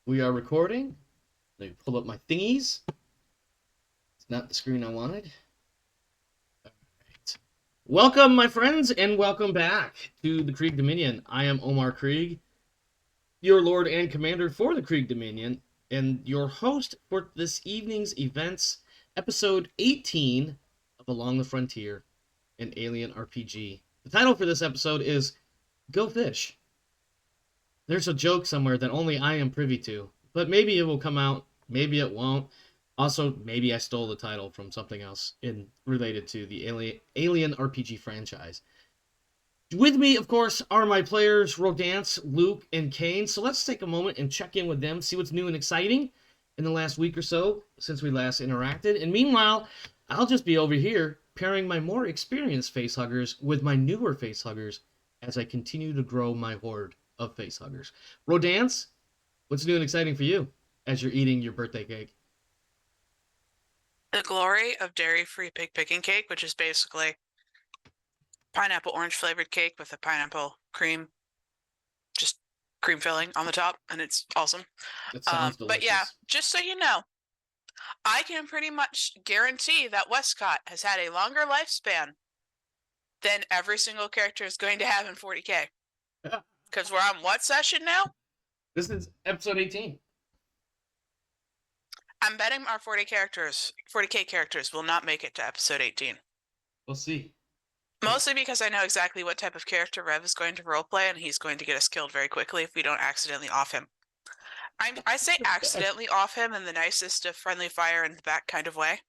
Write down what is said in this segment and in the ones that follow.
We are recording. Let me pull up my thingies. It's not the screen I wanted. All right. Welcome, my friends, and welcome back to the Krieg Dominion. I am Omar Krieg, your Lord and Commander for the Krieg Dominion, and your host for this evening's events, episode 18 of Along the Frontier, an Alien RPG. The title for this episode is Go Fish. There's a joke somewhere that only I am privy to, but maybe it will come out, maybe it won't. Also, maybe I stole the title from something else related to the Alien RPG franchise. With me, of course, are my players, Rodance, Luke, and Kane. So let's take a moment and check in with them, see what's new and exciting in the last week or so since we last interacted. And meanwhile, I'll just be over here pairing my more experienced facehuggers with my newer facehuggers as I continue to grow my horde of facehuggers. Rodance, what's new and exciting for you as you're eating your birthday cake? The glory of dairy-free pig picking cake, which is basically pineapple orange flavored cake with a pineapple cream, just cream filling on the top, and it's awesome. That sounds delicious. But yeah, just so you know, I can pretty much guarantee that Wescott has had a longer lifespan than every single character is going to have in 40k. Because we're on what session now? This is episode 18. I'm betting our 40k characters will not make it to episode 18. We'll see. Mostly because I know exactly what type of character Rev is going to roleplay, and he's going to get us killed very quickly if we don't accidentally off him. I say accidentally off him in the nicest of friendly fire in the back kind of way.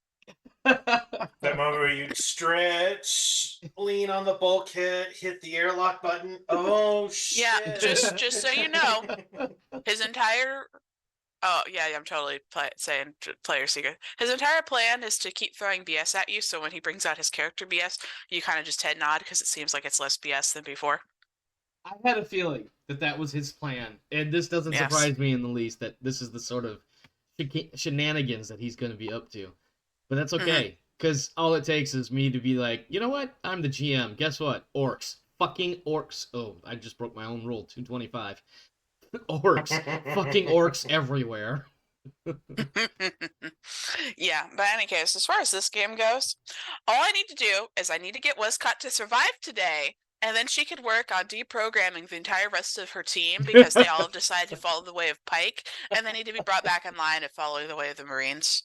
That moment where you stretch, lean on the bulkhead, hit the airlock button. Oh shit! Yeah, just so you know, his entire I'm totally saying player secret. His entire plan is to keep throwing BS at you, so when he brings out his character BS, you kind of just head nod because it seems like it's less BS than before. I had a feeling that was his plan, and this doesn't surprise me in the least that this is the sort of shenanigans that he's going to be up to. But that's okay, because all it takes is me to be like, you know what? I'm the GM. Guess what? Orcs. Fucking orcs. Oh, I just broke my own rule. 225. Orcs. Fucking orcs everywhere. Yeah, but in any case, as far as this game goes, all I need to do is I need to get Wescott to survive today, and then she could work on deprogramming the entire rest of her team because they all have decided to follow the way of Pike, and they need to be brought back in line and follow the way of the Marines.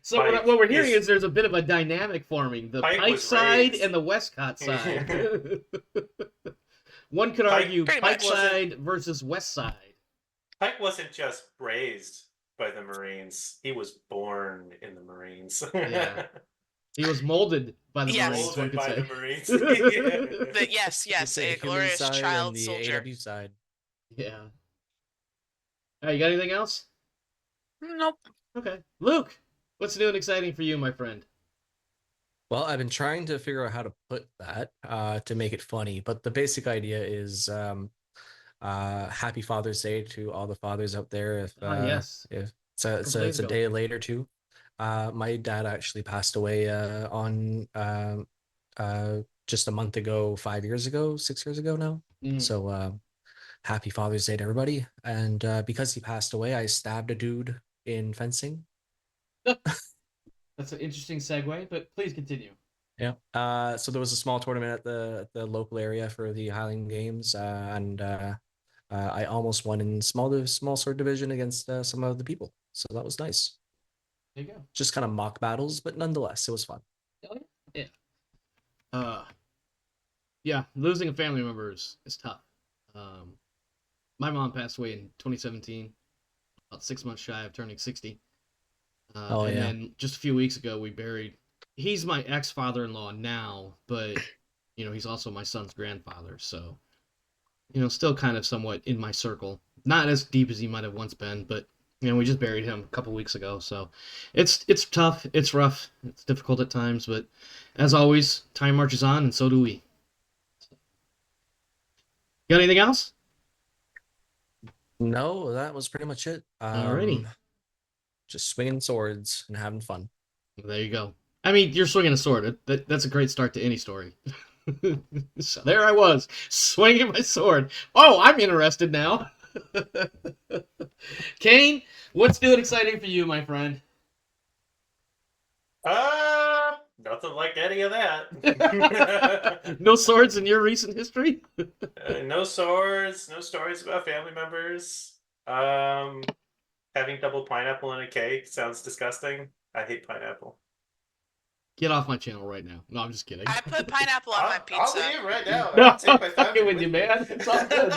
So what we're hearing is there's a bit of a dynamic forming. The Pike side and the Wescott side. One could argue Pike side versus West side. Pike wasn't just raised by the Marines. He was born in the Marines. Yeah. He was molded by the Marines. Molded by the Marines. Yes, a glorious child the soldier. AW side. Yeah. Hey, you got anything else? Nope. Okay. Luke, what's new and exciting for you, my friend? Well, I've been trying to figure out how to put that to make it funny, but the basic idea is Happy Father's Day to all the fathers out there. Yes. If it's a day later too. My dad actually passed away on just a month ago, 5 years ago, 6 years ago now. So Happy Father's Day to everybody. And because he passed away, I stabbed a dude in fencing. That's an interesting segue, but please continue. Yeah. So there was a small tournament at the local area for the Highland Games, and I almost won in small sword division against some of the people. So that was nice. There you go. Just kind of mock battles, but nonetheless, it was fun. Yeah. Yeah, losing a family member is tough. My mom passed away in 2017, about 6 months shy of turning 60. And then just a few weeks ago, we buried. He's my ex-father-in-law now, but he's also my son's grandfather. So, still kind of somewhat in my circle. Not as deep as he might have once been, but we just buried him a couple weeks ago. So, it's tough, it's rough, it's difficult at times, but as always, time marches on, and so do we. Got anything else? No, that was pretty much it. Alrighty. Just swinging swords and having fun. There you go. I mean, you're swinging a sword. That's a great start to any story. So there I was, swinging my sword. Oh, I'm interested now. Kane, what's new and exciting for you, my friend? Nothing like any of that. No swords in your recent history? No swords, no stories about family members. Having double pineapple in a cake sounds disgusting. I hate pineapple. Get off my channel right now. No, I'm just kidding. I put pineapple on my I'll pizza. leave right now. No, I'll take my I'm fucking family with you, me. man. It's all good.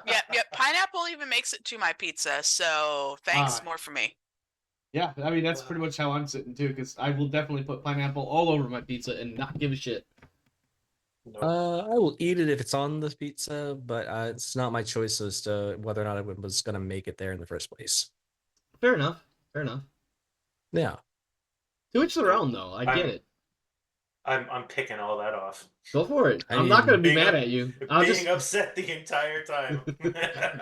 Yep. Pineapple even makes it to my pizza, so thanks. Alright. More for me. Yeah, I mean, that's pretty much how I'm sitting, too, because I will definitely put pineapple all over my pizza and not give a shit. Nope. I will eat it if it's on the pizza, but it's not my choice as to whether or not I was gonna make it there in the first place. Fair enough. Fair enough. Yeah. To each their own, though. I get it. I'm picking all that off. Go for it. I I'm not mean, going to be mad at you. I'll Being just... upset the entire time.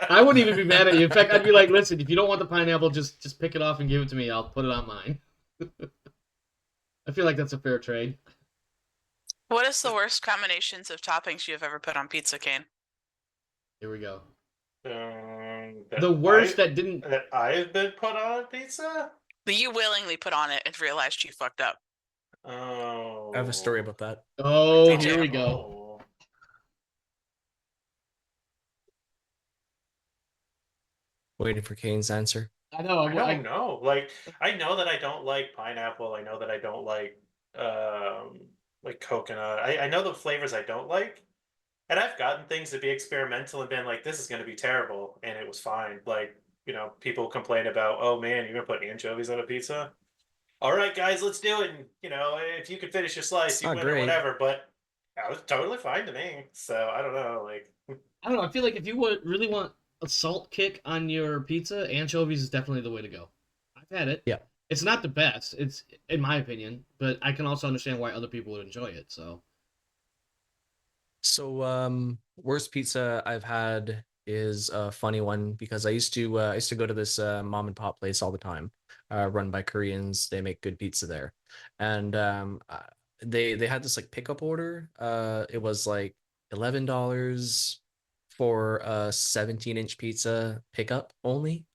I wouldn't even be mad at you. In fact, I'd be like, listen, if you don't want the pineapple, just pick it off and give it to me. I'll put it on mine. I feel like that's a fair trade. What is the worst combinations of toppings you have ever put on pizza, Kane? Here we go. That The worst that didn't... that I've been put on pizza? That you willingly put on it and realized you fucked up. Oh. I have a story about that. Oh, Me too. here we go. Waiting for Kane's answer. I know. I don't know. Like, I know that I don't like pineapple. I know that I don't like coconut. I know the flavors I don't like. And I've gotten things to be experimental and been like, this is going to be terrible. And it was fine. Like, people complain about, oh man, you're going to put anchovies on a pizza? All right, guys, let's do it. And, if you could finish your slice, It's you not win or great. whatever. But that was totally fine to me. So I don't know. Like, I don't know. I feel like if you really want a salt kick on your pizza, anchovies is definitely the way to go. I've had it. Yeah. It's not the best. It's, in my opinion, but I can also understand why other people would enjoy it. So, worst pizza I've had is a funny one because I used to go to this mom and pop place all the time, run by Koreans. They make good pizza there, and they had this like pickup order. It was like $11 for a 17-inch pizza pickup only.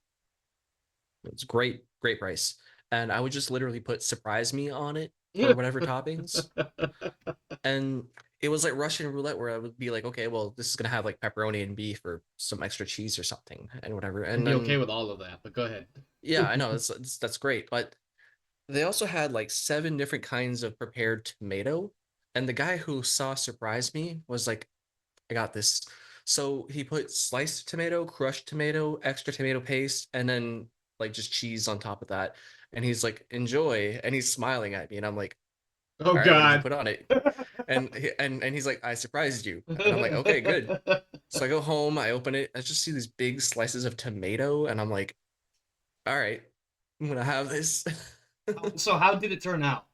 It was great price, and I would just literally put surprise me on it for whatever toppings, and it was like Russian roulette where I would be like, okay, well, this is gonna have like pepperoni and beef or some extra cheese or something and whatever. And I'd be then, okay with all of that, but go ahead. yeah, I know that's great, but they also had like 7 different kinds of prepared tomato, and the guy who saw surprised me was like, I got this. So he put sliced tomato, crushed tomato, extra tomato paste, and then like just cheese on top of that. And he's like, enjoy, and he's smiling at me, and I'm like, Oh, all right, what did you God. put on it? And he's like, I surprised you. And I'm like, okay, good. So I go home, I open it, I just see these big slices of tomato, and I'm like, all right, I'm gonna have this. So how did it turn out?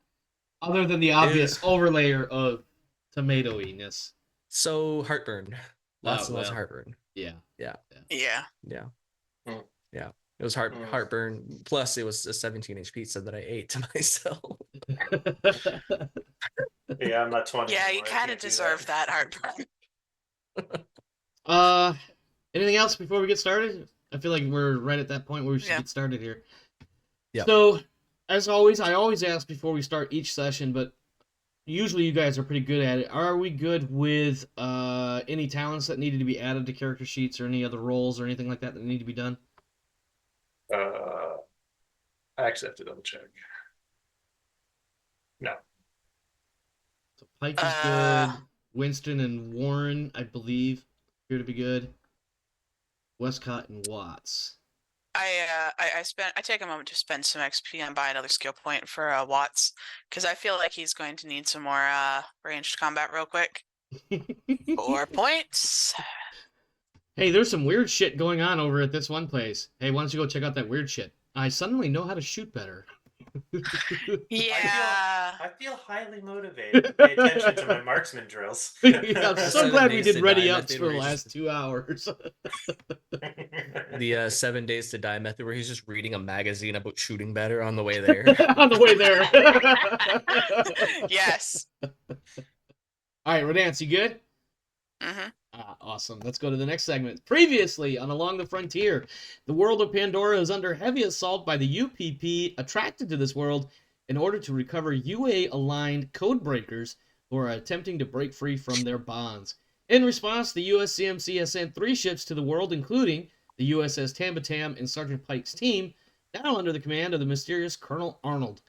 Other than the obvious overlayer of tomatoiness. So heartburn. Lots and lots of well, heartburn. Yeah. Yeah. Mm. Yeah. It was heartburn. Plus, it was a 17-inch pizza that I ate to myself. Yeah, I'm not 20. Yeah, you anymore. I kind of can't do deserve that heartburn. Anything else before we get started? I feel like we're right at that point where we should get started here. Yeah. So, as always, I always ask before we start each session, but usually you guys are pretty good at it. Are we good with any talents that needed to be added to character sheets or any other roles or anything like that need to be done? I actually have to double check. No. So Pike is good. Winston and Warren, I believe, appear to be good. Wescott and Watts. I take a moment to spend some XP and buy another skill point for Watts because I feel like he's going to need some more ranged combat real quick. 4 points. Hey, there's some weird shit going on over at this one place. Hey, why don't you go check out that weird shit? I suddenly know how to shoot better. Yeah. I feel highly motivated to pay attention to my marksman drills. Yeah, I'm so 7 glad we days did to ready die ups method for the where you last 2 hours. The 7 days to die method where he's just reading a magazine about shooting better on the way there. On the way there. Yes. All right, Rodance, you good? Mm-hmm. Awesome. awesome. Let's go to the next segment. Previously on Along the Frontier, the world of Pandora is under heavy assault by the UPP attracted to this world in order to recover UA-aligned code breakers who are attempting to break free from their bonds. In response, the USCMC has sent 3 ships to the world, including the USS Tambatam and Sergeant Pike's team, now under the command of the mysterious Colonel Arnold.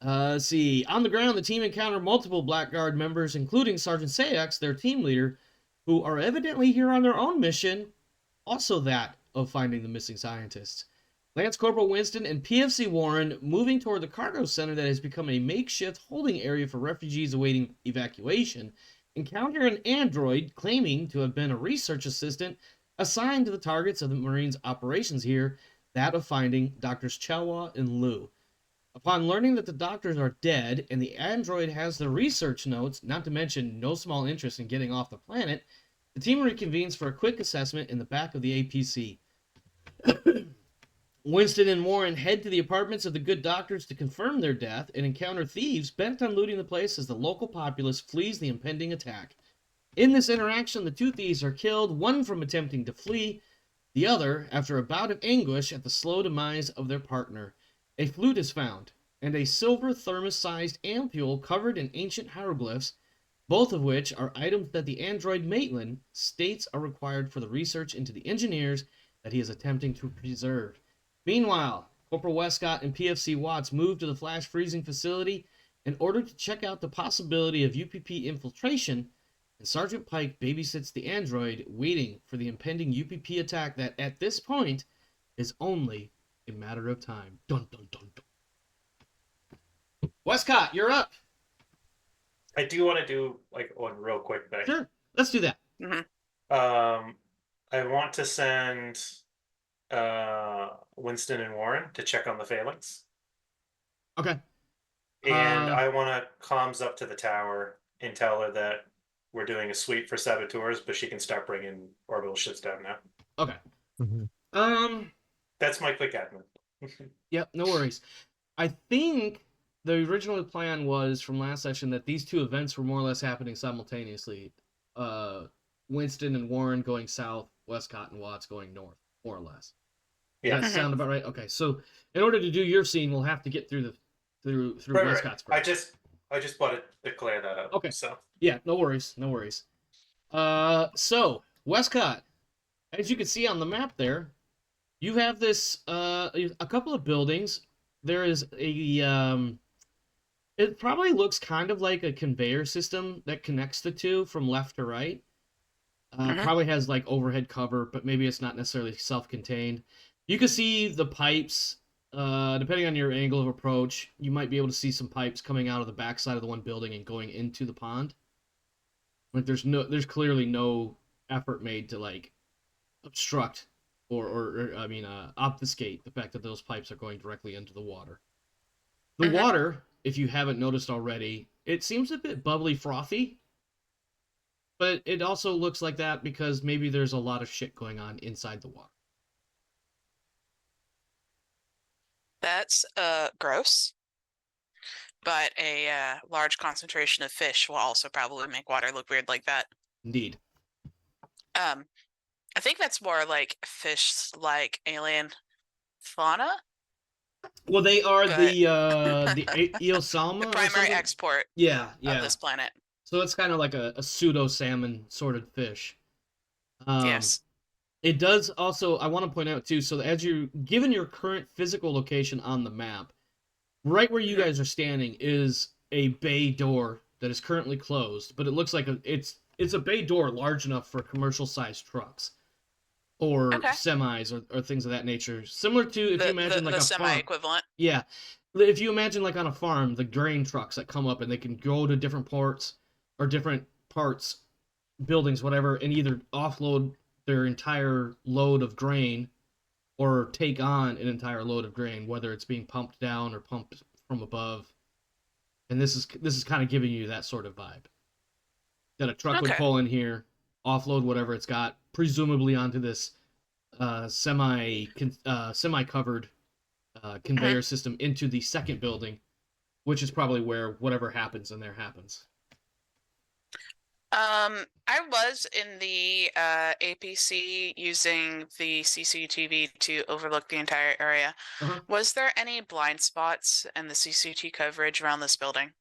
Let's see. On the ground, the team encountered multiple Blackguard members, including Sergeant Sayx, their team leader, who are evidently here on their own mission, also that of finding the missing scientists. Lance Corporal Winston and PFC Warren, moving toward the cargo center that has become a makeshift holding area for refugees awaiting evacuation, encounter an android claiming to have been a research assistant assigned to the targets of the Marines' operations here, that of finding Drs. Chalwa and Liu. Upon learning that the doctors are dead and the android has the research notes, not to mention no small interest in getting off the planet, the team reconvenes for a quick assessment in the back of the APC. Winston and Warren head to the apartments of the good doctors to confirm their death and encounter thieves bent on looting the place as the local populace flees the impending attack. In this interaction, the 2 thieves are killed, one from attempting to flee, the other after a bout of anguish at the slow demise of their partner. A flute is found, and a silver thermos-sized ampule covered in ancient hieroglyphs, both of which are items that the android Maitland states are required for the research into the engineers that he is attempting to preserve. Meanwhile, Corporal Wescott and PFC Watts move to the flash freezing facility in order to check out the possibility of UPP infiltration, and Sergeant Pike babysits the android, waiting for the impending UPP attack that, at this point, is only a matter of time. Dun, dun, dun, dun. Wescott, you're up. I do want to do like one real quick thing. Sure, let's do that. I want to send Winston and Warren to check on the phalanx. Okay. And I want to comms up to the tower and tell her that we're doing a sweep for saboteurs, but she can start bringing orbital ships down now. Okay. Mm-hmm. That's my quick admin. Yep, no worries. I think the original plan was from last session that these 2 events were more or less happening simultaneously. Winston and Warren going south, Wescott and Watts going north, more or less. Yeah. Does that sound about right? Okay, so in order to do your scene, we'll have to get through Right. Wescott's. I just wanted to clear that up. Okay. So yeah, no worries. So Wescott, as you can see on the map there, you have this a couple of buildings. There is a it probably looks kind of like a conveyor system that connects the 2 from left to right. Probably has like overhead cover, but maybe it's not necessarily self-contained. You can see the pipes. Depending on your angle of approach, you might be able to see some pipes coming out of the backside of the one building and going into the pond. Like there's clearly no effort made to like obstruct or obfuscate the fact that those pipes are going directly into the water. The water, if you haven't noticed already, it seems a bit bubbly, frothy, but it also looks like that because maybe there's a lot of shit going on inside the water. That's gross. But a large concentration of fish will also probably make water look weird like that. Indeed. I think that's more like fish like alien fauna. Well, they are the Eosalma, the primary export of this planet. So it's kind of like a pseudo salmon sort of fish. Yes. It does also, I want to point out too, so as you're given your current physical location on the map, right where you guys are standing is a bay door that is currently closed, but it looks like it's a bay door large enough for commercial sized trucks or semis or things of that nature. Similar to if you imagine like a semi equivalent. Yeah. If you imagine like on a farm, the grain trucks that come up and they can go to different ports or different parts, buildings, whatever, and either offload their entire load of grain or take on an entire load of grain, whether it's being pumped down or pumped from above. And this is kind of giving you that sort of vibe. That a truck would pull in here, offload whatever it's got, presumably onto this semi-covered conveyor system into the second building, which is probably where whatever happens in there happens. I was in the APC using the CCTV to overlook the entire area. Uh-huh. Was there any blind spots in the CCTV coverage around this building?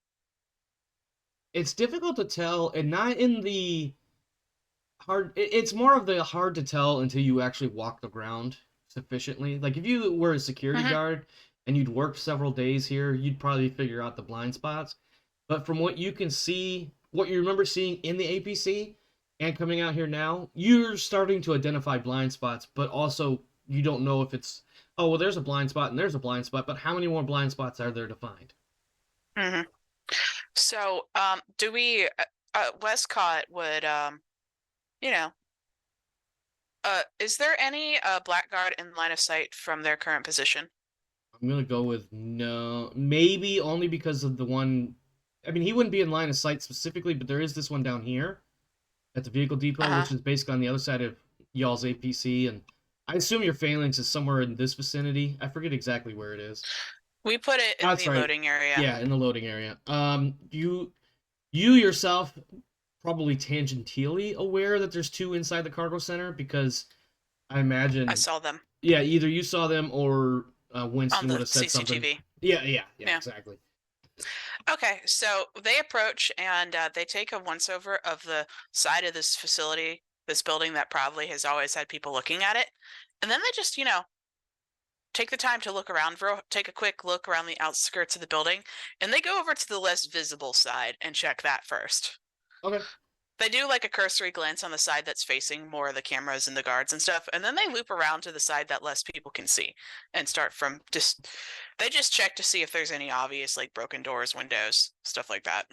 It's difficult to tell, and not in the hard. It's more of the hard to tell until you actually walk the ground sufficiently. Like if you were a security guard and you'd worked several days here, you'd probably figure out the blind spots. But from what you can see, what you remember seeing in the APC and coming out here now, you're starting to identify blind spots, but also you don't know if it's, oh, well, there's a blind spot and there's a blind spot, but how many more blind spots are there to find? Mm-hmm. So, do we, Wescott would, you know, is there any blackguard in line of sight from their current position? I'm gonna go with no, maybe only because of the one. I mean, he wouldn't be in line of sight specifically, but there is this one down here at the vehicle depot, which is basically on the other side of y'all's APC, and I assume your phalanx is somewhere in this vicinity. I forget exactly where it is. We put it in the loading area. Yeah, in the loading area. You yourself probably tangentially aware that there's two inside the cargo center because I imagine I saw them. Yeah, either you saw them or Winston would have said CCTV. something. Yeah, exactly. Okay, so they approach and they take a once-over of the side of this facility, this building that probably has always had people looking at it. And then they just, take the time to look around, take a quick look around the outskirts of the building, and they go over to the less visible side and check that first. Okay. They do like a cursory glance on the side that's facing more of the cameras and the guards and stuff, and then they loop around to the side that less people can see and start from they just check to see if there's any obvious like broken doors, windows, stuff like that.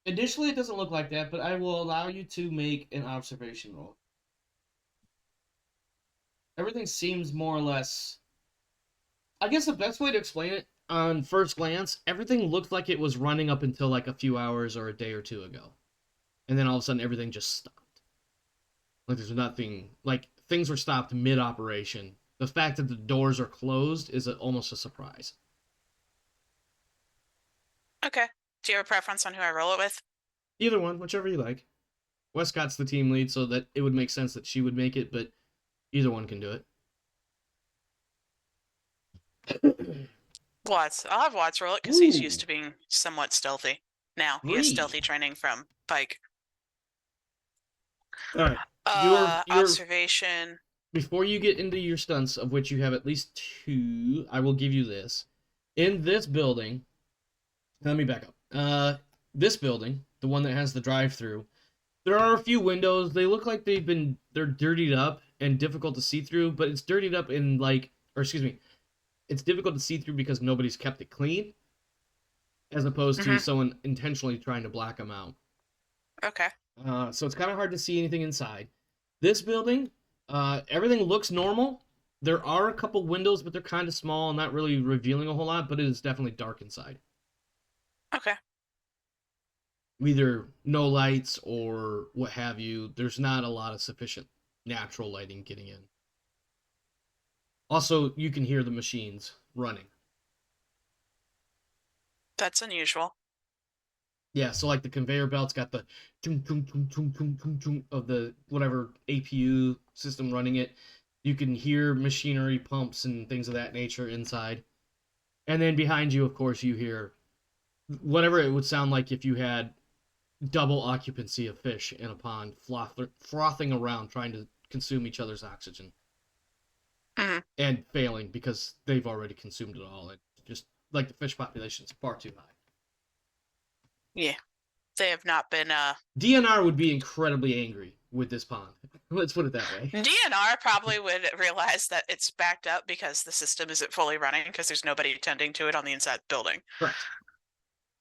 Initially it doesn't look like that, but I will allow you to make an observation roll. Everything seems more or less, I guess the best way to explain it on first glance, everything looked like it was running up until like a few hours or a day or two ago. And then all of a sudden everything just stopped. Like there's nothing, like things were stopped mid-operation. The fact that the doors are closed is almost a surprise. Okay. Do you have a preference on who I roll it with? Either one, whichever you like. Wescott's the team lead, so that it would make sense that she would make it, but either one can do it. Watts. I'll have Watts roll it because he's used to being somewhat stealthy. Now he has stealthy training from Pike. All right. Your observation. Before you get into your stunts, of which you have at least 2, I will give you this. In this building, let me back up. This building, the one that has the drive-through, there are a few windows. They look like they're dirtied up and difficult to see through, but it's dirtied up in it's difficult to see through because nobody's kept it clean, as opposed to someone intentionally trying to black them out. Okay. So it's kind of hard to see anything inside. This building, everything looks normal. There are a couple windows, but they're kind of small and not really revealing a whole lot, but it is definitely dark inside. Okay. Either no lights or what have you. There's not a lot of sufficient natural lighting getting in. Also, you can hear the machines running. That's unusual. Yeah, so like the conveyor belt's got the of the whatever APU system running it. You can hear machinery, pumps, and things of that nature inside. And then behind you, of course, you hear whatever it would sound like if you had double occupancy of fish in a pond frothing around trying to consume each other's oxygen. And failing because they've already consumed it all. It just, like, the fish population is far too high. Yeah. They have not been, DNR would be incredibly angry with this pond. Let's put it that way. DNR probably would realize that it's backed up because the system isn't fully running because there's nobody attending to it on the inside building. Correct.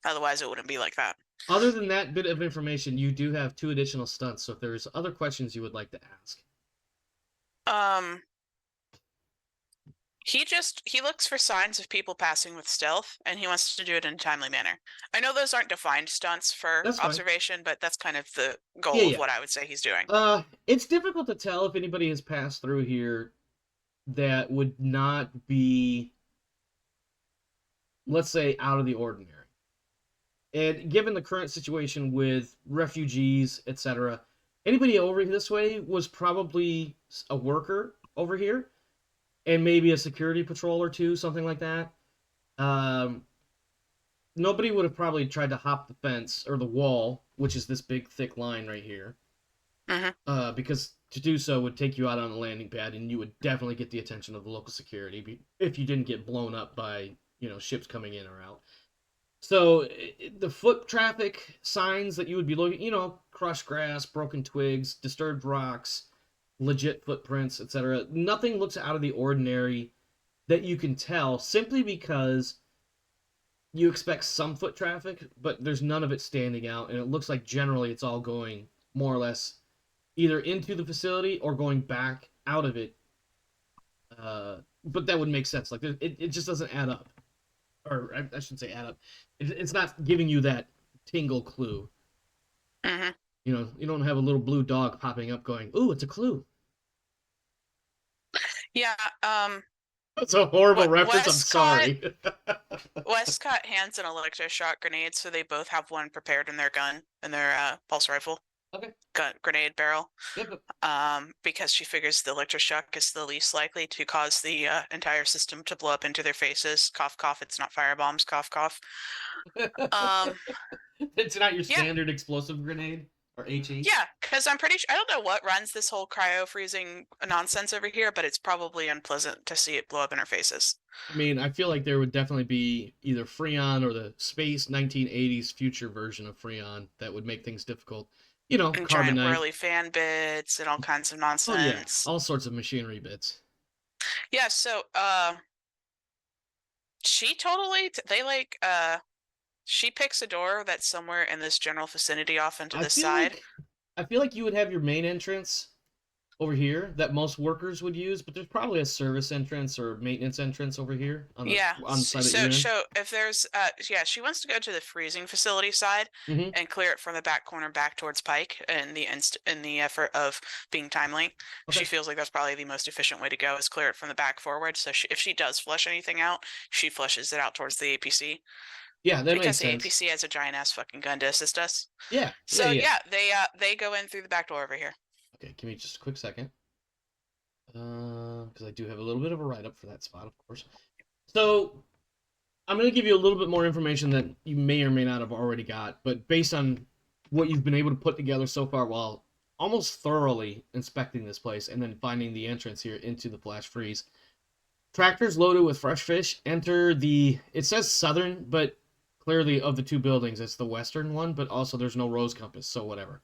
Otherwise, it wouldn't be like that. Other than that bit of information, you do have 2 additional stunts, so if there's other questions you would like to ask. He looks for signs of people passing with stealth, and he wants to do it in a timely manner. I know those aren't defined stunts for observation, but that's kind of the goal of what I would say he's doing. It's difficult to tell if anybody has passed through here that would not be, let's say, out of the ordinary. And given the current situation with refugees, etc., anybody over this way was probably a worker over here, and maybe a security patrol or two, something like that. Um, Nobody would have probably tried to hop the fence or the wall, which is this big thick line right here, because to do so would take you out on a landing pad, and you would definitely get the attention of the local security if you didn't get blown up by ships coming in or out. So the foot traffic signs that you would be looking, crushed grass, broken twigs, disturbed rocks, legit footprints, etc. Nothing looks out of the ordinary that you can tell simply because you expect some foot traffic, but there's none of it standing out, and it looks like generally it's all going more or less either into the facility or going back out of it. But that would make sense. Like it just doesn't add up, or I shouldn't say add up. It's not giving you that tingle clue. You don't have a little blue dog popping up going, "Ooh, it's a clue." Yeah. That's a horrible reference. I'm sorry. Wescott hands an electroshock grenade, so they both have one prepared in their gun, in their pulse rifle. Okay. Grenade barrel. Yep. Because she figures the electroshock is the least likely to cause the entire system to blow up into their faces. Cough, cough. It's not firebombs. Cough, cough. It's not your standard explosive grenade. Or HE? Yeah, because I'm pretty sure, I don't know what runs this whole cryo freezing nonsense over here, but it's probably unpleasant to see it blow up in our faces. I mean, I feel like there would definitely be either Freon or the space 1980s future version of Freon that would make things difficult. And carbonite. Giant whirly fan bits and all kinds of nonsense. Oh, yeah. All sorts of machinery bits. Yeah, so she totally she picks a door that's somewhere in this general vicinity off into the side. I feel like you would have your main entrance over here that most workers would use, but there's probably a service entrance or maintenance entrance over here on the side that you're in. So if there's she wants to go to the freezing facility side and clear it from the back corner back towards Pike in the effort of being timely. Okay. She feels like that's probably the most efficient way to go is clear it from the back forward. So if she does flush anything out, she flushes it out towards the APC. Yeah, that makes sense. Because the APC has a giant ass fucking gun to assist us. Yeah. So they go in through the back door over here. Okay, give me just a quick second. Because I do have a little bit of a write-up for that spot, of course. So I'm going to give you a little bit more information that you may or may not have already got, but based on what you've been able to put together so far while almost thoroughly inspecting this place and then finding the entrance here into the flash freeze. Tractors loaded with fresh fish enter it says southern, but clearly of the two buildings, it's the western one, but also there's no rose compass, so whatever.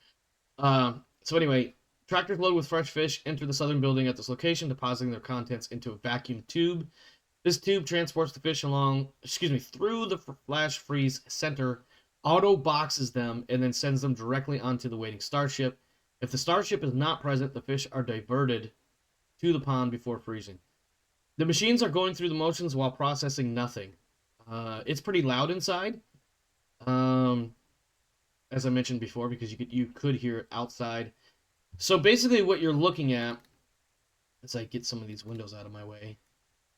So anyway, tractors loaded with fresh fish enter the southern building at this location, depositing their contents into a vacuum tube. This tube transports the fish through the flash freeze center, auto boxes them, and then sends them directly onto the waiting starship. If the starship is not present, the fish are diverted to the pond before freezing. The machines are going through the motions while processing nothing. It's pretty loud inside, as I mentioned before, because you could hear it outside. So basically what you're looking at, as I get some of these windows out of my way,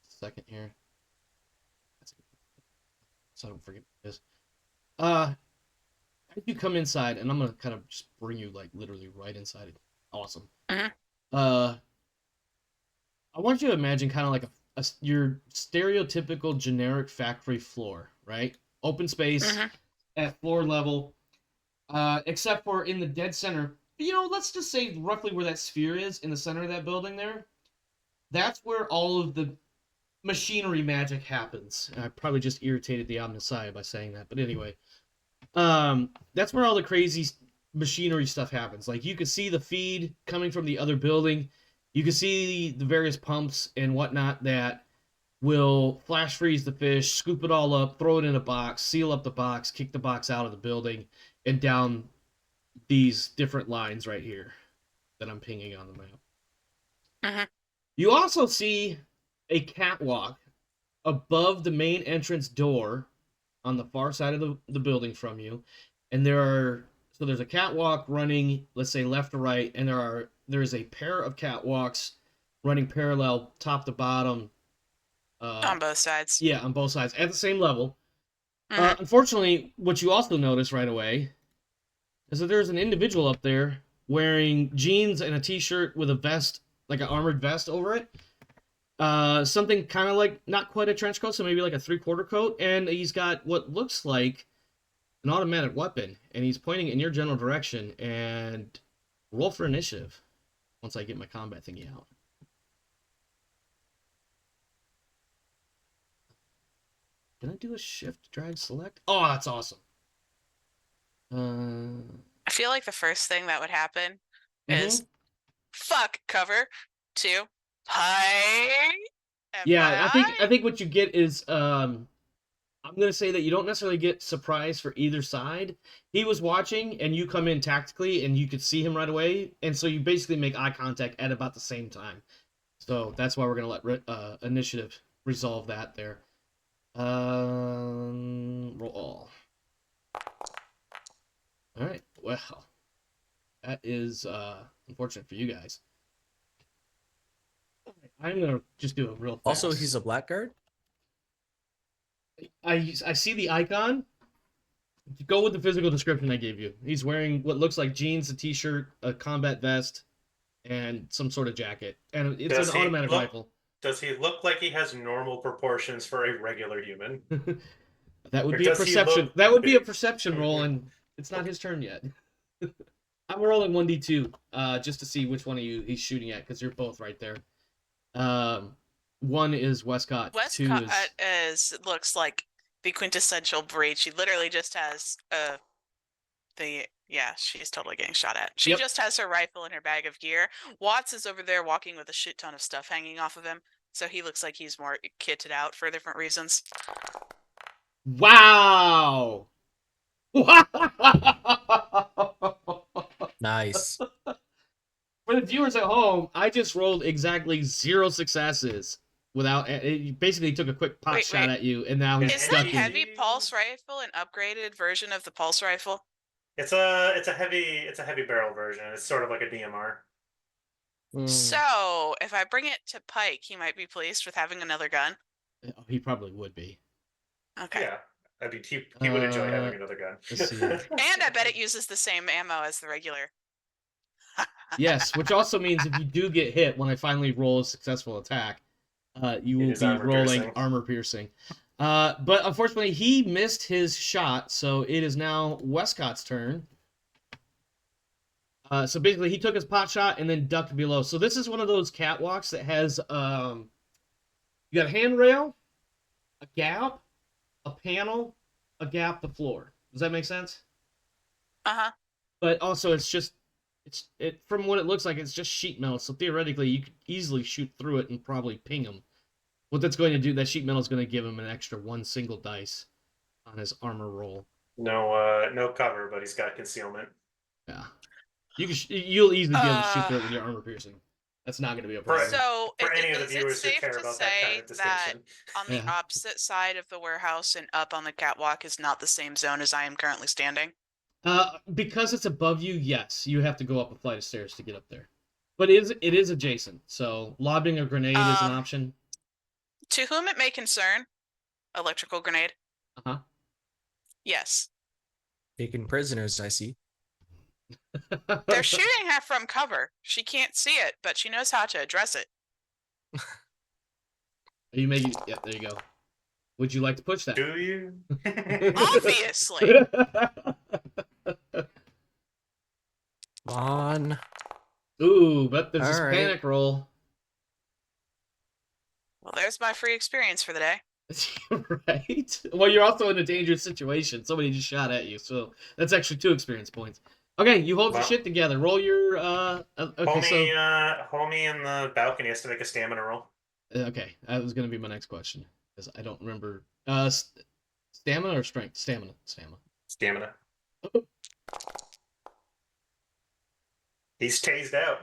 second here, so I don't forget what it is. If you come inside, and I'm going to kind of just bring you like literally right inside it. Awesome. I want you to imagine kind of like your stereotypical generic factory floor, right? Open space at floor level, except for in the dead center. Let's just say roughly where that sphere is in the center of that building there. That's where all of the machinery magic happens. I probably just irritated the Omnissiah by saying that, but anyway. That's where all the crazy machinery stuff happens. Like, you can see the feed coming from the other building. You can see the various pumps and whatnot that will flash freeze the fish, scoop it all up, throw it in a box, seal up the box, kick the box out of the building, and down these different lines right here that I'm pinging on the map. You also see a catwalk above the main entrance door on the far side of the building from you, and there's a catwalk running, let's say left to right, and there's a pair of catwalks running parallel top to bottom on both sides. Yeah, on both sides at the same level. Unfortunately, what you also notice right away is that there's an individual up there wearing jeans and a t-shirt with a vest, like an armored vest over it. Something kind of like, not quite a trench coat, so maybe like a 3/4 coat, and he's got what looks like an automatic weapon, and he's pointing in your general direction. And roll for initiative once I get my combat thingy out. Can I do a shift, drag, select? Oh, that's awesome. I feel like the first thing that would happen is fuck cover 2 Pike. Yeah, I think what you get is I'm gonna say that you don't necessarily get surprise for either side. He was watching, and you come in tactically, and you could see him right away, and so you basically make eye contact at about the same time. So that's why we're gonna let initiative resolve that there. Roll. All right. Well, that is unfortunate for you guys. I'm gonna just do it real fast. Also, he's a blackguard. I see the icon. Go with the physical description I gave you. He's wearing what looks like jeans, a t-shirt, a combat vest, and some sort of jacket. And it's an automatic rifle. Does he look like he has normal proportions for a regular human? That would be a perception. That would be a perception roll, and it's not his turn yet. I'm rolling 1d2 just to see which one of you he's shooting at, because you're both right there. 1 is Wescott. Wescott looks like the quintessential breed. She literally just has she's totally getting shot at. She just has her rifle in her bag of gear. Watts is over there walking with a shit ton of stuff hanging off of him, so he looks like he's more kitted out for different reasons. Wow! Nice. For the viewers at home, I just rolled exactly 0 successes. Without it, basically took a quick pot shot at you, and now he's Is stuck that heavy pulse rifle an upgraded version of the pulse rifle? It's a heavy barrel version. It's sort of like a DMR. So if I bring it to Pike, he might be pleased with having another gun. Oh, he probably would be. Okay. Yeah, I mean he would enjoy having another gun. And I bet it uses the same ammo as the regular. Yes, which also means if you do get hit when I finally roll a successful attack, you will be rolling armor piercing. But unfortunately, he missed his shot, so it is now Wescott's turn. So basically, he took his pot shot and then ducked below. So this is one of those catwalks that has you got a handrail, a gap, a panel, a gap, the floor. Does that make sense? Uh-huh. But also, it from what it looks like, it's just sheet metal. So theoretically, you could easily shoot through it and probably ping him. What that's going to do, that sheet metal is going to give him an extra 1 single dice on his armor roll. No cover, but he's got concealment. Yeah, you'll easily be able to shoot through it with your armor piercing. That's not going to be a problem. So for any of the is viewers it who safe care to about that kind say of that distinction. on the opposite side of the warehouse and up on the catwalk is not the same zone as I am currently standing? Because it's above you, yes, you have to go up a flight of stairs to get up there. But it is adjacent, so lobbing a grenade is an option. To whom it may concern, electrical grenade. Uh-huh. Yes. Taking prisoners, I see. They're shooting her from cover. She can't see it, but she knows how to address it. Are you making? Yeah, there you go. Would you like to push that? Do you? Obviously. On. Ooh, but there's this All right. panic roll. Well, there's my free experience for the day. Right? Well, you're also in a dangerous situation. Somebody just shot at you, so that's actually 2 experience points. Okay, you hold your shit together. Roll your homie in the balcony has to make a stamina roll. Okay, that was gonna be my next question, because I don't remember. Stamina or strength? Stamina. He's tased out.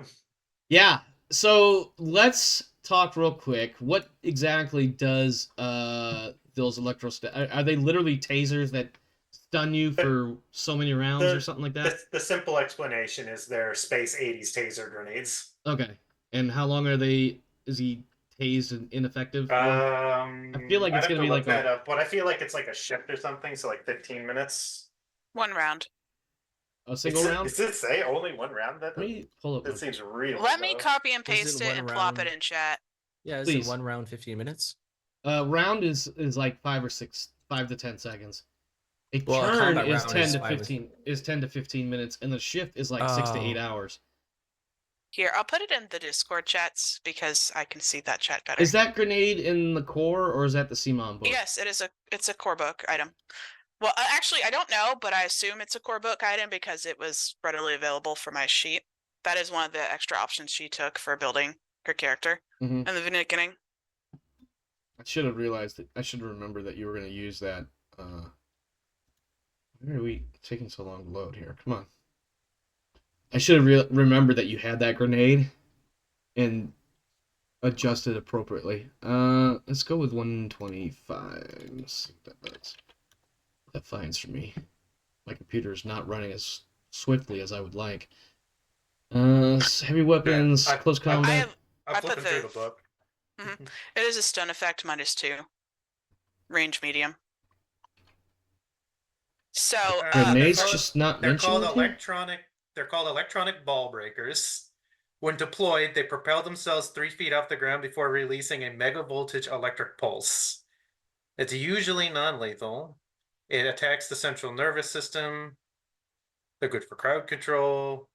Yeah. So let's talk real quick. What exactly does those are they literally tasers that stun you for so many rounds or something like that? The simple explanation is they're Space 80s taser grenades. Okay. And how long are they? Is he tased and ineffective? I feel like it's I'd have gonna to be look like that up, but I feel like it's like a shift or something, so like 15 minutes. 1 round. a single round. Does it say only 1 round? Let me pull up. That seems really Let me low. copy and Is it paste it one and plop round? it in chat. Yeah, is Please. it 1 round 15 minutes? Round is like 5 to 10 seconds. A Well, a turn combat is round 10 is to 5 10 to 15 minutes, and the shift is like 6 to 8 Oh. hours. Here, I'll put it in the Discord chats because I can see that chat better. Is that grenade in the core or is that the CMON book? Yes, it's a core book item. Well, actually, I don't know, but I assume it's a core book item because it was readily available for my sheet. That is one of the extra options she took for building her character Mhm. in the beginning. I should have realized that. I should remember that you were going to use that. Why are we taking so long to load here? Come on. I should have remembered that you had that grenade and adjusted appropriately. Let's go with 125. Let's see what that does. That finds for me. My computer is not running as swiftly as I would like. Heavy weapons, Yeah, close combat. I'm I put flipping through the- the book. It is a stun effect -2. Range medium. So Grenades they're just not They're mentioned called here? electronic. They're called electronic ball breakers. When deployed, they propel themselves 3 feet off the ground before releasing a mega voltage electric pulse. It's usually non-lethal. It attacks the central nervous system. They're good for crowd control.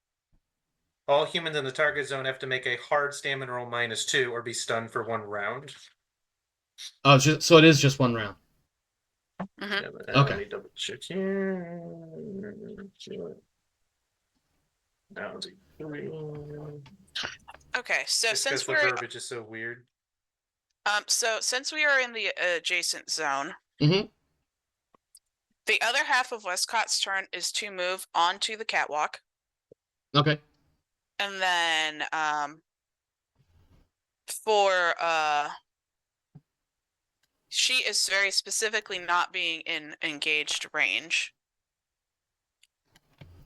All humans in the target zone have to make a hard stamina roll -2 or be stunned for 1 round. Oh, so it is just 1 round. Mhm. Let Okay. me double check here. Now it's 3. Okay, so Just because since the we're verbiage is so weird. since we are in the adjacent zone, Mhm. the other half of Wescott's turn is to move onto the catwalk, Okay. and then for she is very specifically not being in engaged range.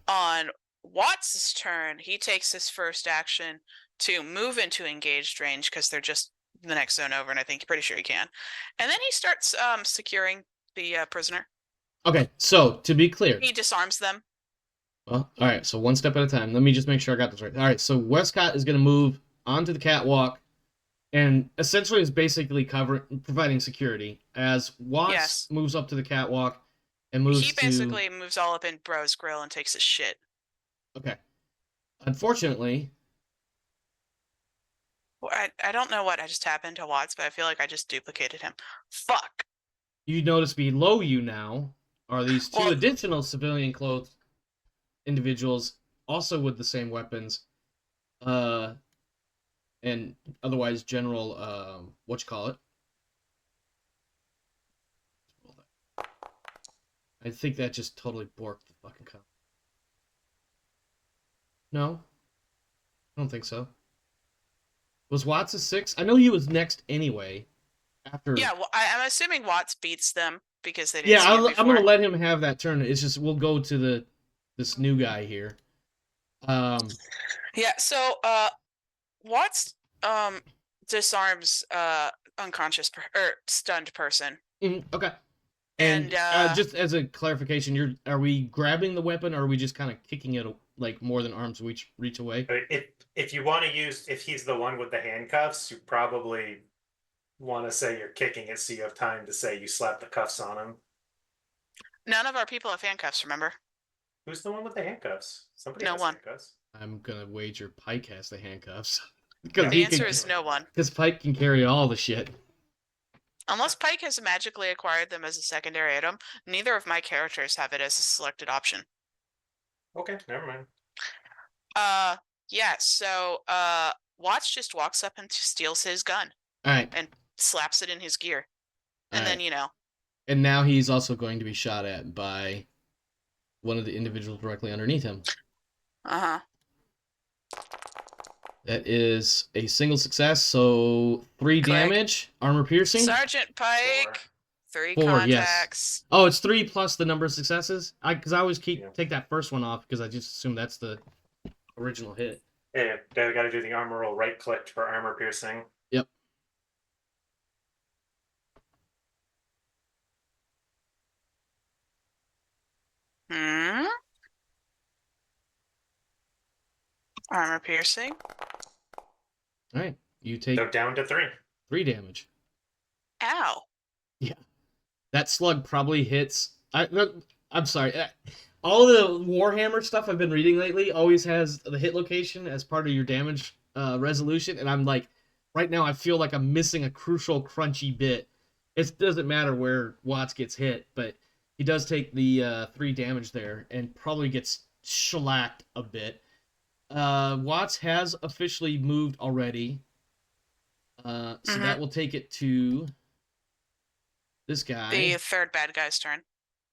On Watts' turn, he takes his first action to move into engaged range because they're just the next zone over, and I think pretty sure he can. And then he starts securing the prisoner. Okay, so to be clear. He disarms them. Well, all right, so 1 step at a time. Let me just make sure I got this right. All right, so Wescott is going to move onto the catwalk and essentially is basically providing security as Watts moves up to the catwalk and moves He basically moves all up in Bro's grill and takes his shit. Okay. Unfortunately, Well, I don't know what just happened to Watts, but I feel like I just duplicated him. Fuck. You notice below you now are these 2 additional civilian clothed individuals, also with the same weapons, and otherwise general, I think that just totally borked the fucking cup. No? I don't think so. Was Watts a 6? I know he was next anyway. After. Yeah, well, I'm assuming Watts beats them because they didn't see him before. I'm gonna let him have that turn. It's just we'll go to this new guy here. Yeah, so Watts disarms unconscious or stunned person. Okay. And just as a clarification, are we grabbing the weapon, or are we just kind of kicking it like more than arm's reach away? If you want to use, if he's the one with the handcuffs, you probably want to say you're kicking it so you have time to say you slap the cuffs on him. None of our people have handcuffs, remember? Who's the one with the handcuffs? Somebody no has one. Handcuffs. I'm gonna wager Pike has the handcuffs. The answer is no one. Because Pike can carry all the shit. Unless Pike has magically acquired them as a secondary item, neither of my characters have it as a selected option. Okay, never mind. Yeah, so Watts just walks up and steals his gun. All right. And slaps it in his gear. And then, And now he's also going to be shot at by one of the individuals directly underneath him. Uh-huh. That is a single success, so 3 damage, armor piercing. Sergeant Pike, 4. 3 contacts. Yes. Oh, it's 3 plus the number of successes? Because I always take that first one off because I just assume that's the original hit. Yeah, they got to do the armor roll right-clicked for armor piercing. Yep. Hmm. Armor piercing. All right, you take So down to 3. 3 damage. Ow. Yeah, that slug probably hits. I'm sorry. All the Warhammer stuff I've been reading lately always has the hit location as part of your damage resolution, and I'm like, right now I feel like I'm missing a crucial crunchy bit. It doesn't matter where Watts gets hit, but he does take the 3 damage there and probably gets shellacked a bit. Watts has officially moved already, so that will take it to this guy. The third bad guy's turn.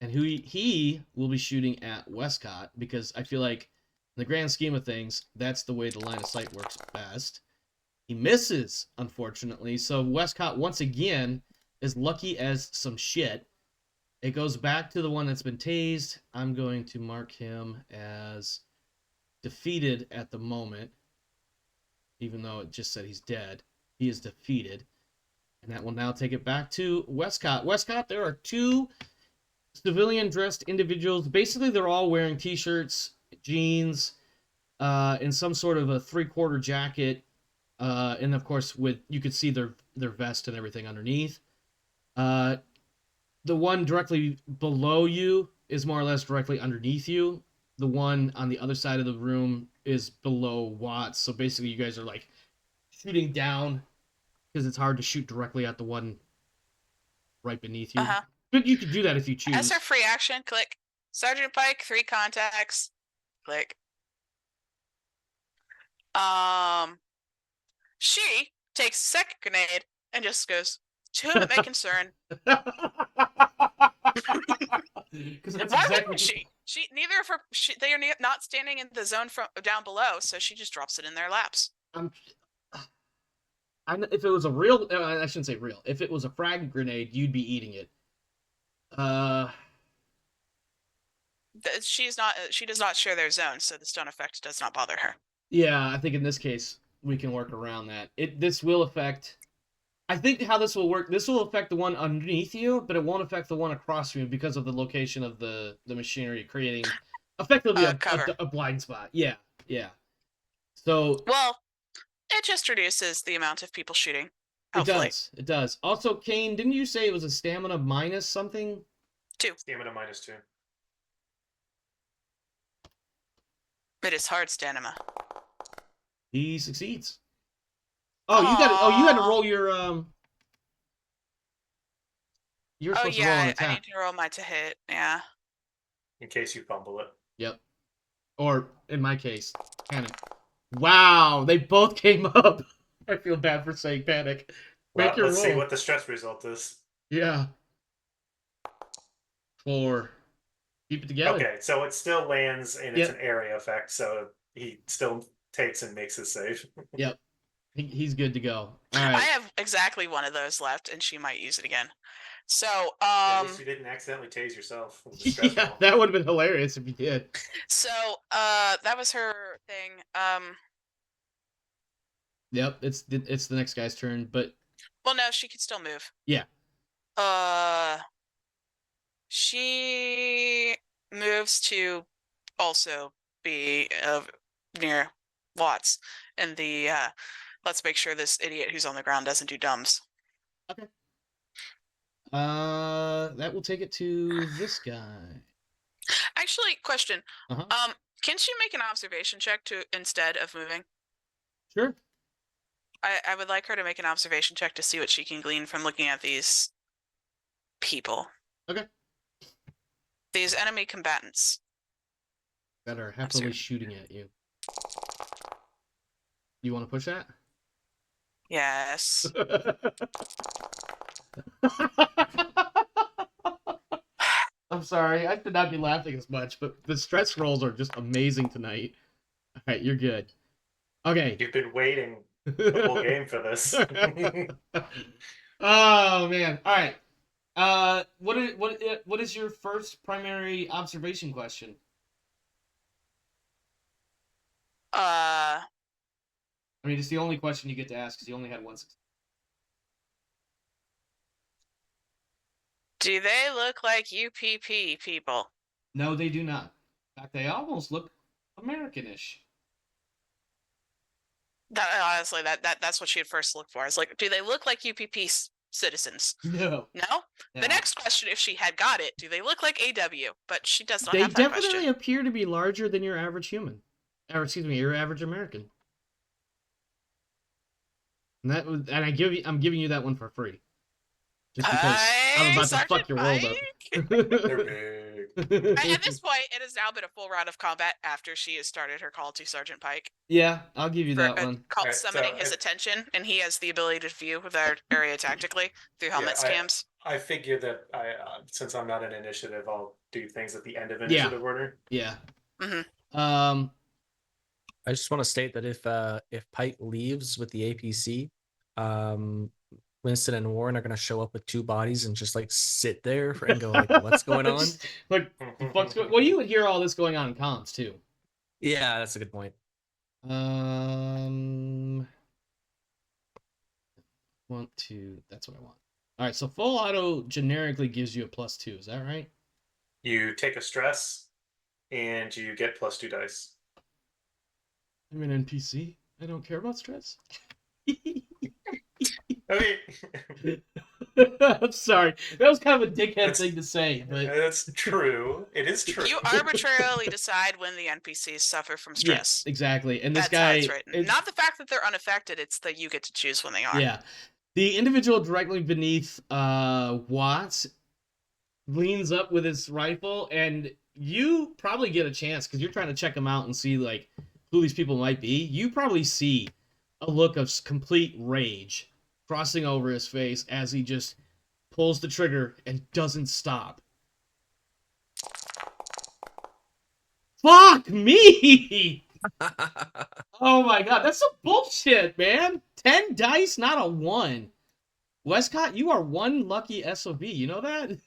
And who he will be shooting at Wescott, because I feel like in the grand scheme of things, that's the way the line of sight works best. He misses, unfortunately, so Wescott once again is lucky as some shit. It goes back to the one that's been tased. I'm going to mark him as defeated at the moment, even though it just said he's dead. He is defeated. And that will now take it back to Wescott. Wescott, there are 2 civilian dressed individuals. Basically, they're all wearing t-shirts, jeans, and some sort of a 3/4 jacket, and of course, with you could see their vest and everything underneath. The one directly below you is more or less directly underneath you. The one on the other side of the room is below Watts. So basically, you guys are like shooting down because it's hard to shoot directly at the one right beneath you. But you could do that if you choose. As a free action, click Sergeant Pike, 3 contacts. Click. She takes a second grenade and just goes, to whom it may concern. Why wouldn't she? Neither of her. They are not standing in the zone from down below, so she just drops it in their laps. If it was a real, I shouldn't say real. If it was a frag grenade, you'd be eating it. She does not share their zone, so the stun effect does not bother her. Yeah, I think in this case we can work around that. This will affect. I think how this will work. This will affect the one underneath you, but it won't affect the one across from you because of the location of the machinery, creating effectively a blind spot. Yeah. So it just reduces the amount of people shooting. Hopefully. It does. Also, Kane, didn't you say it was a stamina minus something? 2. Stamina minus 2. It is hard stamina. He succeeds. Oh, you had to roll your You're supposed to roll an attack. I need to roll my to hit. Yeah. In case you fumble it. Yep. Or in my case, panic. Wow, they both came up. I feel bad for saying panic. Well, let's see what the stress result is. Yeah. 4. Keep it together. Okay, so it still lands, and it's an area effect, so he still takes and makes his save. Yep. He's good to go. All right. I have exactly one of those left, and she might use it again. So, at least you didn't accidentally tase yourself. Yeah, that would have been hilarious if you did. So, that was her thing. Yep, it's the next guy's turn, but. Well, no, she could still move. Yeah. She moves to also be near Watts, and the let's make sure this idiot who's on the ground doesn't do dumbs. Okay. That will take it to this guy. Actually, question. Can she make an observation check instead of moving? Sure. I would like her to make an observation check to see what she can glean from looking at these people. Okay. These enemy combatants. That are happily shooting at you. You want to push that? Yes. I'm sorry. I should not be laughing as much, but the stress rolls are just amazing tonight. All right, you're good. Okay. You've been waiting the whole game for this. Oh man! All right. What is your first primary observation question? I mean, it's the only question you get to ask because you only had one success. Do they look like UPP people? No, they do not. In fact, they almost look Americanish. That honestly, that's what she'd first look for. Is like, do they look like UPP citizens? No. No. The next question, if she had got it, do they look like AW? But she does not They have that definitely question. appear to be larger than your average human. Or excuse me, your average American. And I'm giving you that one for free. Just because I'm about to fuck your world up. They're big. At this point, it has now been a full round of combat after she has started her call to Sergeant Pike. Yeah, I'll give you For that one. Alright, summoning so his attention, and he has the ability to view their area tactically through helmet scams. I figure that since I'm not in initiative, I'll do things at the end of initiative order. Yeah. Mm-hmm. I just want to state that if Pike leaves with the APC, Winston and Warren are going to show up with 2 bodies and just like sit there and go like, "What's going on?" Like, well, you would hear all this going on in comms too. Yeah, that's a good point. 1, 2. That's what I want. All right, so full auto generically gives you a +2. Is that right? You take a stress, and you get +2 dice. I'm an NPC. I don't care about stress. Okay. I'm sorry. That was kind of a dickhead thing to say, but that's true. It is true. You arbitrarily decide when the NPCs suffer from stress. Yeah, exactly. And this That's guy, how it's written. Not the fact that they're unaffected; it's that you get to choose when they are. Yeah, the individual directly beneath Watts leans up with his rifle, and you probably get a chance because you're trying to check him out and see like who these people might be. You probably see a look of complete rage crossing over his face as he just pulls the trigger and doesn't stop. Fuck me! Oh my god, that's some bullshit, man. 10 dice, not a 1. Wescott, you are one lucky SOB. You know that?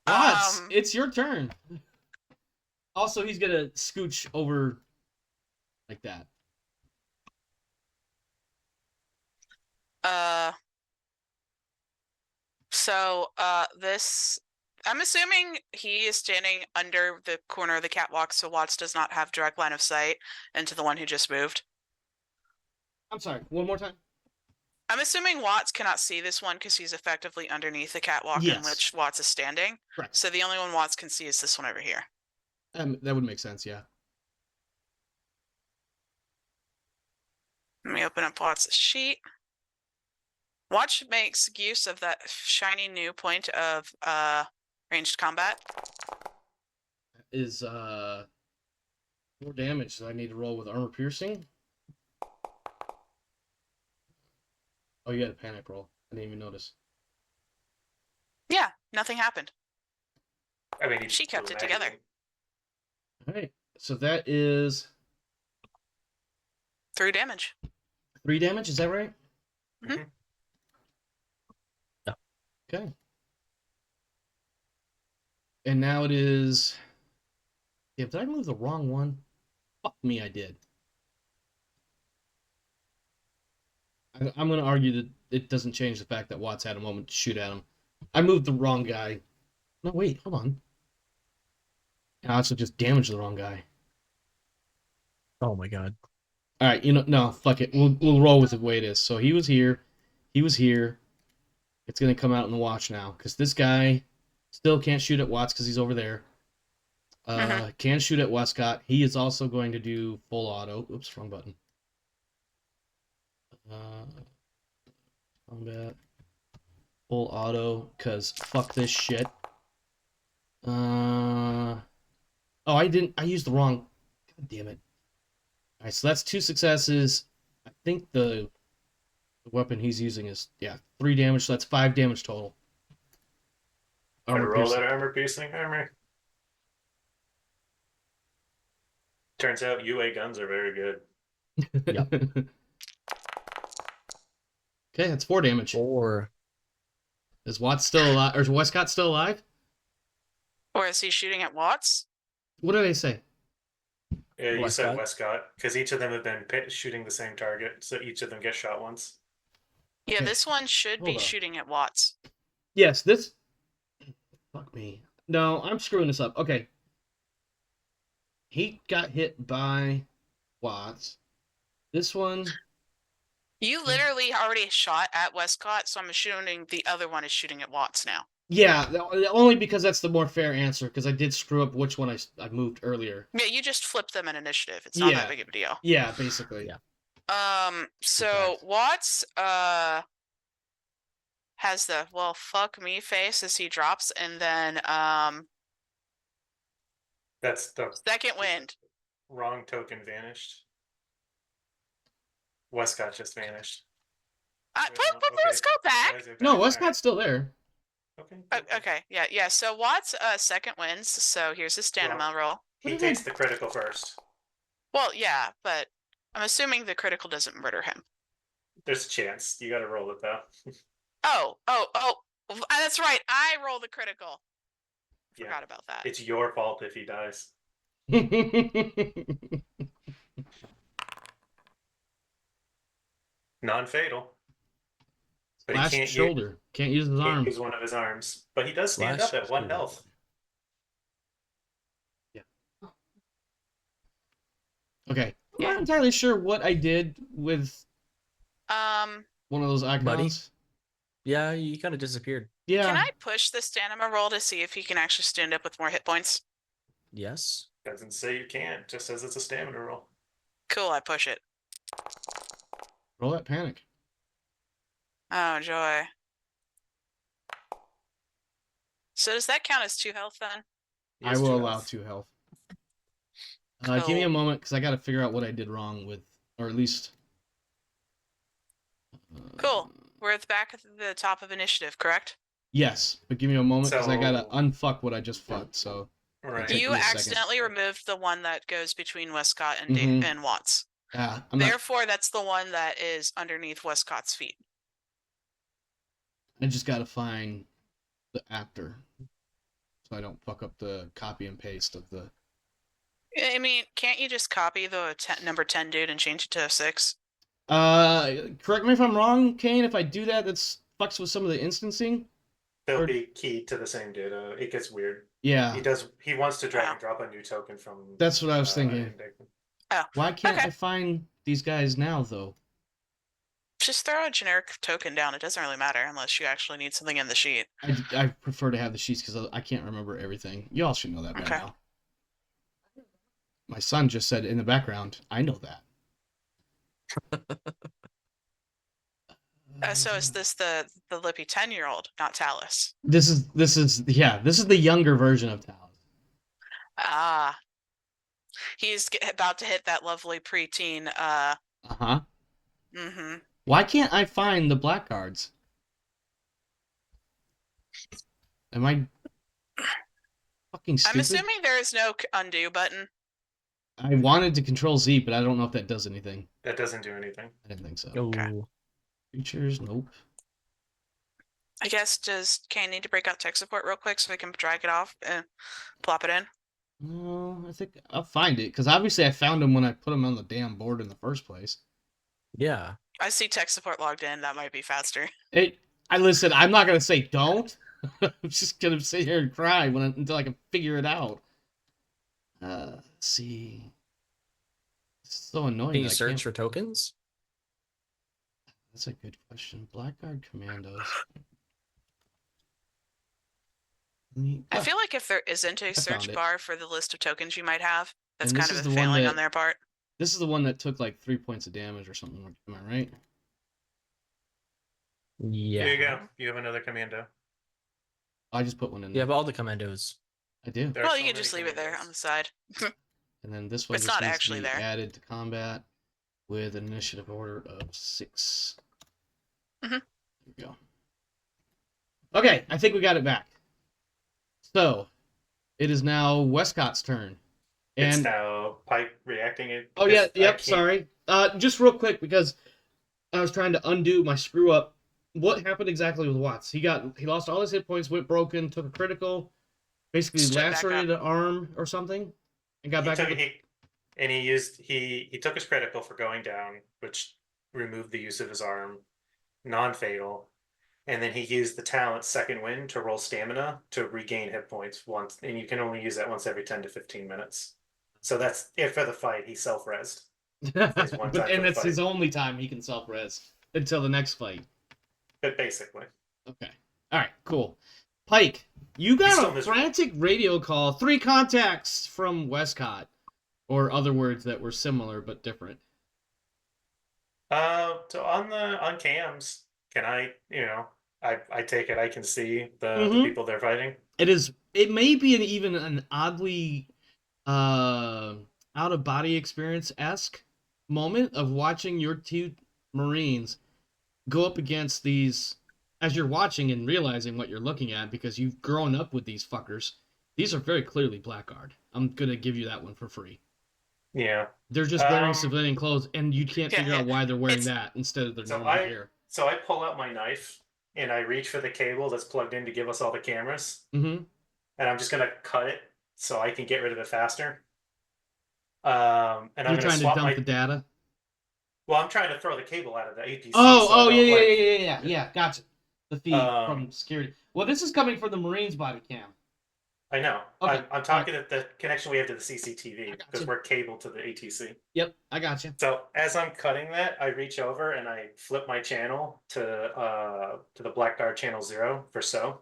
Watts, it's your turn. Also, he's gonna scooch over like that. This, I'm assuming he is standing under the corner of the catwalk, so Watts does not have direct line of sight into the one who just moved. I'm sorry, one more time. I'm assuming Watts cannot see this one because he's effectively underneath the catwalk in which Watts is standing. Correct. So the only one Watts can see is this one over here. That would make sense, yeah. Let me open up Watts' sheet. Watch makes use of that shiny new point of ranged combat. Is 4 damage, so I need to roll with armor piercing. Oh, you got a panic roll. I didn't even notice. Yeah, nothing happened. I mean, she kept it together. All right, so that is 3 damage. 3 damage, is that right? Mm-hmm. Yeah. Okay. And now it is. Yeah, did I move the wrong one? Fuck me, I did. I'm going to argue that it doesn't change the fact that Watts had a moment to shoot at him. I moved the wrong guy. No, wait, hold on. I also just damaged the wrong guy. Oh my god. All right, no, fuck it. We'll roll with it the way it is. So he was here. He was here. It's going to come out in the watch now because this guy still can't shoot at Watts because he's over there. Can shoot at Wescott. He is also going to do full auto. Oops, wrong button. Combat. Full auto, because fuck this shit. Oh, I used the wrong. God damn it. Alright, so that's 2 successes. I think the weapon he's using is, 3 damage, so that's 5 damage total. Roll that armor piercing armor. Turns out UA guns are very good. Yep. Okay, that's 4 damage. 4. Is Watts still alive? Or is Wescott still alive? Or is he shooting at Watts? What did I say? Yeah, you Wescott? said Wescott, because each of them have been shooting the same target, so each of them get shot once. Yeah, this one should be shooting at Watts. Yes, this. Fuck me. No, I'm screwing this up. Okay. He got hit by Watts. This one. You literally already shot at Wescott, so I'm assuming the other one is shooting at Watts now. Yeah, only because that's the more fair answer, because I did screw up which one I moved earlier. Yeah, you just flipped them in initiative. It's not that big of a deal. Yeah, basically. Yeah. So Watts has the well fuck me face as he drops, and then That's the second wind. wrong token vanished. Wescott just vanished. Put Wescott back. No, Wescott's still there. Okay. Okay, yeah. So Watts second wins. So here's his stamina roll. He takes the critical first. Well, yeah, but I'm assuming the critical doesn't murder him. There's a chance. You got to roll it though. Oh, that's right. I roll the critical. Forgot about that. It's your fault if he dies. Non-fatal. But Last he can't shoulder. Can't use his arm. use one of his arms. But he does stand up at 1 health. Yeah. Okay. I'm not entirely sure what I did with one of those icons. Buddy? Yeah, you kind of disappeared. Yeah. Can I push the stamina roll to see if he can actually stand up with more hit points? Yes. Doesn't say you can't. Just says it's a stamina roll. Cool, I push it. Roll that panic. Oh, joy. So does that count as 2 health then? I will allow 2 health. Give me a moment, because I got to figure out what I did wrong with, or at least... Cool. We're at the back of the top of initiative, correct? Yes, but give me a moment, because I got to So- unfuck what I just fucked, so... Right. Take You me a second. accidentally removed the one that goes between Wescott and, Mhm. and Watts. I'm not, Therefore, that's the one that is underneath Wescott's feet. I just got to find the actor, so I don't fuck up the copy and paste of the... I mean, can't you just copy the number 10 dude and change it to a 6? Correct me if I'm wrong, Kane. If I do that, that's fucks with some of the instancing. They'll be keyed to the same data. It gets weird. Yeah, He wants to drag and drop a new token from. that's what I was thinking. Index. Why can't okay. I find these guys now, though? Just throw a generic token down. It doesn't really matter unless you actually need something in the sheet. I prefer to have the sheets because I can't remember everything. Y'all should know that by Okay. now. My son just said in the background, I know that. So is this the lippy 10-year-old, not Talus? This is the younger version of Talus. Ah. He's about to hit that lovely preteen. Uh-huh. Mm-hmm. Why can't I find the blackguards? Am I fucking stupid? I'm assuming there is no undo button. I wanted to control Z, but I don't know if that does anything. That doesn't do anything. I didn't think so. Okay. Features, nope. I guess, does Kane need to break out tech support real quick so we can drag it off and plop it in? No, I think I'll find it, because obviously I found them when I put them on the damn board in the first place. Yeah. I see tech support logged in. That might be faster. Listen, I'm not going to say don't. I'm just going to sit here and cry until I can figure it out. Let's see. It's so annoying. Can you that I search can't- for tokens? That's a good question. Blackguard Commandos. I feel like if there isn't a found search it. bar for the list of tokens you might have, that's And kind this of is a the one failing that- on their part. This is the one that took like 3 points of damage or something. Am I right? Yeah. Here you go. You have another commando. I just put one in You there. have all the commandos. I do. There are Well, so you can many just leave it there on commandos. the side. And then this one It's just not needs actually to be there. added to combat with an initiative order of 6. Mhm. There we go. Okay, I think we got it back. So, it is now Wescott's turn. It's And now Pike reacting it. oh yeah, because I yep, can't- sorry. Just real quick because I was trying to undo my screw up. What happened exactly with Watts? He lost all his hit points, went broken, took a critical, basically Stood back lacerated an arm or something, and got back up. He took his critical for going down, which removed the use of his arm, non-fatal. and then he used the talent Second Wind to roll stamina to regain hit points once, and you can only use that once every 10 to 15 minutes. So that's it for the fight. He self-resed. His one time for the that's fight. his only time he can self-res until the next fight. But basically. Okay. All right, cool. Pike, you got a frantic radio call. 3 contacts from Wescott. Or other words that were similar but different. So on cams, can I, I take it I can see the people they're fighting? It may be even an oddly out of body experience-esque moment of watching your 2 Marines go up against these as you're watching and realizing what you're looking at because you've grown up with these fuckers. These are very clearly Blackguard. I'm gonna give you that one for free. Yeah. They're just wearing civilian clothes, and you can't figure out why they're wearing that instead of their normal gear. So I pull out my knife, and I reach for the cable that's plugged in to give us all the cameras. Mm-hmm. And I'm just going to cut it so I can get rid of it faster. And You're trying to dump the data? Well, I'm trying to throw the cable out of the APC. Yeah, gotcha. The feed from security. Well, this is coming from the Marines body cam. I know. Okay. I'm talking at the connection we have to the CCTV because we're cabled to the ATC. Yep, I got you. So as I'm cutting that, I reach over and I flip my channel to the Blackguard channel 0 for so.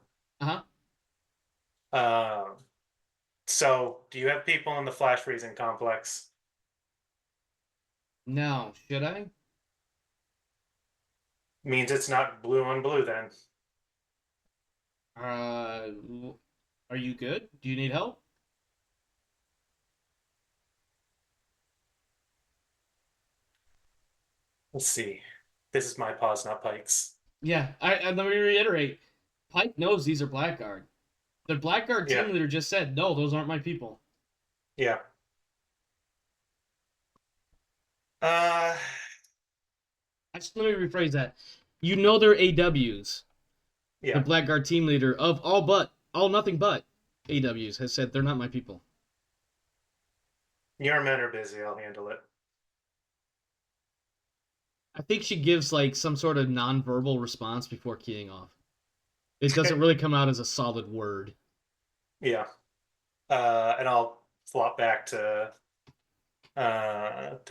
So do you have people in the flash freezing complex? No, should I? Means it's not blue on blue then. Are you good? Do you need help? Let's see. This is my pause, not Pike's. Yeah, let me reiterate. Pike knows these are Blackguard. The Blackguard team leader just said, no, those aren't my people. Yeah. Let me rephrase that. You know they're AWs. Yeah. The Blackguard team leader of all nothing but AWs has said they're not my people. Your men are busy. I'll handle it. I think she gives like some sort of non-verbal response before keying off. It doesn't really come out as a solid word. Yeah. And I'll flop back to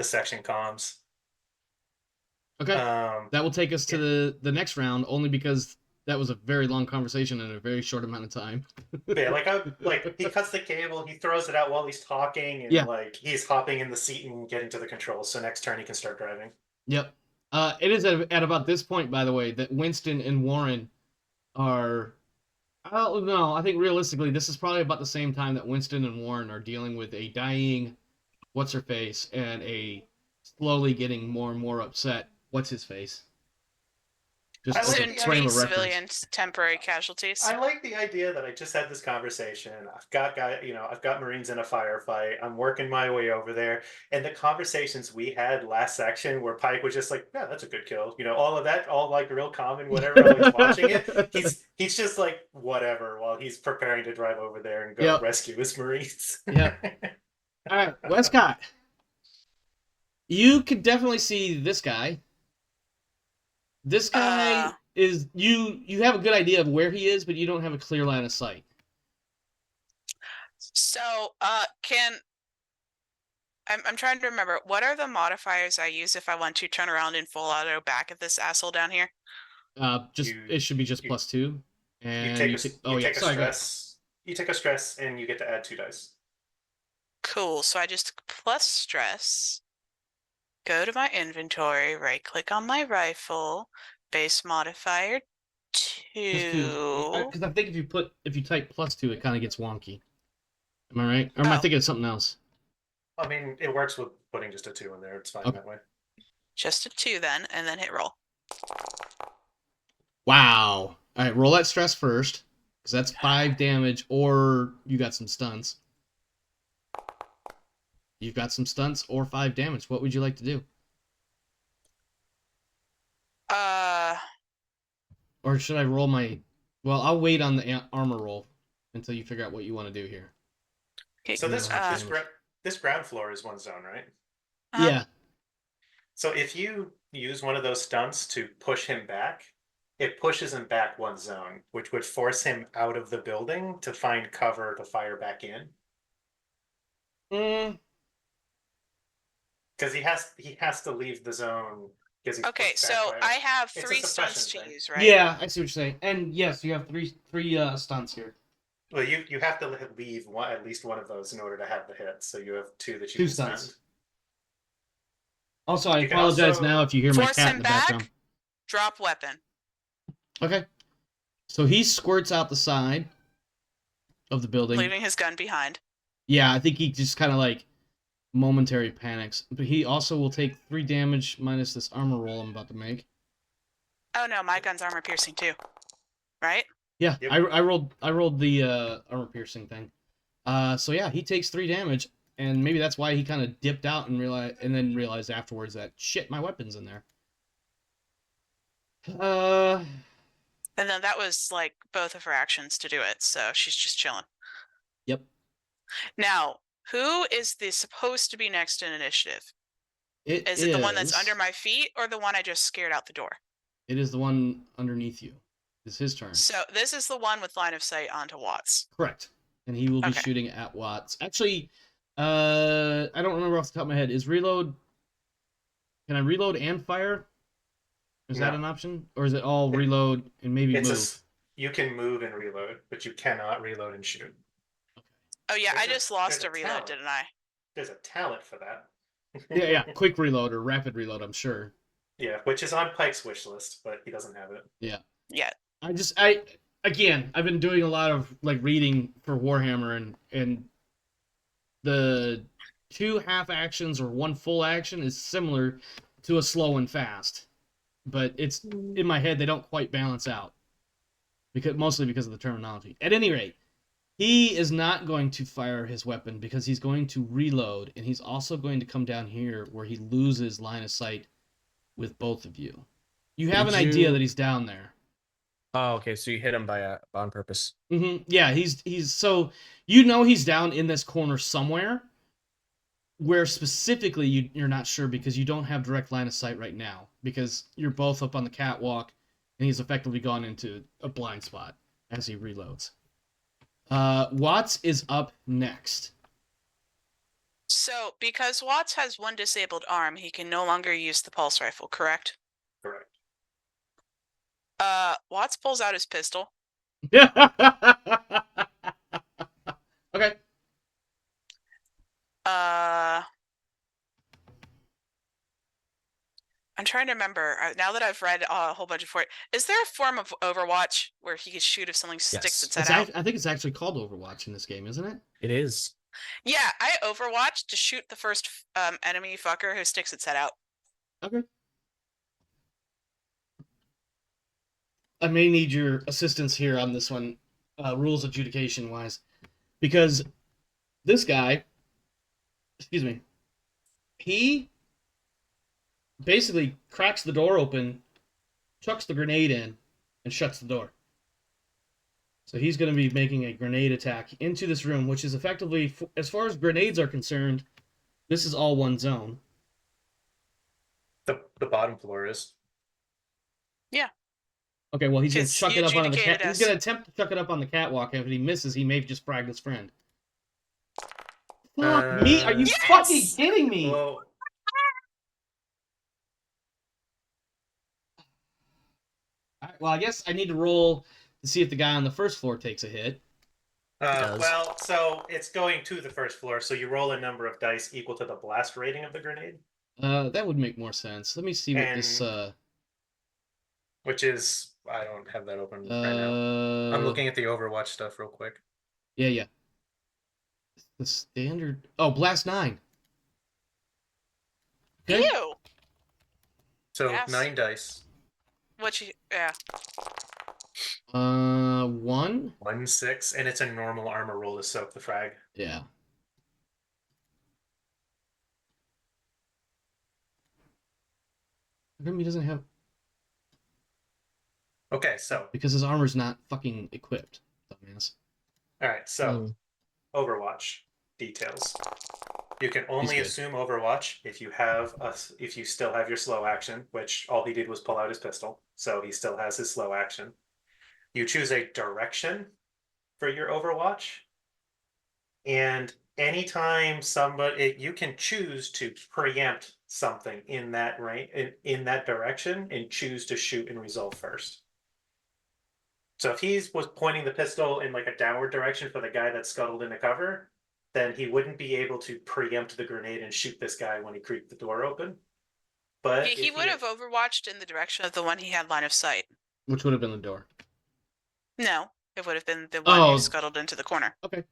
section comms. Okay. That will take us to the next round, only because that was a very long conversation in a very short amount of time. Yeah, like he cuts the cable, he throws it out while he's talking, and like he's hopping in the seat and getting to the controls. So next turn he can start driving. Yep. It is at about this point, by the way, that Winston and Warren are. I don't know. I think realistically, this is probably about the same time that Winston and Warren are dealing with a dying what's her face and a slowly getting more and more upset what's his face. Just soon to be civilians, temporary casualties. I like the idea that I just had this conversation. I've got Marines in a firefight. I'm working my way over there, and the conversations we had last section where Pike was just like, "Yeah, that's a good kill." All of that, all like real calm and whatever. While he's watching it, he's just like whatever while he's preparing to drive over there and go rescue his Marines. Yeah. All right, Wescott. You could definitely see this guy. This guy is you have a good idea of where he is, but you don't have a clear line of sight. So, I'm trying to remember, what are the modifiers I use if I want to turn around in full auto back at this asshole down here? It should be just +2. And you take a stress and you get to add 2 dice. Cool. So I just plus stress. Go to my inventory, right click on my rifle, base modifier 2. Because I think if you type +2, it kind of gets wonky. Am I right? Or am I thinking of something else? I mean, it works with putting just a 2 in there. It's fine that way. Just a 2 then, and then hit roll. Wow. All right, roll that stress first, because that's 5 damage, or you got some stunts. You've got some stunts or 5 damage. What would you like to do? Or should I roll my... Well, I'll wait on the armor roll until you figure out what you want to do here. Okay. So this ground floor is 1 zone, right? Yeah. So if you use one of those stunts to push him back, it pushes him back one zone, which would force him out of the building to find cover to fire back in. Because he has to leave the zone because he's Okay, pushed back so by I have it's a 3 stunts suppression to thing. use, right? Yeah, I see what you're saying. And yes, you have three stunts here. Well, you have to leave at least one of those in order to have the hit. So you have 2 that you 2 can stunts. spend. Also, I You can apologize also now if you hear my Force cat him in the back. background. Drop weapon. Okay. So he squirts out the side of the building. Leaving his gun behind. Yeah, I think he just kind of like momentary panics. But he also will take 3 damage minus this armor roll I'm about to make. Oh no, my gun's armor piercing too. Right? Yeah, Yep. I rolled the armor piercing thing. So yeah, he takes 3 damage, and maybe that's why he kind of dipped out and then realized afterwards that shit, my weapon's in there. And then that was like both of her actions to do it, so she's just chilling. Yep. Now, who is supposed to be next in initiative? Is it the one that's under my feet or the one I just scared out the door? It is the one underneath you. It's his turn. So this is the one with line of sight onto Watts. Correct. And he will be Okay. shooting at Watts. Actually, I don't remember off the top of my head. Is reload... Can I reload and fire? Is that an option? Or is it all reload and maybe move? You can move and reload, but you cannot reload and shoot. Oh yeah, I just lost there's a reload, talent. didn't I? There's a talent for that. Yeah. Quick reload or rapid reload, I'm sure. Yeah, which is on Pike's wish list, but he doesn't have it. Yeah. Yeah. I've been doing a lot of like reading for Warhammer, and the 2 half actions or 1 full action is similar to a slow and fast, but it's in my head they don't quite balance out mostly because of the terminology. At any rate, he is not going to fire his weapon because he's going to reload, and he's also going to come down here where he loses line of sight with both of you. You have an idea that he's down there. Oh, okay. So you hit him on purpose. Mm-hmm. Yeah, he's so he's down in this corner somewhere, where specifically you're not sure because you don't have direct line of sight right now because you're both up on the catwalk, and he's effectively gone into a blind spot as he reloads. Watts is up next. So because Watts has 1 disabled arm, he can no longer use the pulse rifle, correct? Correct. Watts pulls out his pistol. Okay. I'm trying to remember. Now that I've read a whole bunch of it, is there a form of Overwatch where he can shoot if something sticks its head out? I think it's actually called Overwatch in this game, isn't it? It is. Yeah, I Overwatch to shoot the first enemy fucker who sticks its head out. Okay. I may need your assistance here on this one, rules adjudication wise, because this guy, he basically cracks the door open, chucks the grenade in, and shuts the door. So he's going to be making a grenade attack into this room, which is effectively, as far as grenades are concerned, this is all one zone. The bottom floor is. Yeah. Okay, well he's going to chuck it up on the cat. He's going to attempt to chuck it up on the catwalk. If he misses, he may have just fragged his friend. Fuck me! Are you fucking kidding me? Well, I guess I need to roll to see if the guy on the first floor takes a hit. well, so it's going to the first floor, so you roll a number of dice equal to the blast rating of the grenade. That would make more sense. Let me see what this. Which is, I don't have that open right now. I'm looking at the Overwatch stuff real quick. Yeah. The standard. Oh, blast 9. Okay. Ew. So Yes. 9 dice. Yeah. 1. 1, 6, and it's a normal armor roll to soak the frag. Yeah. How come he doesn't have? Okay, so Because his armor's not fucking equipped, dumbass. all right, so Overwatch. details. You can only good. assume Overwatch if you still have your slow action, which all he did was pull out his pistol, so he still has his slow action. You choose a direction for your Overwatch, and anytime you can choose to preempt something in that in that direction and choose to shoot and resolve first. So if he was pointing the pistol in like a downward direction for the guy that's scuttled into cover, then he wouldn't be able to preempt the grenade and shoot this guy when he creaked the door open. But He would have overwatched in the direction of the one he had line of sight. Which would have been the door. No, it would have been the one who scuttled into the corner. Okay.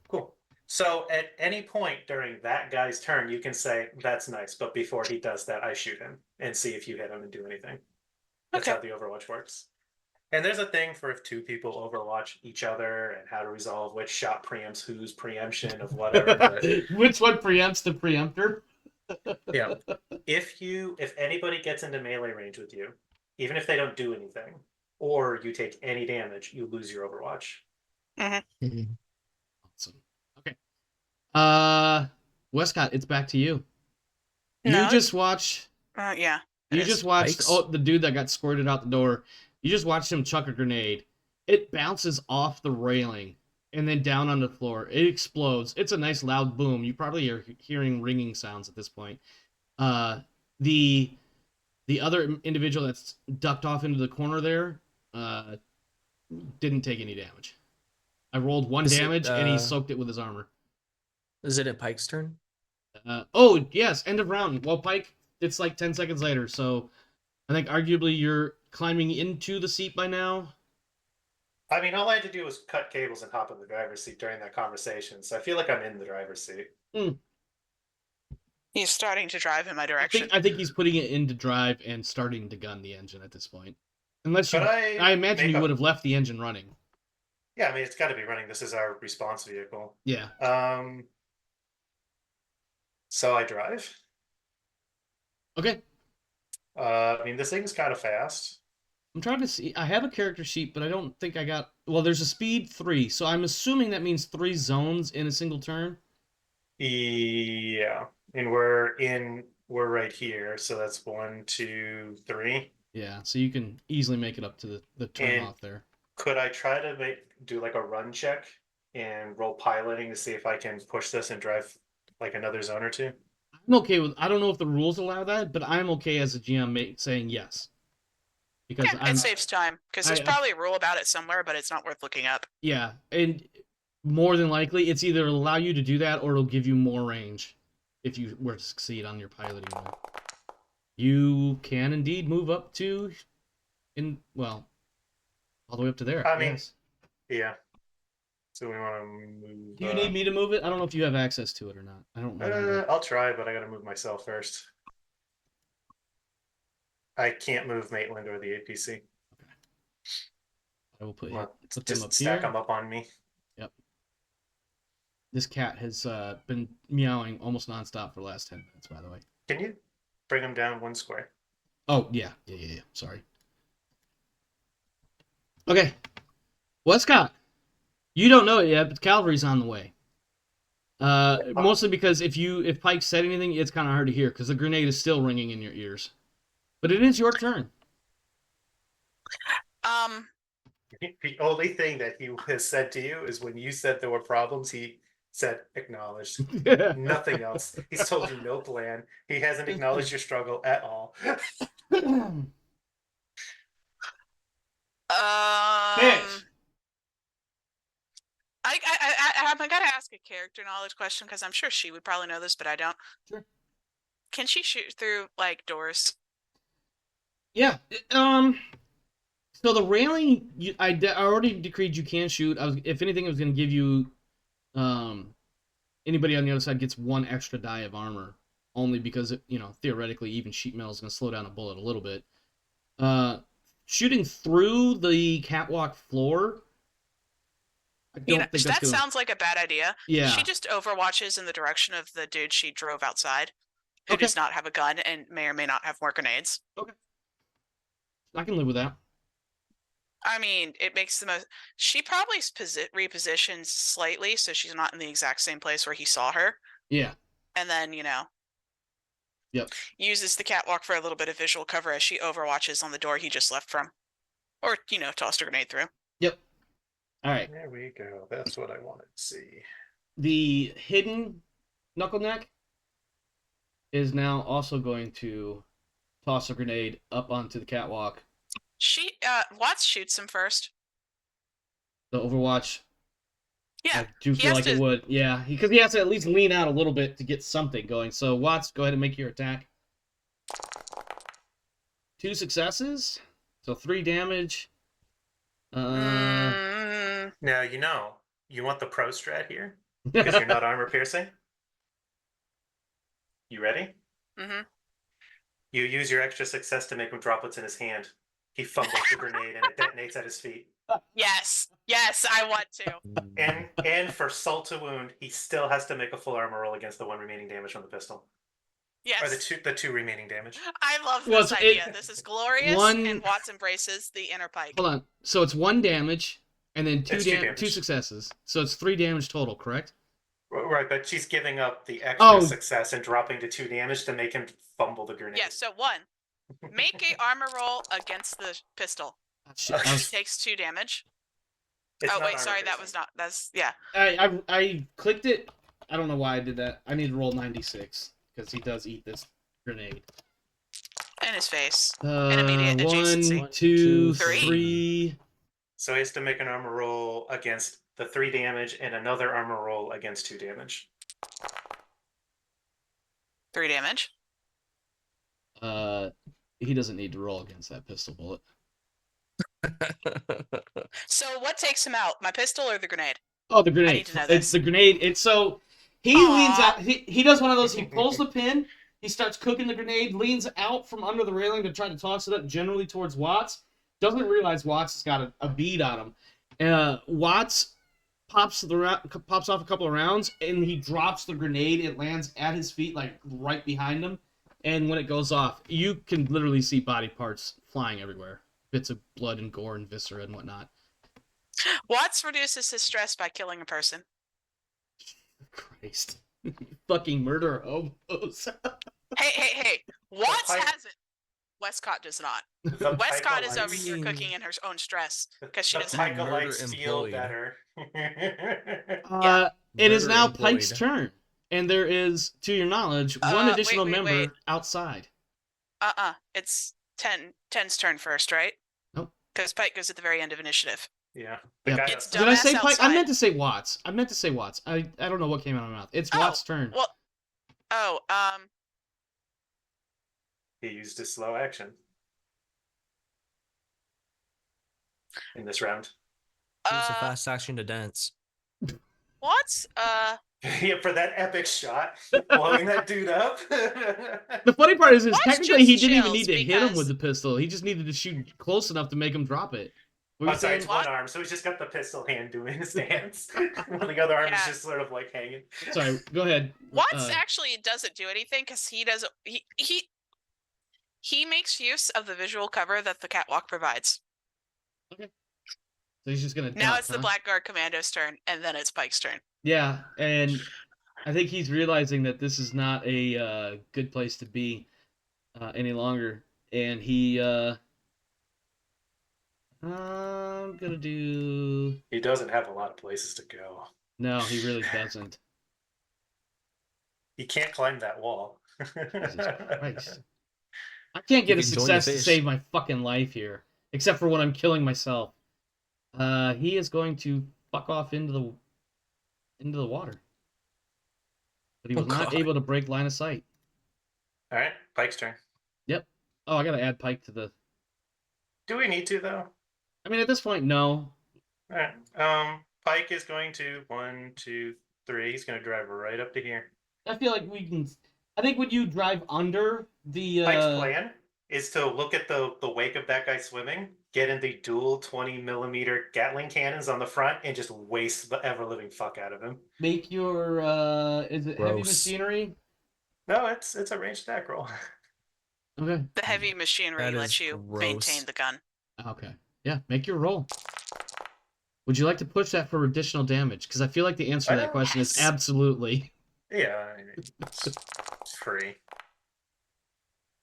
Cool. So at any point during that guy's turn, you can say, that's nice, but before he does that, I shoot him and see if you hit him and do anything. That's how the Overwatch works. And there's a thing for if two people overwatch each other and how to resolve which shot preempts whose preemption of whatever. Which one preempts the preemptor? Yeah. If anybody gets into melee range with you, even if they don't do anything, or you take any damage, you lose your Overwatch. Mm-hmm. Awesome. Okay. Wescott, it's back to you. No, you just watched. Yeah. You just watched the dude that got squirted out the door. You just watched him chuck a grenade. It bounces off the railing and then down on the floor. It explodes. It's a nice loud boom. You probably are hearing ringing sounds at this point. The other individual that's ducked off into the corner there didn't take any damage. I rolled one damage and he soaked it with his armor. Is it at Pike's turn? Oh, yes, end of round. Well, Pike, it's like 10 seconds later, so I think arguably you're climbing into the seat by now. I mean, all I had to do was cut cables and hop in the driver's seat during that conversation, so I feel like I'm in the driver's seat. He's starting to drive in my direction. I think he's putting it into drive and starting to gun the engine at this point. Unless you, I imagine you would have left the engine running. Yeah, I mean, it's got to be running. This is our response vehicle. Yeah. So I drive. Okay. I mean, this thing's kind of fast. I'm trying to see. I have a character sheet, but I don't think I got... Well, there's a speed 3, so I'm assuming that means 3 zones in a single turn. Yeah. And we're right here, so that's 1, 2, 3. Yeah, so you can easily make it up to the turn off there. Could I try to do like a run check and roll piloting to see if I can push this and drive like another zone or two? I'm okay with... I don't know if the rules allow that, but I'm okay as a GM saying yes. Because it saves time. Because there's probably a rule about it somewhere, but it's not worth looking up. Yeah, and more than likely, it's either allow you to do that or it'll give you more range if you were to succeed on your piloting mode. You can indeed move up to... all the way up to there. I mean, yeah. So we want to move... Do you need me to move it? I don't know if you have access to it or not. I don't know. I'll try, but I got to move myself first. I can't move Maitland or the APC. Okay. I will put them up stack here. them up on me. Yep. This cat has been meowing almost nonstop for the last 10 minutes, by the way. Can you bring him down 1 square? Oh, yeah. Sorry. Okay. Wescott, you don't know it yet, but cavalry's on the way. Mostly because if Pike said anything, it's kind of hard to hear because the grenade is still ringing in your ears. But it is your turn. The only thing that he has said to you is when you said there were problems, he said acknowledged. Nothing else. He's told you no plan. He hasn't acknowledged your struggle at all. Bitch. I'm gonna ask a character knowledge question because I'm sure she would probably know this, but I don't. Sure. Can she shoot through like doors? Yeah. So the railing, I already decreed you can shoot. If anything, I was going to give you, anybody on the other side gets 1 extra die of armor, only because theoretically even sheet metal is going to slow down a bullet a little bit. Shooting through the catwalk floor, I don't think that sounds like a bad idea. Yeah. She just overwatches in the direction of the dude she drove outside, who does not have a gun and may or may not have more grenades. Okay. I can live with that. I mean, it makes the most. She probably repositions slightly, so she's not in the exact same place where he saw her. Yeah. And then, Yep. uses the catwalk for a little bit of visual cover as she overwatches on the door he just left from. Or, tossed a grenade through. Yep. All right. There we go. That's what I wanted to see. The hidden knuckle neck is now also going to toss a grenade up onto the catwalk. Watts shoots him first. The Overwatch. Yeah. I do feel like it would. Yeah, because he has to at least lean out a little bit to get something going. So, Watts, go ahead and make your attack. 2 successes. So, 3 damage. Now, you want the pro strat here? Because you're not armor piercing. You ready? Mm-hmm. You use your extra success to make him drop what's in his hand. He fumbles the grenade and it detonates at his feet. Yes, I want to. And for salt to wound, he still has to make a full armor roll against the 1 remaining damage from the pistol. Yes. Or the two remaining damage. I love this idea. This is glorious, and Watts embraces the inner Pike. Hold on. So it's 1 damage, and then 2 damage. 2 successes. So it's 3 damage total, correct? Right, but she's giving up the extra success and dropping to 2 damage to make him fumble the grenade. Yeah, so 1. Make a armor roll against the pistol. He takes 2 damage. I clicked it. I don't know why I did that. I need to roll 96 because he does eat this grenade. In his face. An immediate adjacency. 1, 2, 3. So he has to make an armor roll against the 3 damage and another armor roll against 2 damage. 3 damage. He doesn't need to roll against that pistol bullet. So what takes him out? My pistol or the grenade? Oh, the grenade. I need to know this. It's the grenade. It's so he leans out. He does one of those. He pulls the pin. He starts cooking the grenade. Leans out from under the railing to try to toss it up, generally towards Watts. Doesn't realize Watts has got a bead on him. Watts pops off a couple of rounds, and he drops the grenade. It lands at his feet, like right behind him. And when it goes off, you can literally see body parts flying everywhere. Bits of blood and gore and viscera and whatnot. Watts reduces his stress by killing a person. Christ. Fucking murder hobos. Hey. Watts has it. Wescott does not. Wescott is over here cooking in her own stress because she doesn't have lights feel better. It is now Pike's turn. And there is, to your knowledge, one additional member outside. It's 10's turn first, right? Nope. Because Pike goes at the very end of initiative. Yeah. Did I say Pike? I meant to say Watts. I don't know what came out of my mouth. It's Watts' turn. Well, he used his slow action in this round. Use a fast action to dance. Watts, Yeah, for that epic shot, blowing that dude up. The funny part is technically he didn't even need to hit him with the pistol. He just needed to shoot close enough to make him drop it. Sorry, it's one arm, so he's just got the pistol hand doing his dance. While the other arm is just sort of like hanging. Sorry, go ahead. Watts actually doesn't do anything because he doesn't. He makes use of the visual cover that the catwalk provides. Okay. So he's just gonna. Now it's the Blackguard Commando's turn, and then it's Pike's turn. Yeah, and I think he's realizing that this is not a good place to be any longer, and he. I'm gonna do. He doesn't have a lot of places to go. No, he really doesn't. He can't climb that wall. Jesus Christ. I can't get a success to save my fucking life here, except for when I'm killing myself. He is going to fuck off into the water, but he was not able to break line of sight. All right, Pike's turn. Yep. Oh, I gotta add Pike to the. Do we need to though? I mean, at this point, no. All right. Pike is going to 1, 2, 3. He's going to drive right up to here. I feel like we can. I think when you drive under the. Pike's plan is to look at the wake of that guy swimming, get in the dual 20mm Gatling cannons on the front, and just waste the ever-living fuck out of him. Make your is it heavy machinery? No, it's a ranged attack roll. Okay. The heavy machinery lets you maintain the gun. Okay. Yeah, make your roll. Would you like to push that for additional damage? Because I feel like the answer to that question is absolutely. Yeah, it's free.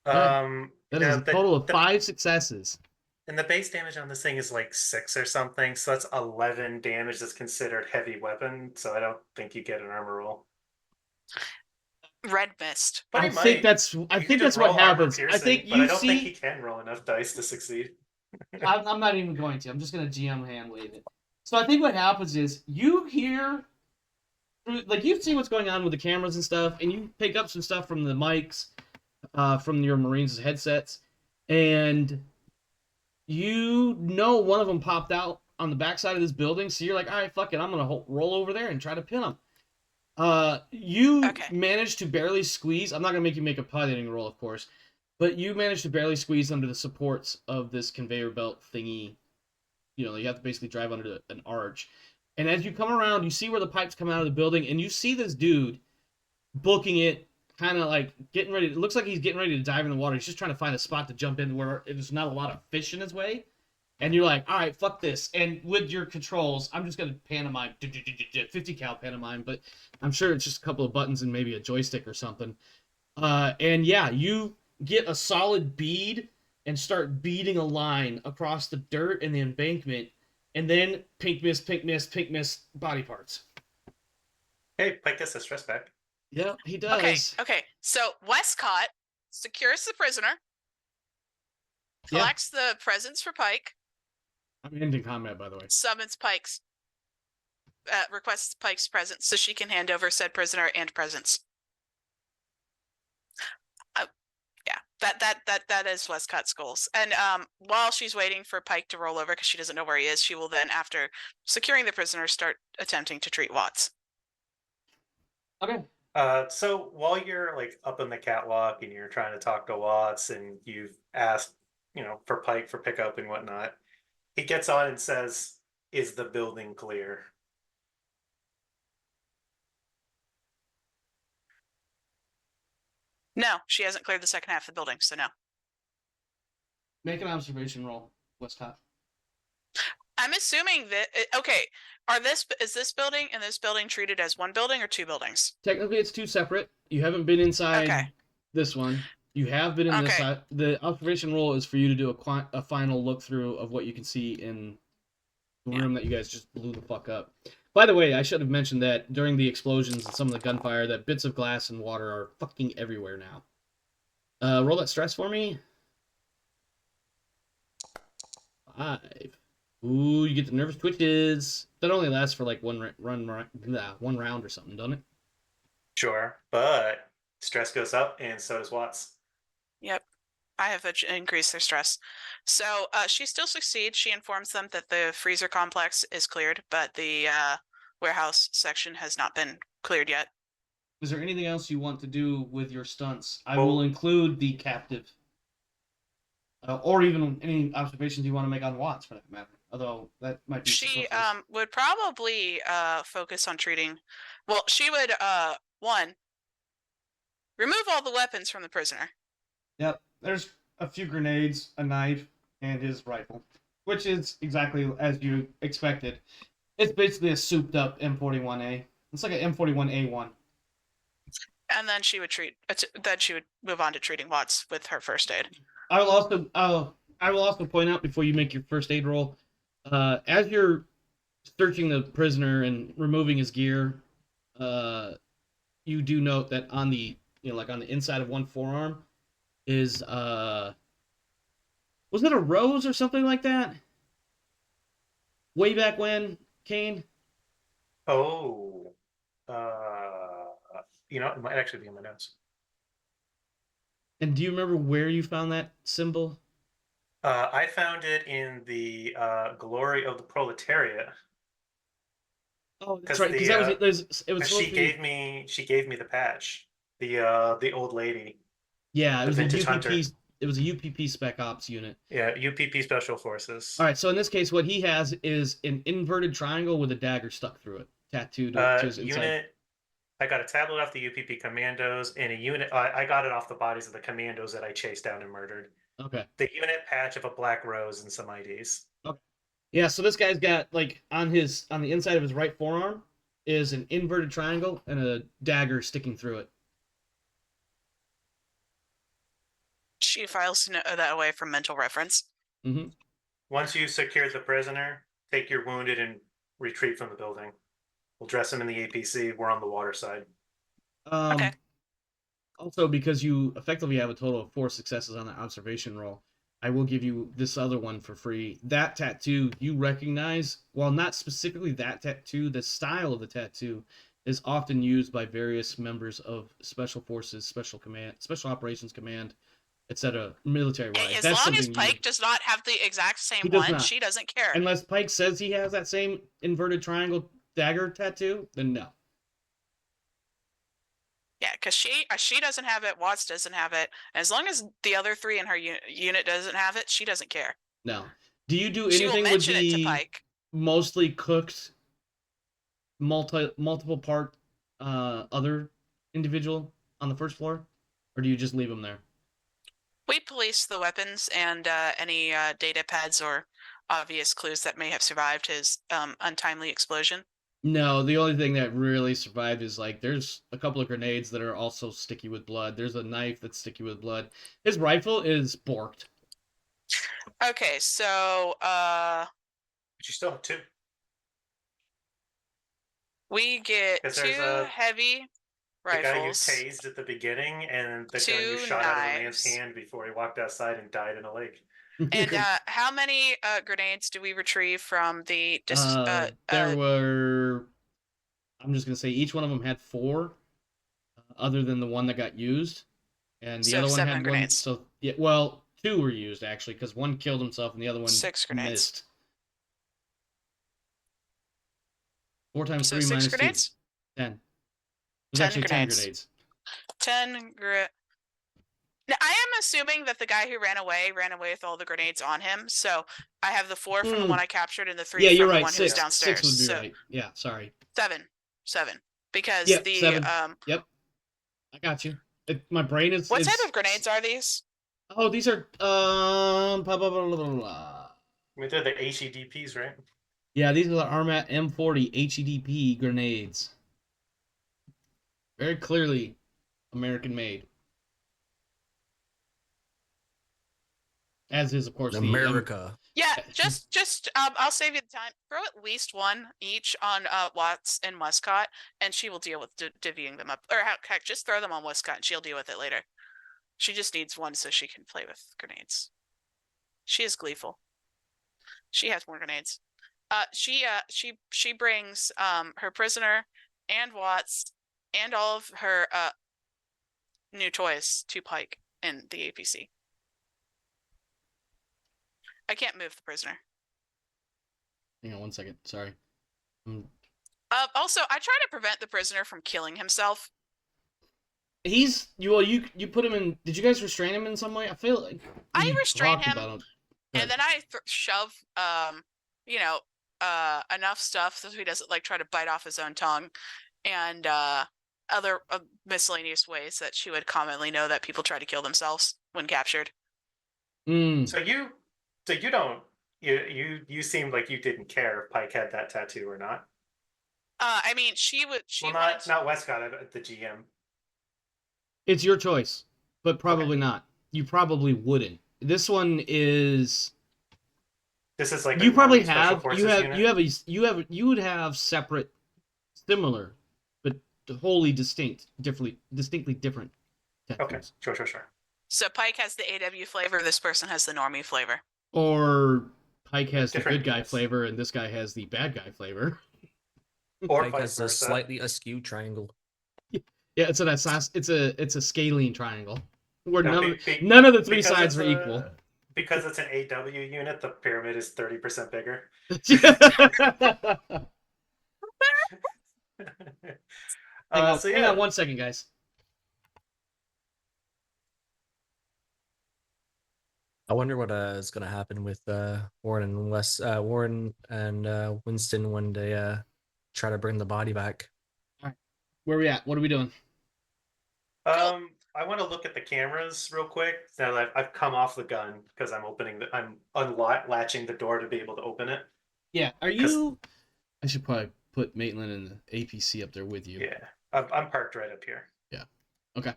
That is a total of 5 successes. And the base damage on this thing is like 6 or something, so that's 11 damage that's considered heavy weapon, so I don't think you get an armor roll. Red mist. But I think that's what happens. Piercing, I think but I don't think he can roll enough dice to succeed. I'm not even going to. I'm just going to GM hand wave it. So I think what happens is you hear, like, you see what's going on with the cameras and stuff, and you pick up some stuff from the mics, from your Marines' headsets, and you know one of them popped out on the backside of this building, so you're like, all right, fuck it, I'm going to roll over there and try to pin him. You managed to barely squeeze. I'm not going to make you make a piloting roll, of course, but you managed to barely squeeze under the supports of this conveyor belt thingy. You know, you have to basically drive under an arch. And as you come around, you see where the pipes come out of the building, and you see this dude booking it, kind of like getting ready. It looks like he's getting ready to dive in the water. He's just trying to find a spot to jump in where there's not a lot of fish in his way. And you're like, all right, fuck this. And with your controls, I'm just going to pantomime, 50 cal pantomime, but I'm sure it's just a couple of buttons and maybe a joystick or something. And yeah, you get a solid bead and start beading a line across the dirt and the embankment, and then pink mist, body parts. Hey, Pike gets a stress back. Yeah, he does. Okay. So Wescott secures the prisoner, collects the presents for Pike. I'm ending combat, by the way. Summons requests Pike's presents so she can hand over said prisoner and presents. That is Wescott's goals. And while she's waiting for Pike to roll over because she doesn't know where he is, she will then, after securing the prisoner, start attempting to treat Watts. Okay. So while you're like up in the catwalk and you're trying to talk to Watts and you've asked, for Pike for pickup and whatnot, he gets on and says, "Is the building clear?" No, she hasn't cleared the second half of the building, so no. Make an observation roll, Wescott. I'm assuming that is this building and this building treated as one building or two buildings? Technically, it's two separate. You haven't been inside this one. You have been in this side. The observation roll is for you to do a final look through of what you can see in the room that you guys just blew the fuck up. By the way, I should have mentioned that during the explosions and some of the gunfire, that bits of glass and water are fucking everywhere now. Roll that stress for me. 5. Ooh, you get the nervous twitches. That only lasts for like one round or something, doesn't it? Sure, but stress goes up, and so does Watts. Yep. I have increased their stress. So she still succeeds. She informs them that the freezer complex is cleared, but the warehouse section has not been cleared yet. Is there anything else you want to do with your stunts? I will include the captive. Or even any observations you want to make on Watts, for that matter. Although that might be... She would probably focus on treating... Well, she would, one, remove all the weapons from the prisoner. Yep. There's a few grenades, a knife, and his rifle, which is exactly as you expected. It's basically a souped-up M41A. It's like an M41A1. And then she would move on to treating Watts with her first aid. I will also point out before you make your first aid roll, as you're searching the prisoner and removing his gear, you do note that on the on the inside of one forearm is was it a rose or something like that? Way back when, Kane? Oh. It might actually be in my notes. And do you remember where you found that symbol? I found it in the Glory of the Proletariat. Oh, that's right. Because it was. She gave me the patch. The old lady. Yeah, it was a UPP. It was a UPP Spec Ops unit. Yeah, UPP Special Forces. All right, so in this case, what he has is an inverted triangle with a dagger stuck through it, tattooed to his inside. Unit. I got a tablet off the UPP commandos and a unit. I got it off the bodies of the commandos that I chased down and murdered. Okay. The unit patch of a black rose and some IDs. Okay. Yeah, so this guy's got, like, on the inside of his right forearm is an inverted triangle and a dagger sticking through it. She files that away from mental reference. Mm-hmm. Once you've secured the prisoner, take your wounded and retreat from the building. We'll dress him in the APC. We're on the water side. Okay. Also, because you effectively have a total of 4 successes on the observation roll, I will give you this other one for free. That tattoo you recognize, while not specifically that tattoo, the style of the tattoo is often used by various members of Special Forces, Special Command, Special Operations Command, etc. Military-wise. As That's long as something Pike does not have the exact same He does one, not. she doesn't care. Unless Pike says he has that same inverted triangle dagger tattoo, then no. Yeah, because she doesn't have it, Watts doesn't have it. As long as the other 3 in her unit doesn't have it, she doesn't care. No. Do you do She will anything with mention it to the Pike. mostly cooked multiple part other individual on the first floor, or do you just leave them there? We police the weapons and any data pads or obvious clues that may have survived his untimely explosion. No, the only thing that really survived is, like, there's a couple of grenades that are also sticky with blood. There's a knife that's sticky with blood. His rifle is borked. Okay, so But you still have 2. we get 'Cause 2 there's heavy The guy you rifles. tased at the beginning, and the gun you 2 shot out of a man's knives. hand before he walked outside and died in a lake. And how many grenades do we retrieve from the there were, I'm just gonna say, each one of them had 4, other than the one that got used, and the So other one 7 had grenades. 1. So yeah, well, 2 were used actually, because one killed himself and the other one 6 grenades. missed. 4 times So 3 6 minus grenades? 2. 10. It was 10 actually grenades. 10 grenades. 10 Now, I am assuming that the guy who ran away with all the grenades on him. So I have the 4 from the one I captured and the 3 Yeah, from you're the right. one who was 6. downstairs. 6 would be so right. Yeah, sorry. 7. Because Yep, the 7. Yep. I got you. My brain is. What type of grenades are these? Oh, these are blah, blah, blah, blah, blah. I mean, they're the HEDPs, right? Yeah, these are the Armat M40 HEDP grenades. Very clearly American made. As is, of course, America. Yeah, just I'll save you the time. Throw at least 1 each on Watts and Wescott, and she will deal with divvying them up. Or heck, just throw them on Wescott, and she'll deal with it later. She just needs 1 so she can play with grenades. She is gleeful. She has more grenades. She brings her prisoner and Watts and all of her new toys to Pike in the APC. I can't move the prisoner. Hang on 1 second. Sorry. Also, I try to prevent the prisoner from killing himself. You put him in. Did you guys restrain him in some way? I feel like I restrain him, then and I shove enough stuff so he doesn't like try to bite off his own tongue, and other miscellaneous ways that she would commonly know that people try to kill themselves when captured. So you don't. You seemed like you didn't care if Pike had that tattoo or not. I mean, she would. Not Wescott, the GM. It's your choice, but probably not. You probably wouldn't. This one is. This is like you probably have you would have separate, similar, but wholly distinctly different tattoos. Okay, sure. So Pike has the AW flavor. This person has the normie flavor. Or Pike has Different the good guy units. flavor, and this guy has the bad guy flavor. Or Pike has a versa. slightly askew triangle. Yeah, it's a scalene triangle where No, none of the 3 because sides it's are equal. Because it's an AW unit, the pyramid is 30% bigger. Hang on 1 second, guys. I wonder what is going to happen with Warren and Winston when they try to bring the body back. All right, where are we at? What are we doing? I want to look at the cameras real quick. Now that I've come off the gun because I'm unlatching the door to be able to open it. Yeah. Are 'Cause- you? I should probably put Maitland and the APC up there with you. Yeah, I'm parked right up here. Yeah. Okay.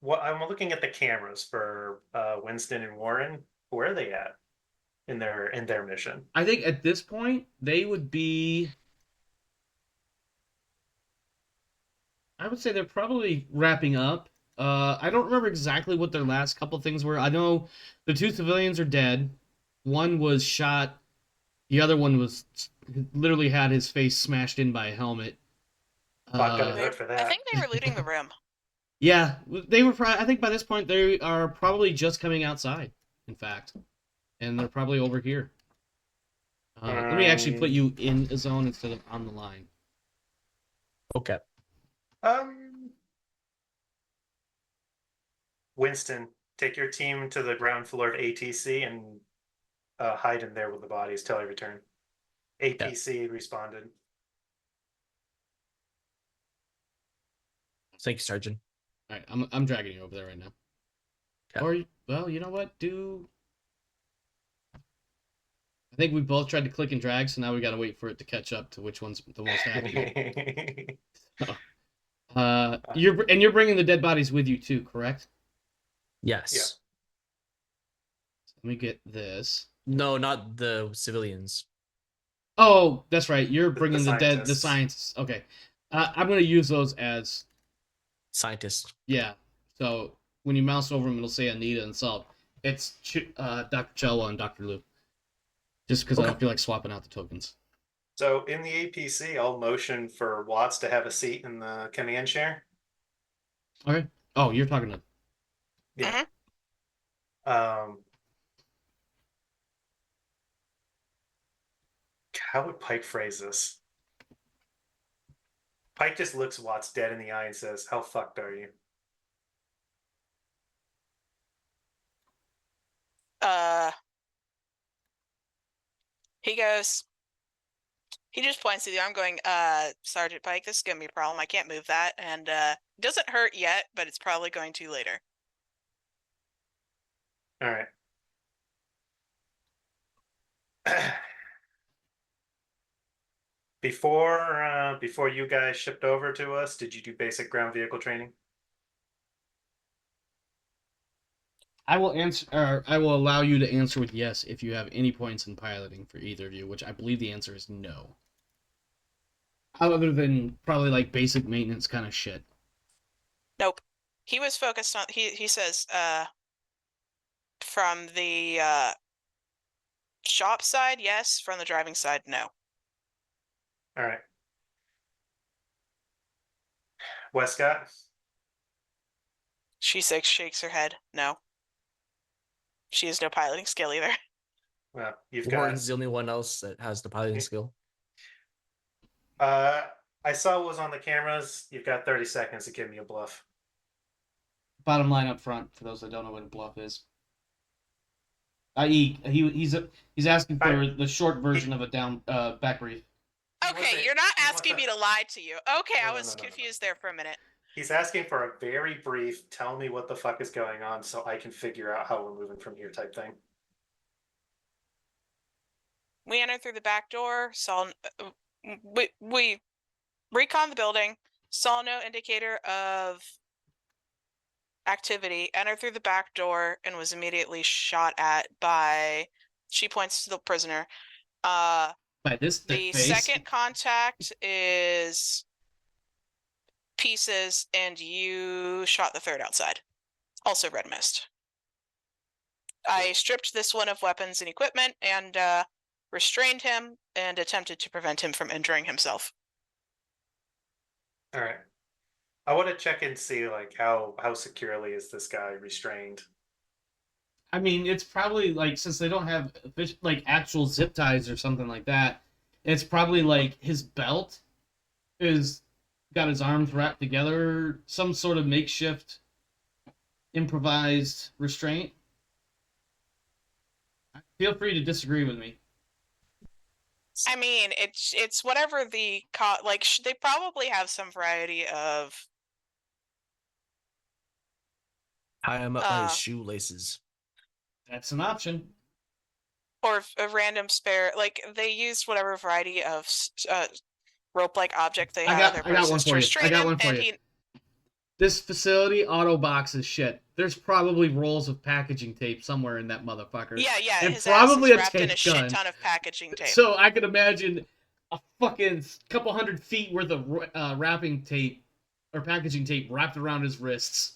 What I'm looking at the cameras for Winston and Warren. Where are they at in their mission? I think at this point they would be. I would say they're probably wrapping up. I don't remember exactly what their last couple things were. I know the 2 civilians are dead. One was shot. The other one was literally had his face smashed in by a helmet. Not gonna vote for that. I think they were looting the room. Yeah, they were. I think by this point they are probably just coming outside. In fact, and they're probably over here. Let me actually put you in a zone instead of on the line. Okay. Winston, take your team to the ground floor of ATC and hide in there with the bodies till I return. APC responded. Thank you, Sergeant. All right, I'm dragging you over there right now. Okay. Or well, you know what? I think we both tried to click and drag, so now we got to wait for it to catch up to which one's the most happy. You're bringing the dead bodies with you too, correct? Yes. Yeah. So let me get this. No, not the civilians. Oh, that's right. You're bringing the scientists. scientists. Okay, I'm gonna use those as Scientists. yeah. So when you mouse over them, it'll say Anita and Salt. It's Dr. Chelwa and Dr. Lou. Just because I don't feel like swapping out the tokens. So in the APC, I'll motion for Watts to have a seat in the command chair. Okay. Oh, you're talking to. Yeah. How would Pike phrase this? Pike just looks Watts dead in the eye and says, "How fucked are you?" He goes. He just points to the arm, going, Sergeant Pike, this is gonna be a problem. I can't move that, and it doesn't hurt yet, but it's probably going to later. All right. Before you guys shipped over to us, did you do basic ground vehicle training? I will answer, or I will allow you to answer with yes if you have any points in piloting for either of you, which I believe the answer is no. Other than probably like basic maintenance kind of shit. Nope. He was focused on. He says, from the shop side, yes. From the driving side, no. All right. Wescott? She shakes her head. No. She has no piloting skill either. Well, you've Warren's got. the only one else that has the piloting skill. I saw what was on the cameras. You've got 30 seconds to give me a bluff. Bottom line up front, for those that don't know what a bluff is. I.e., he's asking for the short version of a back brief. Okay, you're not asking me to lie to you. Okay, I was confused there for a minute. He's asking for a very brief, tell me what the fuck is going on so I can figure out how we're moving from here type thing. We entered through the back door, saw we recon the building, saw no indicator of activity, entered through the back door, and was immediately shot at by, she points to the prisoner. By this the face? second contact is Pieces, and you shot the third outside. Also red mist. I stripped this one of weapons and equipment and restrained him and attempted to prevent him from injuring himself. All right. I want to check and see like how securely is this guy restrained. I mean, it's probably like, since they don't have like actual zip ties or something like that, it's probably like his belt is got his arms wrapped together, some sort of makeshift improvised restraint. Feel free to disagree with me. I mean, it's whatever the like. They probably have some variety of Tie him up by his shoelaces. That's an option. Or a random spare, like they used whatever variety of rope-like object they had at their I got one persons to for you. restrain I got him, one for and you. This facility auto boxes shit. There's probably rolls of packaging tape somewhere in that motherfucker. Yeah, And his probably ass is a wrapped in a tape shit gun. ton of packaging tape. So I could imagine a fucking couple 100 feet worth of wrapping tape or packaging tape wrapped around his wrists.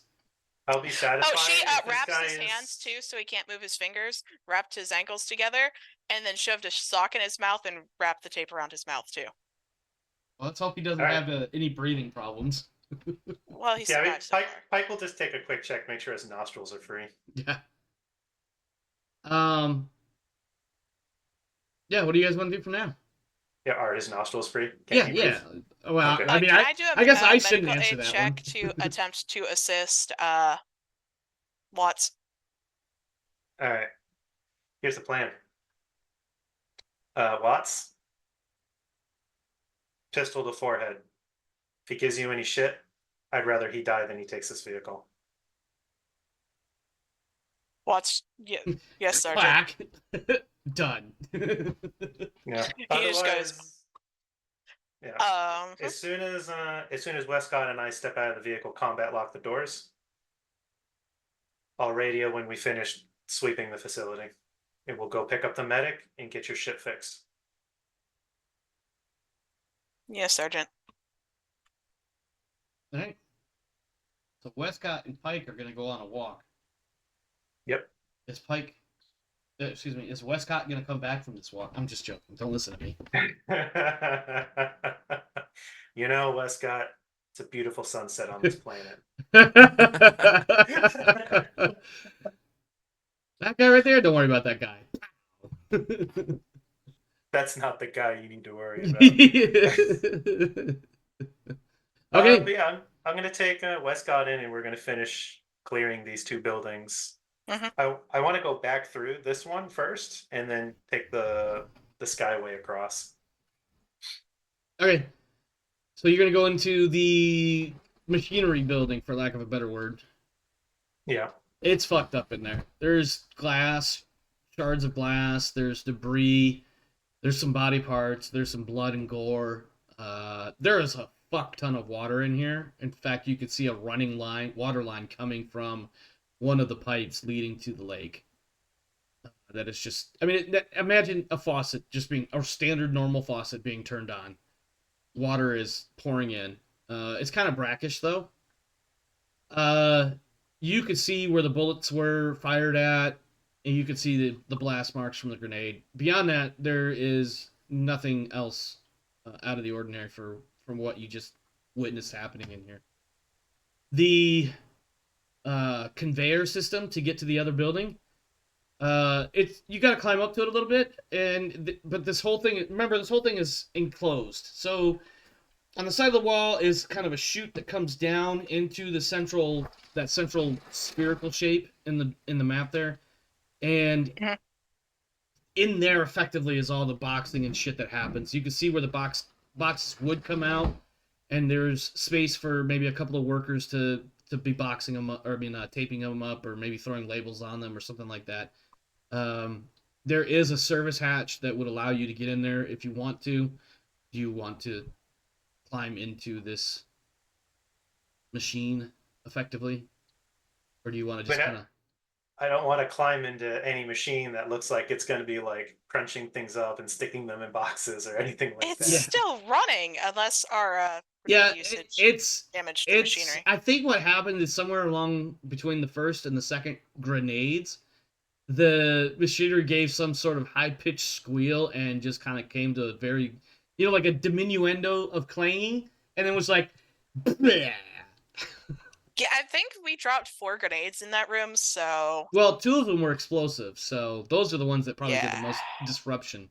I'll be satisfied. Oh, she if this wraps guy his is... hands too, so he can't move his fingers. Wrapped his ankles together, and then shoved a sock in his mouth and wrapped the tape around his mouth too. Well, let's hope he doesn't have any breathing problems. Well, he's survived so far. Pike will just take a quick check, make sure his nostrils are free. Yeah. Yeah. What do you guys want to do from now? Yeah, are his nostrils free? Yeah. Well, Okay. I mean, can I do I guess I shouldn't medical answer aid that check one. to attempt to assist Watts? All right. Here's the plan. Watts, pistol to forehead. If he gives you any shit, I'd rather he die than he takes this vehicle. Watts, yes, Sergeant. Clack. Done. Yeah. He just goes. Yeah. As soon as Wescott and I step out of the vehicle, combat lock the doors. I'll radio when we finish sweeping the facility, and we'll go pick up the medic and get your shit fixed. Yes, Sergeant. All right. So Wescott and Pike are going to go on a walk. Yep. Is Wescott going to come back from this walk? I'm just joking. Don't listen to me. You know, Wescott, it's a beautiful sunset on this planet. That guy right there, don't worry about that guy. That's not the guy you need to worry about. Okay. But yeah, I'm going to take Wescott in, and we're going to finish clearing these two buildings. Mm-hmm. I want to go back through this one first, and then take the Skyway across. Okay. So you're going to go into the machinery building, for lack of a better word. Yeah. It's fucked up in there. There's glass, shards of glass, there's debris, there's some body parts, there's some blood and gore. There is a fuck ton of water in here. In fact, you could see a running water line coming from one of the pipes leading to the lake. That is just, I mean, imagine a faucet just being, a standard normal faucet being turned on. Water is pouring in. It's kind of brackish though. You could see where the bullets were fired at, and you could see the blast marks from the grenade. Beyond that, there is nothing else out of the ordinary from what you just witnessed happening in here. The conveyor system to get to the other building, you got to climb up to it a little bit, but this whole thing, remember, this whole thing is enclosed. So on the side of the wall is kind of a chute that comes down into the central spherical shape in the map there, and in there effectively is all the boxing and shit that happens. You can see where the boxes would come out, and there's space for maybe a couple of workers to be boxing them up, or taping them up, or maybe throwing labels on them or something like that. There is a service hatch that would allow you to get in there if you want to. Do you want to climb into this machine effectively, or do you want to just kind of... I don't want to climb into any machine that looks like it's going to be like crunching things up and sticking them in boxes or anything like that. It's still running unless our usage damaged the machinery. I think what happened is somewhere along between the first and the second grenades, the machinery gave some sort of high-pitched squeal and just kind of came to a very, like a diminuendo of clanging, and then was like, bleh. Yeah, I think we dropped 4 grenades in that room, so... Well, 2 of them were explosive, so those are the ones that probably did the most disruption.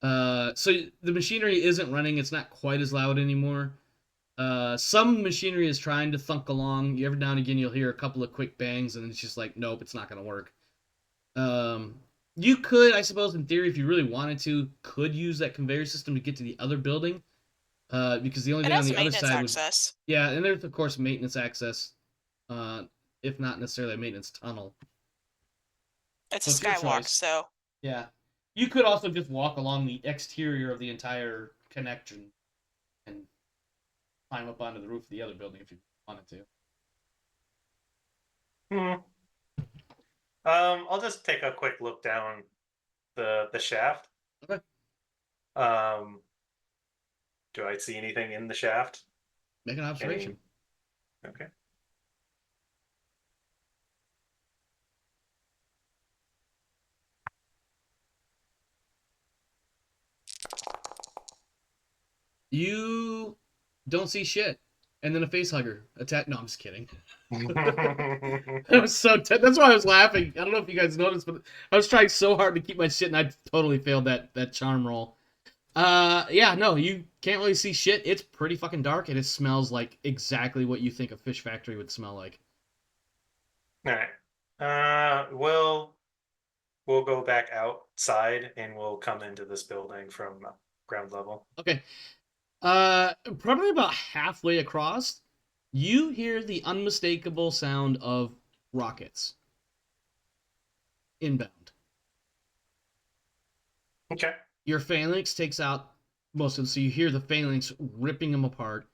So the machinery isn't running, it's not quite as loud anymore. Some machinery is trying to thunk along. Every now and again you'll hear a couple of quick bangs, and it's just like, nope, it's not going to work. You could, I suppose, in theory, if you really wanted to, could use that conveyor system to get to the other building. Because the only thing on the other side was... Yeah, and there's, of course, maintenance access if not necessarily a maintenance tunnel. It's So a it's your skywalk, choice. so Yeah. You could also just walk along the exterior of the entire connection and climb up onto the roof of the other building if you wanted to. I'll just take a quick look down the shaft. Okay. Do I see anything in the shaft? Make an observation. Okay. You don't see shit. And then a face hugger attack. No, I'm just kidding. That was so. That's why I was laughing. I don't know if you guys noticed, but I was trying so hard to keep my shit, and I totally failed that charm roll. Yeah, no, you can't really see shit. It's pretty fucking dark, and it smells like exactly what you think a fish factory would smell like. All right. We'll go back outside, and we'll come into this building from ground level. Okay. Probably about halfway across, you hear the unmistakable sound of rockets inbound. Okay. Your phalanx takes out most of them, so you hear the phalanx ripping them apart.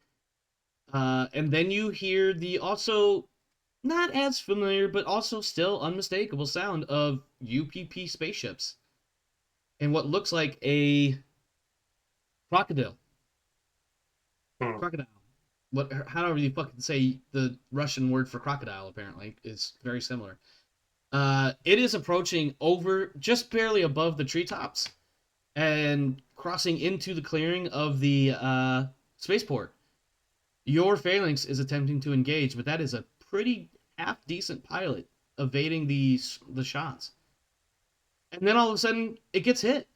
And then you hear the also not as familiar, but also still unmistakable sound of UPP spaceships and what looks like a crocodile. Crocodile. However you fucking say the Russian word for crocodile, apparently, is very similar. It is approaching over just barely above the treetops and crossing into the clearing of the spaceport. Your phalanx is attempting to engage, but that is a pretty half-decent pilot evading the shots. And then all of a sudden, it gets hit.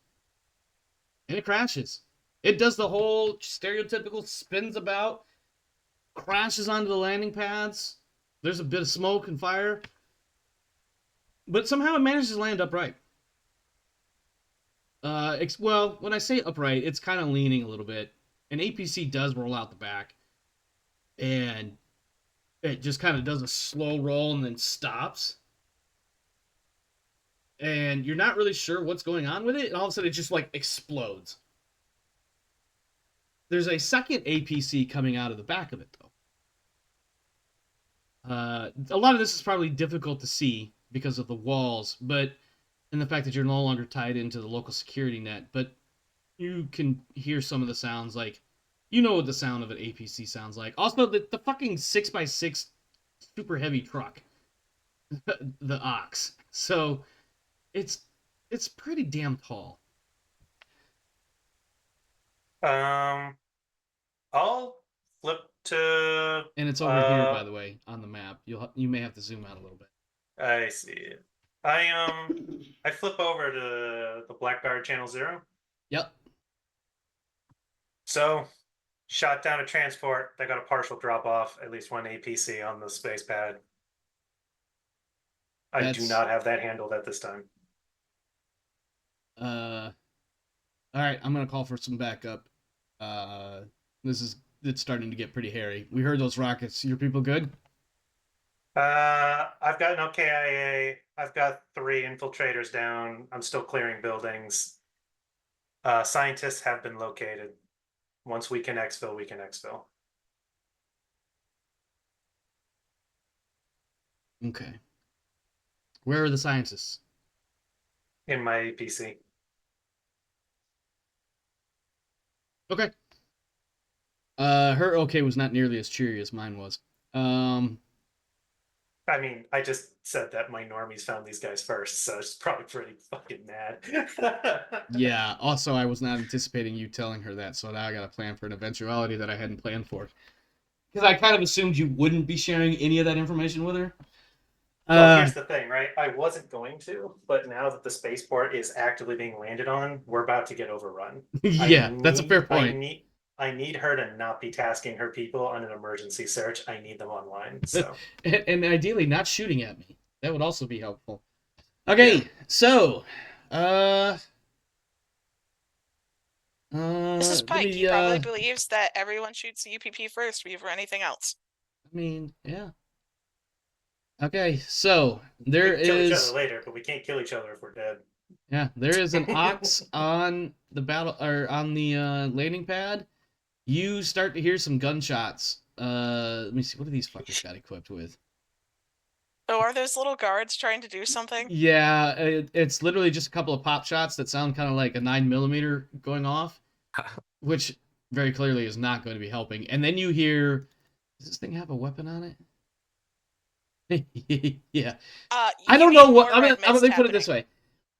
And it crashes. It does the whole stereotypical spins about, crashes onto the landing pads. There's a bit of smoke and fire. But somehow it manages to land upright. Well, when I say upright, it's kind of leaning a little bit. An APC does roll out the back. And it just kind of does a slow roll and then stops. And you're not really sure what's going on with it. And all of a sudden it just like explodes. There's a second APC coming out of the back of it, though. A lot of this is probably difficult to see because of the walls, but and the fact that you're no longer tied into the local security net. But you can hear some of the sounds, like you know what the sound of an APC sounds like. Also, the fucking 6x6 super heavy truck, the Ox. So it's pretty damn tall. I'll flip to. And it's over here, by the way, on the map. You may have to zoom out a little bit. I see it. I flip over to the Blackguard Channel 0. Yep. So, shot down a transport. They got a partial drop off. At least one APC on the space pad. I do not have that handled at this time. All right, I'm gonna call for some backup. It's starting to get pretty hairy. We heard those rockets. Your people good? I've got no KIA. I've got 3 infiltrators down. I'm still clearing buildings. Scientists have been located. Once we can exfil, we can exfil. Okay. Where are the scientists? In my APC. Okay. Her okay was not nearly as cheery as mine was. I mean, I just said that my normies found these guys first, so it's probably pretty fucking mad. Yeah, also I was not anticipating you telling her that, so now I gotta plan for an eventuality that I hadn't planned for. Because I kind of assumed you wouldn't be sharing any of that information with her. Well, here's the thing, right? I wasn't going to, but now that the spaceport is actively being landed on, we're about to get overrun. Yeah, that's a fair point. I need her to not be tasking her people on an emergency search. I need them online. So and ideally not shooting at me. That would also be helpful. Okay, yeah. So this is Pike. He probably believes that everyone shoots the UPP first before anything else. I mean, yeah. Okay, so We there can kill each other is later, but we can't kill each other if we're dead. there is an ox on the battle or on the landing pad. You start to hear some gunshots. Let me see. What are these fuckers got equipped with? Oh, are those little guards trying to do something? Yeah, it's literally just a couple of pop shots that sound kind of like a 9mm going off, which very clearly is not going to be helping. And then you hear, does this thing have a weapon on it? Yeah. I You don't need know what. more I'm red gonna mist put it this happening. way.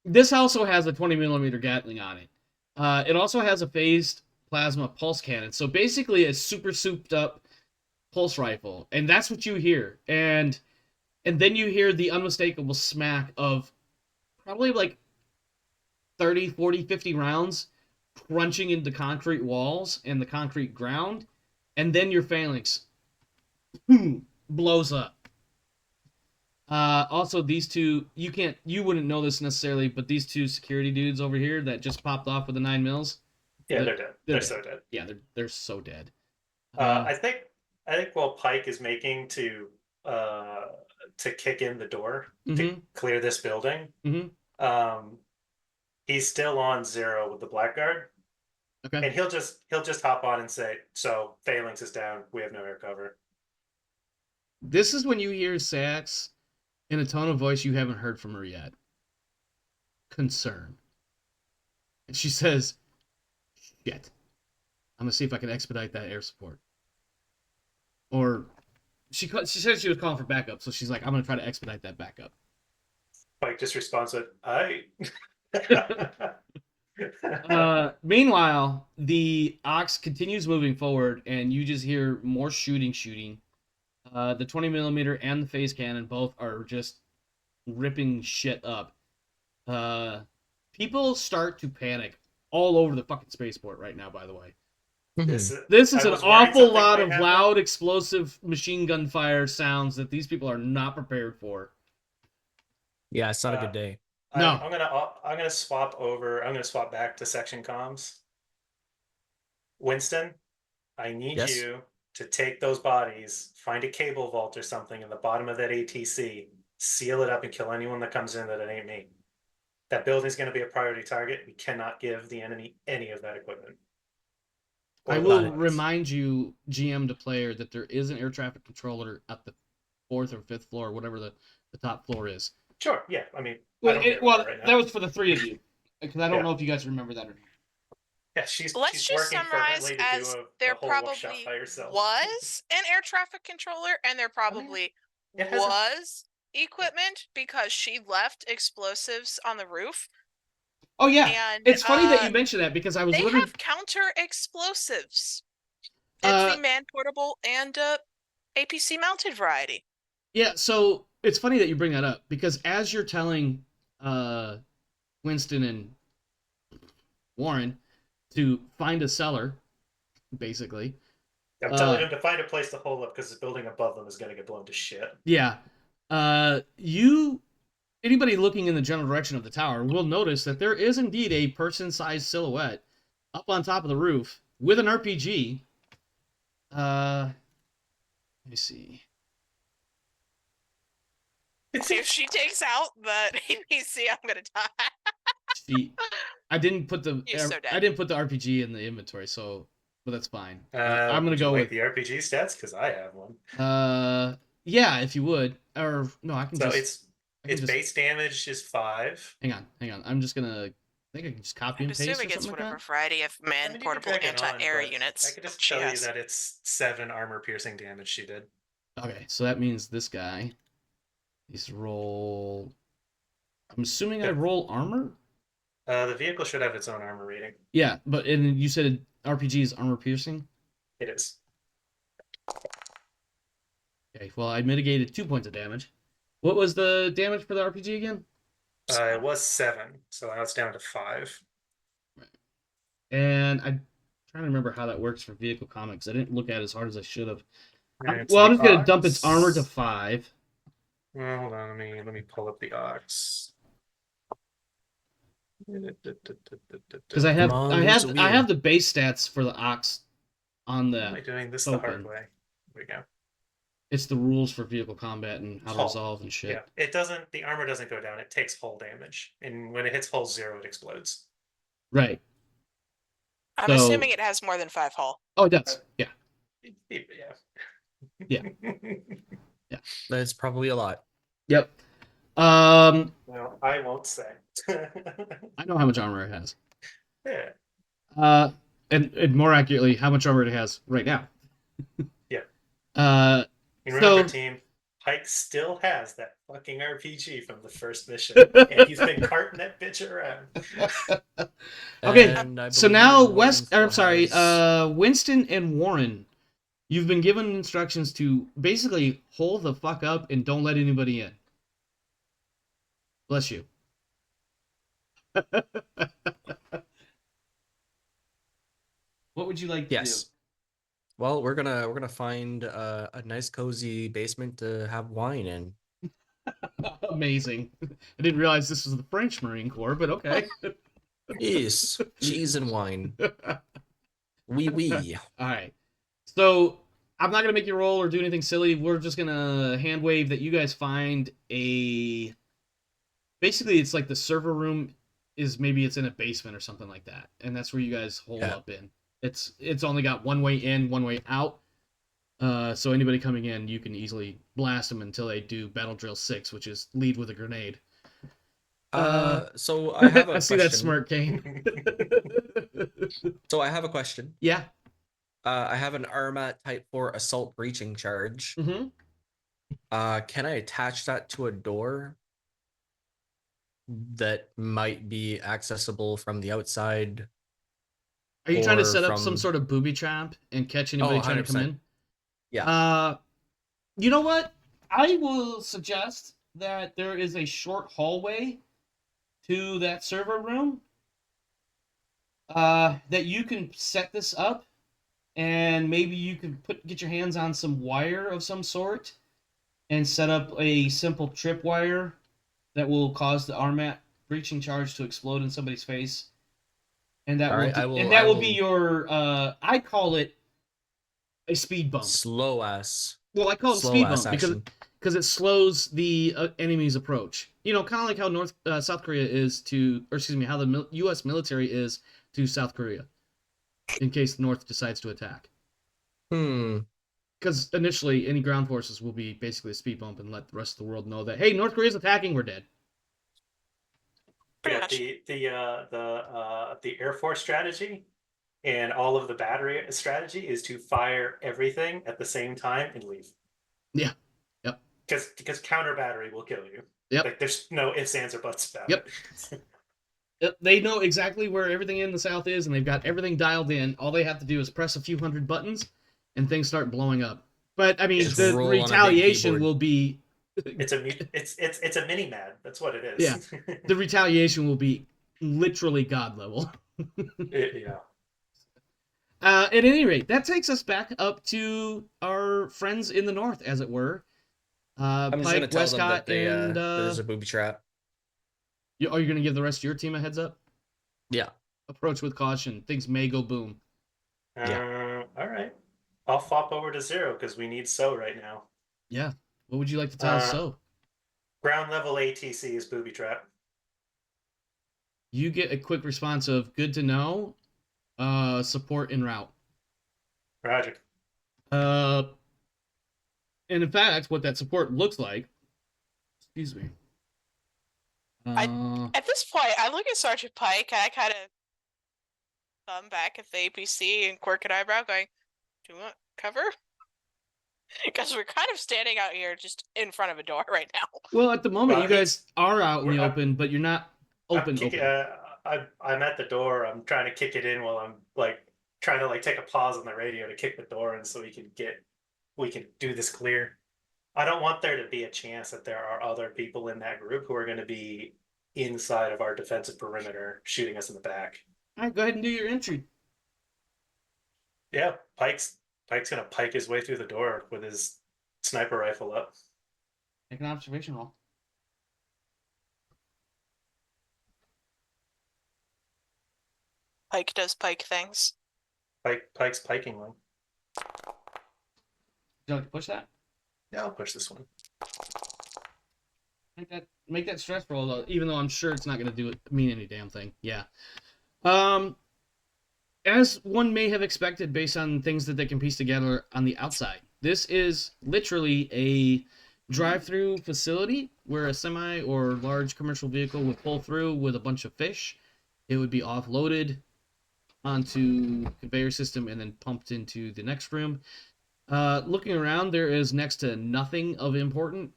This also has a 20mm Gatling on it. It also has a phased plasma pulse cannon. So basically, a super souped up pulse rifle, and that's what you hear. And then you hear the unmistakable smack of probably like 30, 40, 50 rounds crunching into concrete walls and the concrete ground, and then your phalanx blows up. Also, these two, you wouldn't know this necessarily, but these two security dudes over here that just popped off with the 9mm. Yeah, they're dead. They're so dead. Yeah, they're so dead. I think while Pike is making to kick in the door to clear this building, he's still on 0 with the blackguard. Okay. And he'll just hop on and say, "So phalanx is down. We have no air cover." This is when you hear Sax in a tone of voice you haven't heard from her yet. Concern. And she says, "Shit. I'm gonna see if I can expedite that air support." Or she said she was calling for backup, so she's like, "I'm gonna try to expedite that backup." Pike just responds with, "I." Meanwhile, the ox continues moving forward, and you just hear more shooting. The 20mm and the phase cannon both are just ripping shit up. People start to panic all over the fucking spaceport right now, by the way. This is an awful lot of loud, explosive machine gun fire sounds that these people are not prepared for. Yeah, it's not a good day. No. I'm gonna swap over. I'm gonna swap back to section comms. Winston, I need you to take those bodies, find a cable vault or something in the bottom of that ATC, seal it up, and kill anyone that comes in that it ain't me. That building's going to be a priority target. We cannot give the enemy any of that equipment. I will remind you, GM to player, that there is an air traffic controller at the 4th or 5th floor, whatever the top floor is. Sure, yeah. I mean, that was for the 3 of you, because I don't know if you guys remember that or not. Yeah, she's Let's just summarize as there probably was an air traffic controller, and there probably was equipment because she left explosives on the roof. Oh yeah, and it's funny that you mentioned that because I was. They have counter explosives. It's the man portable and APC mounted variety. Yeah, so it's funny that you bring that up because as you're telling Winston and Warren to find a cellar, basically. I'm telling him to find a place to hole up because the building above them is going to get blown to shit. Yeah. Anybody looking in the general direction of the tower will notice that there is indeed a person-sized silhouette up on top of the roof with an RPG. Let me see. If she takes out the APC, I'm gonna die. I didn't put the RPG in the inventory, but that's fine. I'm gonna go with the RPG stats because I have one. Yeah, if you would, or no, I can. So its base damage is 5. Hang on. I'm just gonna. I think I can just copy and paste. I'm assuming it's whatever variety of man portable anti-air units. I could just tell you that it's 7 armor piercing damage she did. Okay, so that means this guy. He's roll. I'm assuming I roll armor. The vehicle should have its own armor rating. Yeah, and you said RPG is armor piercing. It is. Okay, well I mitigated 2 points of damage. What was the damage for the RPG again? It was 7, so now it's down to 5. Right. And I'm trying to remember how that works for vehicle comics. I didn't look at it as hard as I should have. I'm just gonna dump its armor to 5. Well, hold on, let me pull up the Ox. Because I have the base stats for the Ox on the. Am I doing this the hard way? Here we go. It's the rules for vehicle combat and how to Hull. resolve and shit. Yeah, it doesn't. The armor doesn't go down. It takes hull damage, and when it hits hull 0, it explodes. Right. I'm assuming it has more than 5 hull. Oh, it does. Yeah. Yeah. Yeah. Yeah. That's probably a lot. Yep. Well, I won't say. I know how much armor it has. Yeah. And more accurately, how much armor it has right now. Yeah. And remember, team, Pike still has that fucking RPG from the first mission, and he's been carting that bitch around. Okay, so now Winston and Warren, you've been given instructions to basically hold the fuck up and don't let anybody in. Bless you. What would you like to do? Well, we're gonna find a nice cozy basement to have wine in. Amazing. I didn't realize this was the French Marine Corps, but okay. Yes, cheese and wine. Oui. All right. So I'm not gonna make you roll or do anything silly. We're just gonna hand wave that you guys find a. Basically, it's like the server room is maybe it's in a basement or something like that, and that's where you guys hole up in. It's only got one way in, one way out. So anybody coming in, you can easily blast them until they do Battle Drill 6, which is lead with a grenade. So I have a I see that smirk, Kane. So I have a question. Yeah. I have an Armat Type 4 assault breaching charge. Mm-hmm. Can I attach that to a door that might be accessible from the outside? Are you trying to set up some sort of booby trap and catch anybody trying to come in? Yeah. You know what? I will suggest that there is a short hallway to that server room that you can set this up, and maybe you can get your hands on some wire of some sort and set up a simple tripwire that will cause the Armat breaching charge to explode in somebody's face. And that will be your I call it a speed bump. Slow ass. Well, I call it a speed bump because it slows the enemy's approach. You know, kind of like how South Korea is to, or excuse me, how the U.S. military is to South Korea, in case North decides to attack. Because initially, any ground forces will be basically a speed bump and let the rest of the world know that, hey, North Korea's attacking, we're dead. Yeah, the Air Force strategy and all of the battery strategy is to fire everything at the same time and leave. Yeah. Yep. Because counter battery will kill you. Yep. Like there's no ifs, ands, or buts about it. Yep. They know exactly where everything in the South is, and they've got everything dialed in. All they have to do is press a few hundred buttons, and things start blowing up. But I mean, the retaliation will be. It's a mini mad. That's what it is. Yeah, the retaliation will be literally god level. Yeah. At any rate, that takes us back up to our friends in the north, as it were. I'm just Pike, gonna tell Wescott, them that there's a booby trap. Are you going to give the rest of your team a heads up? Yeah. Approach with caution. Things may go boom. Yeah. All right. I'll flop over to 0 because we need So right now. Yeah. What would you like to tell us So? Ground level ATC is booby trap. You get a quick response of good to know. Support en route. Roger. And in fact, what that support looks like. Excuse me. At this point, I look at Sergeant Pike and I kind of thumb back at the APC and quirk an eyebrow, going, "Do you want cover?" Because we're kind of standing out here just in front of a door right now. Well, at the moment, you guys are out in the open, but you're not open. I'm at the door. I'm trying to kick it in while I'm like trying to like take a pause on the radio to kick the door in so we can do this clear. I don't want there to be a chance that there are other people in that group who are going to be inside of our defensive perimeter shooting us in the back. All right, go ahead and do your entry. Yeah, Pike's gonna pike his way through the door with his sniper rifle up. Make an observation roll. Pike does Pike things. Pike's piking one. Would you like to push that? Yeah, I'll push this one. Make that stress roll, though, even though I'm sure it's not going to mean any damn thing. Yeah. As one may have expected based on things that they can piece together on the outside, this is literally a drive-through facility where a semi or large commercial vehicle would pull through with a bunch of fish. It would be offloaded onto the conveyor system and then pumped into the next room. Looking around, there is next to nothing of importance.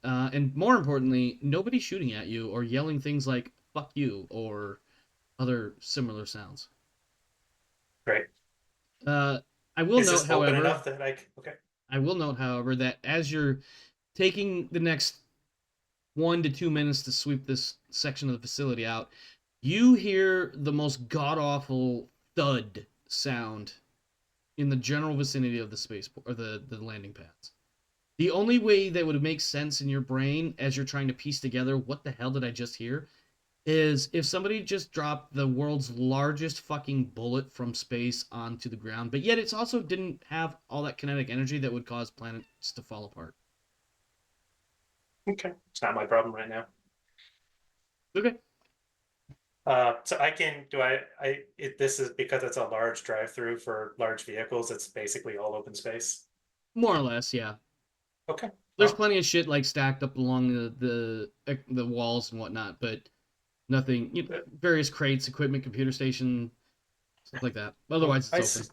And more importantly, nobody shooting at you or yelling things like fuck you or other similar sounds. Great. I will Is note, this open however, enough that okay. I will note, however, that as you're taking the next 1 to 2 minutes to sweep this section of the facility out, you hear the most god-awful thud sound in the general vicinity of the spaceport or the landing pads. The only way that would make sense in your brain as you're trying to piece together what the hell did I just hear is if somebody just dropped the world's largest fucking bullet from space onto the ground, but yet it's also didn't have all that kinetic energy that would cause planets to fall apart. Okay. It's not my problem right now. Okay. So I can this is because it's a large drive-through for large vehicles, it's basically all open space. More or less, yeah. Okay. There's plenty of shit like stacked up along the walls and whatnot, but nothing. Various crates, equipment, computer station, stuff like that. Otherwise, it's open.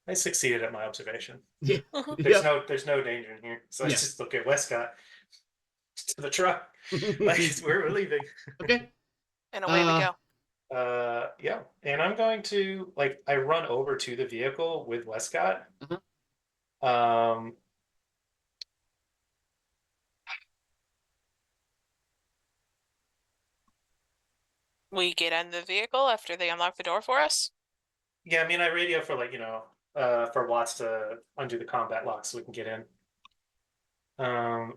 I succeeded at my observation. Yeah. There's no danger in here. So I Yeah. just look at Wescott to the truck. Like we're leaving. Okay. And away we go. Yeah. And I'm going to I run over to the vehicle with Wescott. Uh-huh. We get in the vehicle after they unlock the door for us? Yeah, I mean I radio for for Watts to undo the combat lock so we can get in. I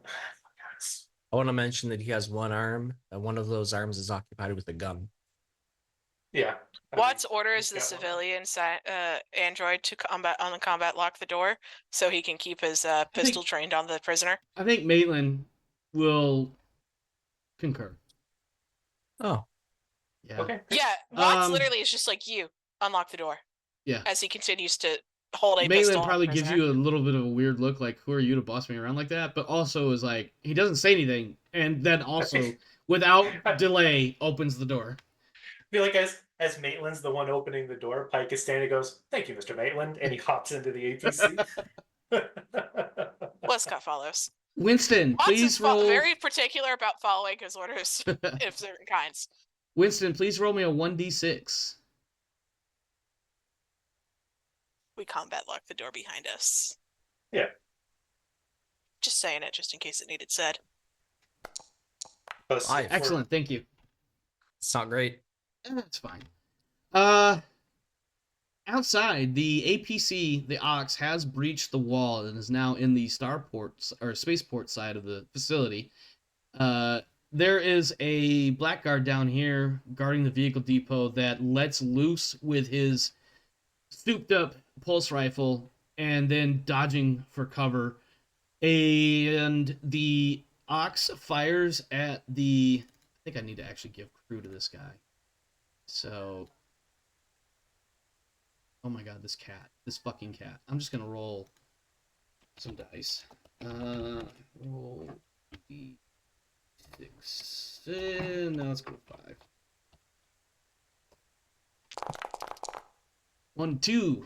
want to mention that he has one arm, and one of those arms is occupied with a gun. Yeah. Watts orders the civilian android to combat lock the door so he can keep his pistol trained on the prisoner. I think Maitland will concur. Oh. Yeah. Okay. Yeah, Watts literally is just like you. Unlock the door. Yeah. As he continues to hold a Maitland pistol. Probably gives you a little bit of a weird look, like, who are you to boss me around like that? But also is like, he doesn't say anything, and then also, without delay, opens the door. I feel like as Maitland's the one opening the door, Pike is standing and goes, "Thank you, Mr. Maitland," and he hops into the APC. Wescott follows. Winston, Watts please is roll. very particular about following his orders of certain kinds. Winston, please roll me a 1d6. We combat lock the door behind us. Yeah. Just saying it, just in case it needed said. Excellent, thank you. It's not great. That's fine. Outside, the APC, the Ox, has breached the wall and is now in the starport or spaceport side of the facility. There is a blackguard down here guarding the vehicle depot that lets loose with his souped up pulse rifle and then dodging for cover. And the Ox fires at the... I think I need to actually give crew to this guy. So... Oh my god, this cat. This fucking cat. I'm just gonna roll some dice. Roll 6. Now let's go 5. 1, 2.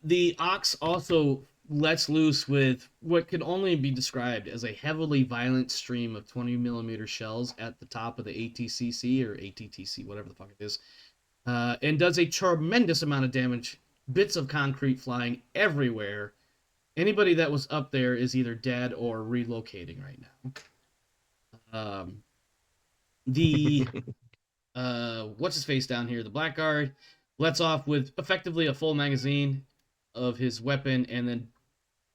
The Ox also lets loose with what can only be described as a heavily violent stream of 20mm shells at the top of the ATCC or ATTC, whatever the fuck it is, and does a tremendous amount of damage. Bits of concrete flying everywhere. Anybody that was up there is either dead or relocating right now. What's his face down here? The blackguard lets off with effectively a full magazine of his weapon and then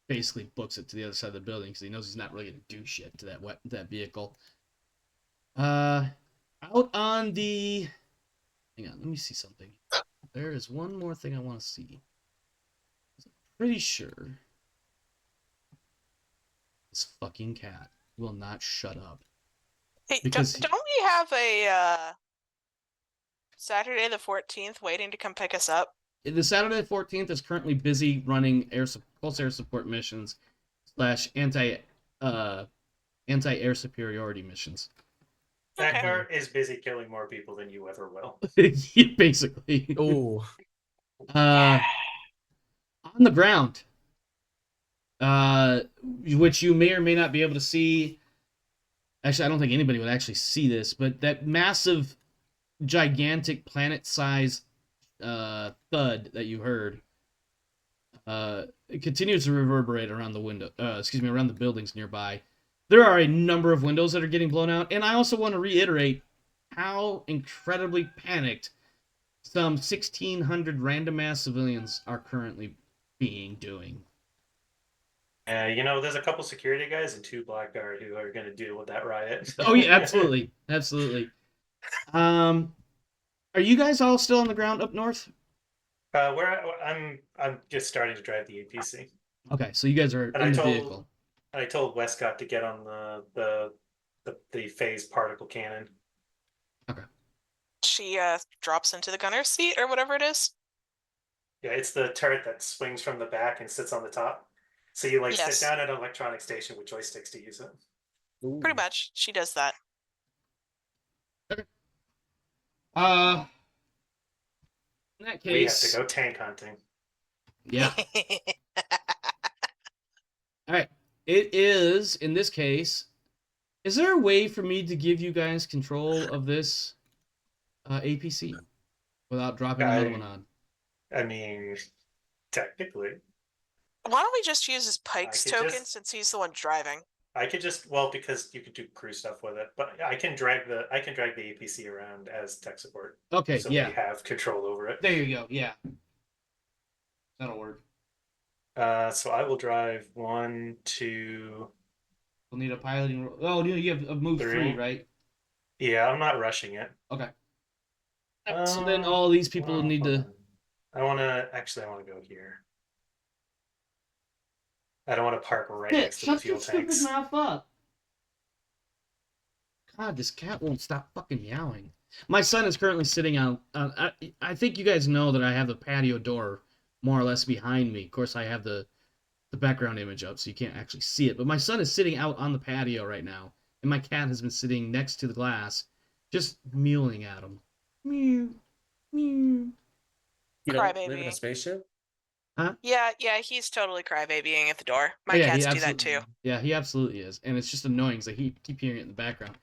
basically books it to the other side of the building because he knows he's not really going to do shit to that vehicle. Out on the... Hang on, let me see something. There is one more thing I want to see. I'm pretty sure This fucking cat will not shut up. Hey, Because don't we have a Saturday the 14th waiting to come pick us up? the Saturday the 14th is currently busy running pulse air support missions / anti-air superiority missions. That Okay. car is busy killing more people than you ever will. Basically. Oh, On the ground, which you may or may not be able to see. Actually, I don't think anybody would actually see this, but that massive, gigantic planet-sized thud that you heard, it continues to reverberate around the around the buildings nearby. There are a number of windows that are getting blown out, and I also want to reiterate how incredibly panicked some 1,600 random ass civilians are currently doing. There's a couple security guys and 2 Blackguard who are going to deal with that riot. Oh yeah, absolutely, absolutely. Are you guys all still on the ground up north? I'm just starting to drive the APC. Okay, so you guys are in the vehicle. I told Wescott to get on the phase particle cannon. Okay. She drops into the gunner's seat or whatever it is. Yeah, it's the turret that swings from the back and sits on the top. So you Yes. sit down at an electronic station with joysticks to use it. Pretty much, she does that. Okay. In that case, We have to go tank hunting. Yeah. All right. It is, in this case, is there a way for me to give you guys control of this APC without dropping another one on? I mean, technically. Why don't we just use his Pike's token since he's the one driving? I could because you could do crew stuff with it, but I can drag the APC around as tech support. Okay, so yeah. we have control over it. There you go. Yeah. That'll work. So I will drive 1, 2. We'll need a piloting role. Oh, you have a move 3, right? Yeah, I'm not rushing it. Okay. So then all these people need to. I want to go here. I don't want to park right next to the fuel tanks. Shut your stupid mouth up. God, this cat won't stop fucking meowing. My son is currently sitting on. I think you guys know that I have the patio door more or less behind me. Of course, I have the background image up, so you can't actually see it. But my son is sitting out on the patio right now, and my cat has been sitting next to the glass, just mewing at him. Mew, mew. You don't live in a spaceship? Huh? Yeah, he's totally crybabying at the door. My cats do that too. Yeah, he absolutely is. And it's just annoying because I keep hearing it in the background.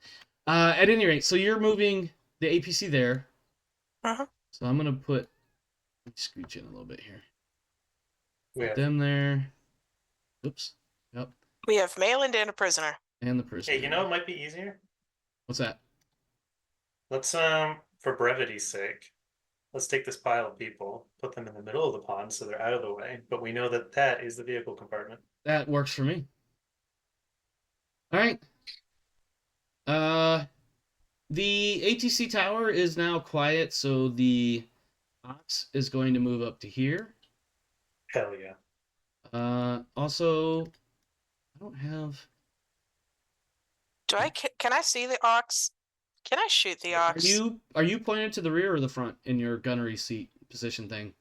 At any rate, so you're moving the APC there. Uh-huh. So I'm going to let me scooch in a little bit here. Put them there. Oops. Yep. We have Mayland and a prisoner. And the prisoner. Hey, it might be easier? What's that? Let's, for brevity's sake, let's take this pile of people, put them in the middle of the pond so they're out of the way, but we know that is the vehicle compartment. That works for me. All right. The ATC tower is now quiet, so the Ox is going to move up to here. Hell yeah. Also, I don't have... Can I see the Ox? Can I shoot the Ox? Are you pointed to the rear or the front in your gunnery seat position thing?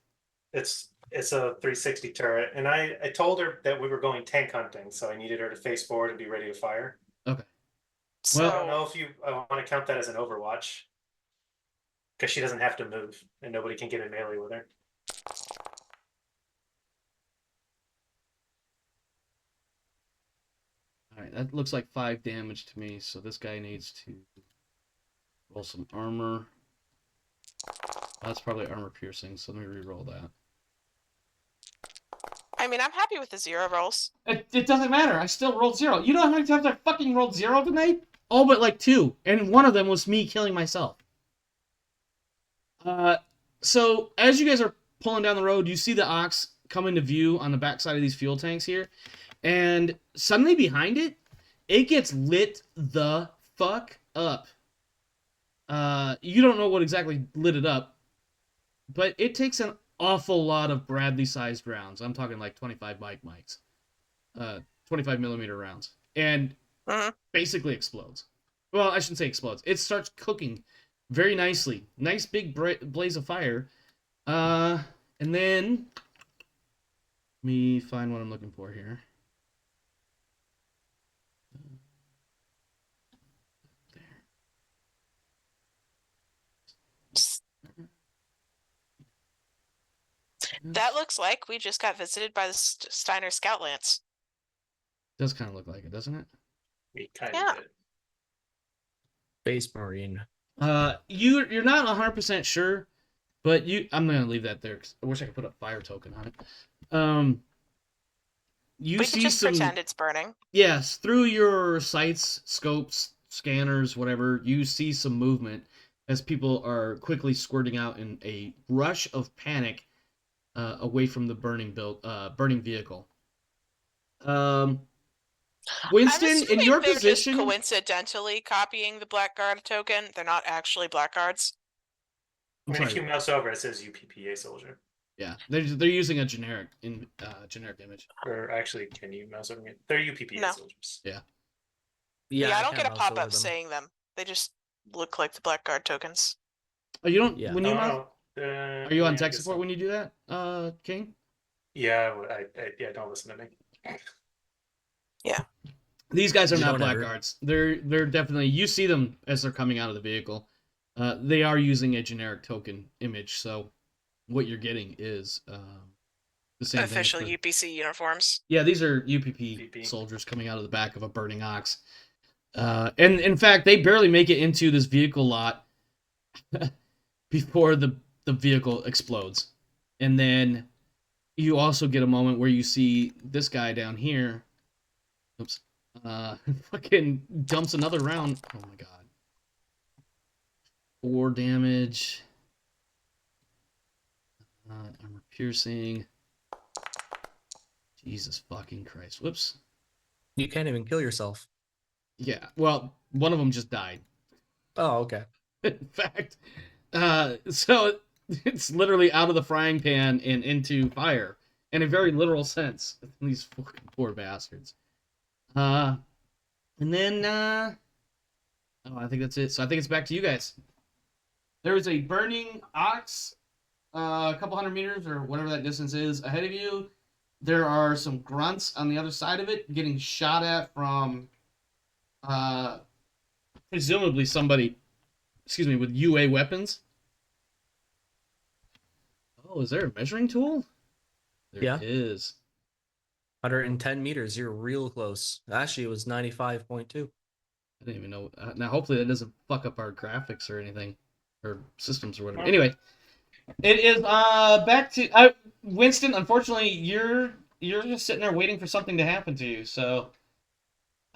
It's a 360 turret, and I told her that we were going tank hunting, so I needed her to face forward and be ready to fire. Okay. So I don't know if I want to count that as an Overwatch, because she doesn't have to move, and nobody can get in melee with her. Alright, that looks like 5 damage to me, so this guy needs to roll some armor. That's probably armor piercing, so let me re-roll that. I mean, I'm happy with the 0 rolls. It doesn't matter, I still rolled 0. You know how many times I fucking rolled 0 tonight? All but like 2, and one of them was me killing myself. So, as you guys are pulling down the road, you see the Ox come into view on the backside of these fuel tanks here. And suddenly behind it, it gets lit the fuck up. You don't know what exactly lit it up, but it takes an awful lot of Bradley-sized rounds. I'm talking like 25 bike mics 25 millimeter rounds, and basically explodes. Well, I shouldn't say explodes. It starts cooking very nicely. Nice big blaze of fire. And then let me find what I'm looking for here. That looks like we just got visited by the Steiner Scout Lance. Does kind of look like it, doesn't it? We kind of did. Space Marine. You're not 100% sure, but I'm gonna leave that there. 'Cause I wish I could put a fire token on it. You We see can just some, pretend it's burning. yes, through your sights, scopes, scanners, whatever. You see some movement as people are quickly squirting out in a rush of panic away from the burning vehicle. Winston, in your they're position, just coincidentally copying the Blackguard token. They're not actually Blackguards. I mean, if you mouse over, it says UPPA soldier. Yeah, they're using a generic image. Or actually, can you mouse over me? They're UPPA soldiers. Yeah. Yeah, I don't get a pop-up saying them. They just look like the Blackguard tokens. Oh, you don't? Yeah. When you mouse, are you on tech I support when you do that, King? Yeah, I don't listen to me. Yeah. These guys are You not don't ever- blackguards. They're definitely, you see them as they're coming out of the vehicle. They are using a generic token image, so what you're getting is the same Official thing. UPC uniforms. Yeah, these are UPP VP. soldiers coming out of the back of a burning ox. And in fact, they barely make it into this vehicle lot before the vehicle explodes. And then you also get a moment where you see this guy down here. Oops. Fucking dumps another round. Oh my god. 4 damage. Armor piercing. Jesus fucking Christ. Whoops. You can't even kill yourself. Yeah, well, one of them just died. Oh, okay. In fact, so it's literally out of the frying pan and into fire in a very literal sense. These fucking poor bastards. And then, I think that's it. So I think it's back to you guys. There is a burning ox, a couple hundred meters or whatever that distance is ahead of you. There are some grunts on the other side of it getting shot at from, presumably somebody, with UA weapons. Oh, is there a measuring tool? There is. 110 meters. You're real close. Actually, it was 95.2. I didn't even know. Now, hopefully that doesn't fuck up our graphics or anything, or systems or whatever. Anyway, it is back to Winston. Unfortunately, you're just sitting there waiting for something to happen to you. So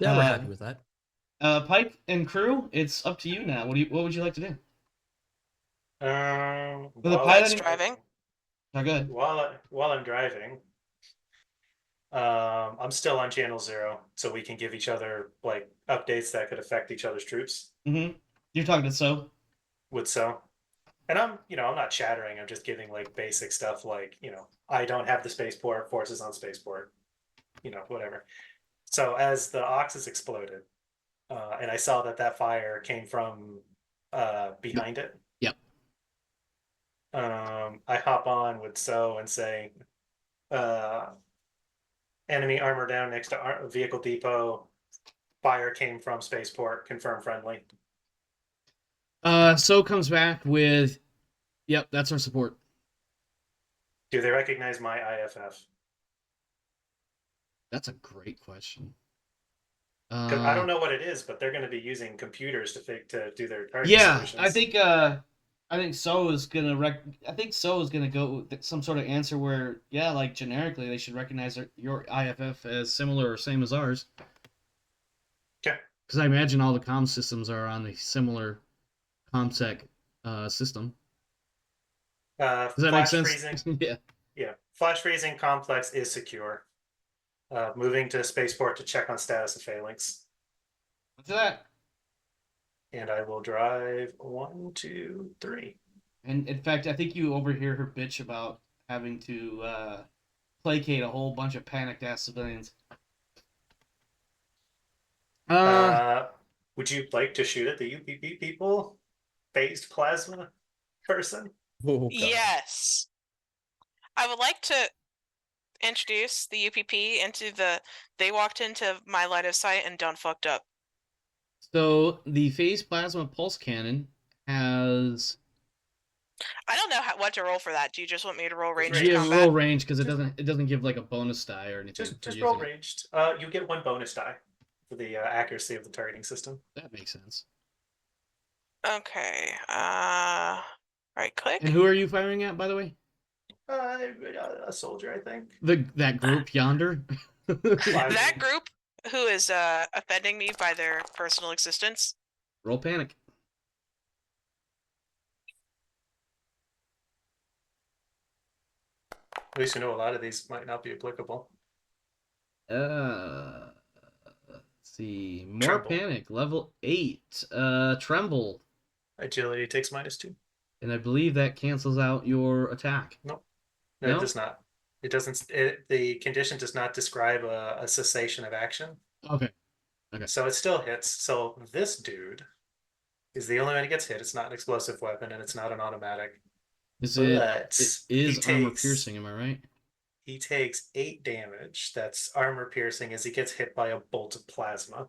Yeah, we're happy with that. Pike and crew, it's up to you now. What would you like to do? While pilot's driving. Oh, good. While I'm driving, I'm still on channel 0, so we can give each other like updates that could affect each other's troops. Mm-hmm. You're talking to So? With So. And I'm not chattering, I'm just giving like basic stuff like, I don't have the spaceport, forces on spaceport, whatever. So as the Oxus exploded, and I saw that fire came from behind it. Yep. I hop on with So and say, enemy armor down next to vehicle depot. Fire came from spaceport. Confirm friendly. So comes back with, yep, that's our support. Do they recognize my IFF? That's a great question. 'Cause I don't know what it is, but they're going to be using computers to do their target solutions. I think So is gonna go with some sort of answer where, yeah, like generically they should recognize your IFF as similar or same as ours. Okay. Because I imagine all the comm systems are on a similar ComSec system. Does that make sense? Freezing, Yeah. yeah. Flash freezing complex is secure. Moving to spaceport to check on status of phalanx. What's that? And I will drive 1, 2, 3. And in fact, I think you overhear her bitch about having to placate a whole bunch of panicked ass civilians. Would you like to shoot at the UPP people? Phased plasma person? Oh, God. Yes. I would like to introduce the UPP into they walked into my line of sight and done fucked up. So the phase plasma pulse cannon has. I don't know what to roll for that. Do you just want me to roll ranged Range. Yeah, combat? roll range because it doesn't give like a bonus die or anything. Just roll ranged. You get 1 bonus die for the accuracy of the targeting system. That makes sense. Okay. Right click. And who are you firing at, by the way? A soldier, I think. That group yonder. That group who is offending me by their personal existence. Roll panic. At least you know a lot of these might not be applicable. Let's see. More Tremble. panic. Level 8. Tremble. Agility takes -2. And I believe that cancels out your attack. No, No? it does not. It doesn't. The condition does not describe a cessation of action. Okay. So it still hits. So this dude is the only one who gets hit. It's not an explosive weapon, and it's not an automatic. It is he armor takes- piercing, am I right? He takes 8 damage. That's armor piercing as he gets hit by a bolt of plasma.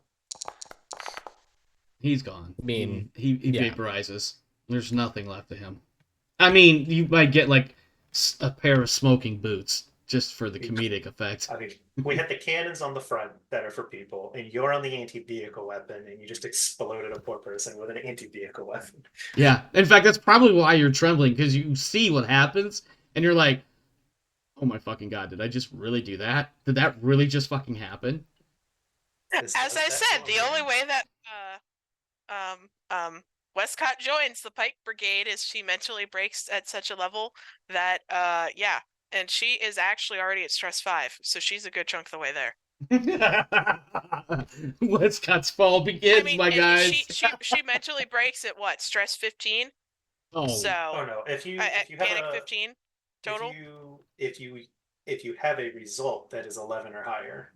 He's gone. I mean, he yeah. vaporizes. There's nothing left of him. I mean, you might get like a pair of smoking boots just for the comedic effect. I mean, we had the cannons on the front that are for people, and you're on the anti-vehicle weapon, and you just exploded a poor person with an anti-vehicle weapon. Yeah. In fact, that's probably why you're trembling, because you see what happens, and you're like, oh my fucking god, did I just really do that? Did that really just fucking happen? As I said, the only way that Wescott joins the Pike Brigade is she mentally breaks at such a level that and she is actually already at stress 5, so she's a good chunk of the way there. Wescott's fall begins, I mean, my guys. she mentally breaks at what, stress 15? Oh. So no! If you panic have 15 total. If you have a result that is 11 or higher,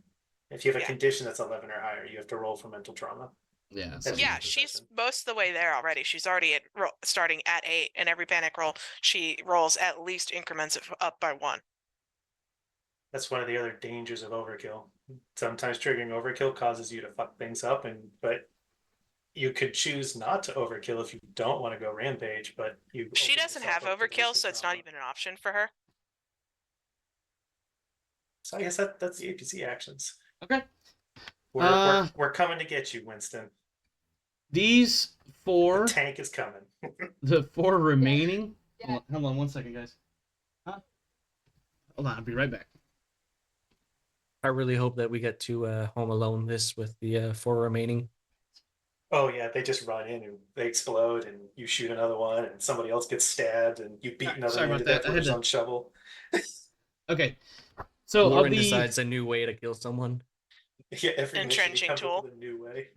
if you have a condition that's 11 or higher, you have to roll for mental trauma. Yeah. That's Yeah, she's most of the way there already. She's already starting at 8, and every panic roll she rolls at least increments up by 1. That's one of the other dangers of overkill. Sometimes triggering overkill causes you to fuck things up, but you could choose not to overkill if you don't want to go rampage. But she doesn't have overkill, so it's not even an option for her. So I guess that's the APC actions. Okay. We're coming to get you, Winston. These 4. The tank is coming. The 4 remaining. Yeah. Hold on 1 second, guys. Huh? Hold on, I'll be right back. I really hope that we get to Home Alone this with the 4 remaining. Oh yeah, they just run in and they explode, and you shoot another one, and somebody else gets stabbed, and you beat another one to death with his own shovel. Okay, so Lauren decides a new way to kill someone. Yeah, every entrenching tool. Up with a new way.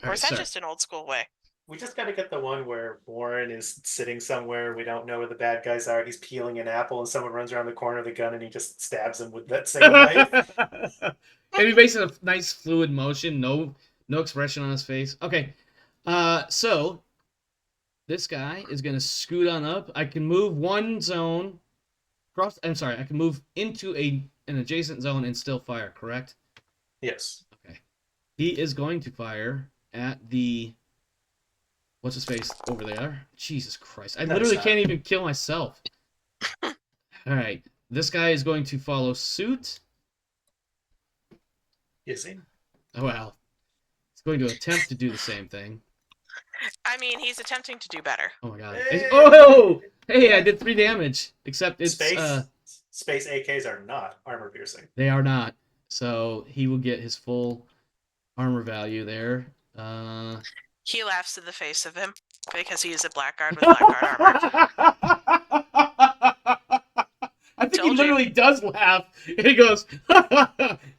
Or is that just an old school way? We just got to get the one where Warren is sitting somewhere. We don't know where the bad guys are. He's peeling an apple, and someone runs around the corner of the gun, and he just stabs him with that same knife. And he makes a nice fluid motion. No expression on his face. Okay, so this guy is gonna scoot on up. I can move one zone. I can move into an adjacent zone and still fire. Correct? Yes. Okay. He is going to fire at the. What's his face over there? Jesus Christ. I literally can't even kill myself. Alright. This guy is going to follow suit. Is he? Oh, well. He's going to attempt to do the same thing. I mean, he's attempting to do better. Oh my god. Hey! Oh! Hey, I did 3 damage. Except it's... Space AKs are not armor piercing. They are not. So he will get his full armor value there. He laughs in the face of him because he is a blackguard with blackguard armor. I think he literally does laugh. And he goes,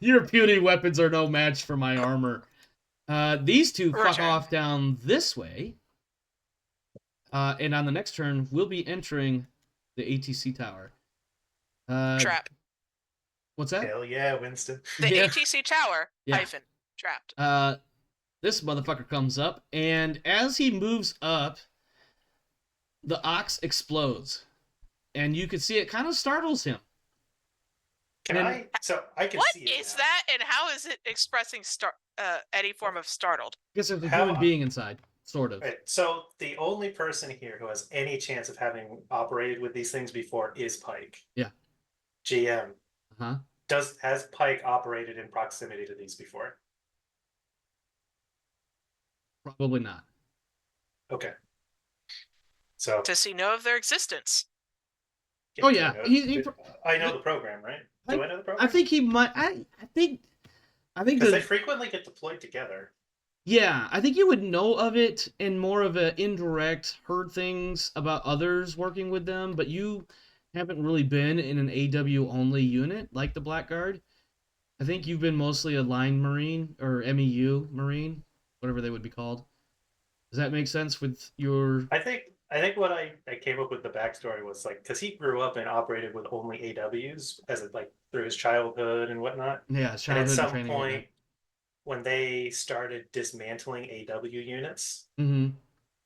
your puny weapons are no match for my armor. These 2 fuck off down this way. And on the next turn, we'll be entering the ATC tower. Trap. What's that? Hell yeah, Winston. The Yeah. ATC tower Yeah. hyphen trapped. This motherfucker comes up, and as he moves up, the ox explodes, and you can see it kind of startles him. Can And- I? So I can What see it is now. that, and how is it expressing any form of startled? Because there's a How- human being inside, sort of. Right. So the only person here who has any chance of having operated with these things before is Pike. Yeah. GM. Uh-huh. Has Pike operated in proximity to these before? Probably not. Okay. So Does he know of their existence? Oh, yeah. I know the program, right? Do I know the program? I think he might. I think because they frequently get deployed together. Yeah, I think you would know of it in more of an indirect, heard things about others working with them, but you haven't really been in an AW only unit like the Blackguard. I think you've been mostly a line marine or MEU marine, whatever they would be called. Does that make sense with your? I think what I came up with the backstory was like because he grew up and operated with only AWs as it like through his childhood and whatnot. Yeah, And childhood at some training. point, when they started dismantling AW units,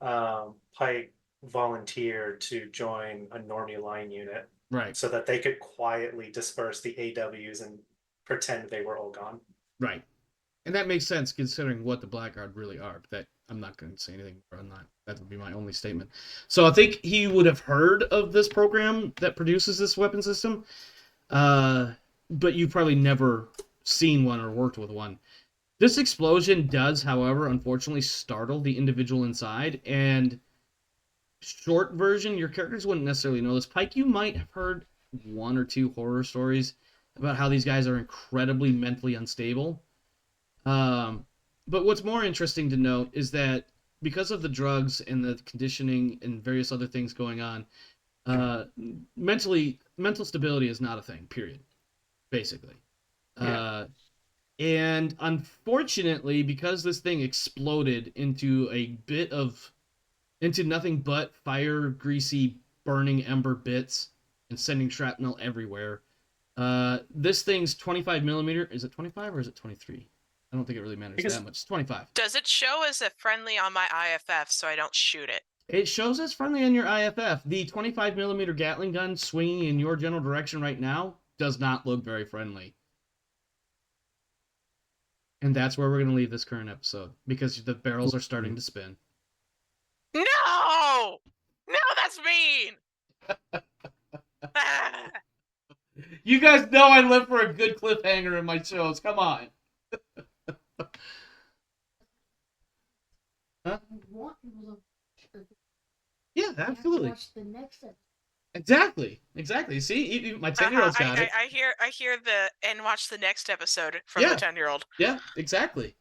Pike volunteered to join a Normie line unit, right? So that they could quietly disperse the AWs and pretend they were all gone. Right, and that makes sense considering what the Blackguard really are. But that I'm not going to say anything more on that. That would be my only statement. So I think he would have heard of this program that produces this weapon system, but you've probably never seen one or worked with one. This explosion does, however, unfortunately startle the individual inside, and short version, your characters wouldn't necessarily know this. Pike, you might have heard one or two horror stories about how these guys are incredibly mentally unstable. But what's more interesting to note is that because of the drugs and the conditioning and various other things going on, mental stability is not a thing, period, basically. Yeah. And unfortunately, because this thing exploded into nothing but fire, greasy, burning ember bits and sending shrapnel everywhere, this thing's 25 millimeter. Is it 25 or is it 23? I don't think it really matters that much. It's 25. Does it show as a friendly on my IFF so I don't shoot it? It shows as friendly on your IFF. The 25 millimeter Gatling gun swinging in your general direction right now does not look very friendly. And that's where we're going to leave this current episode, because the barrels are starting to spin. No! No, that's mean! You guys know I live for a good cliffhanger in my shows. Come on. Huh? Yeah, absolutely. Watch the next episode. Exactly. See, my 10-year-old's got it. I hear the and watch the next episode from the 10-year-old. Yeah, exactly.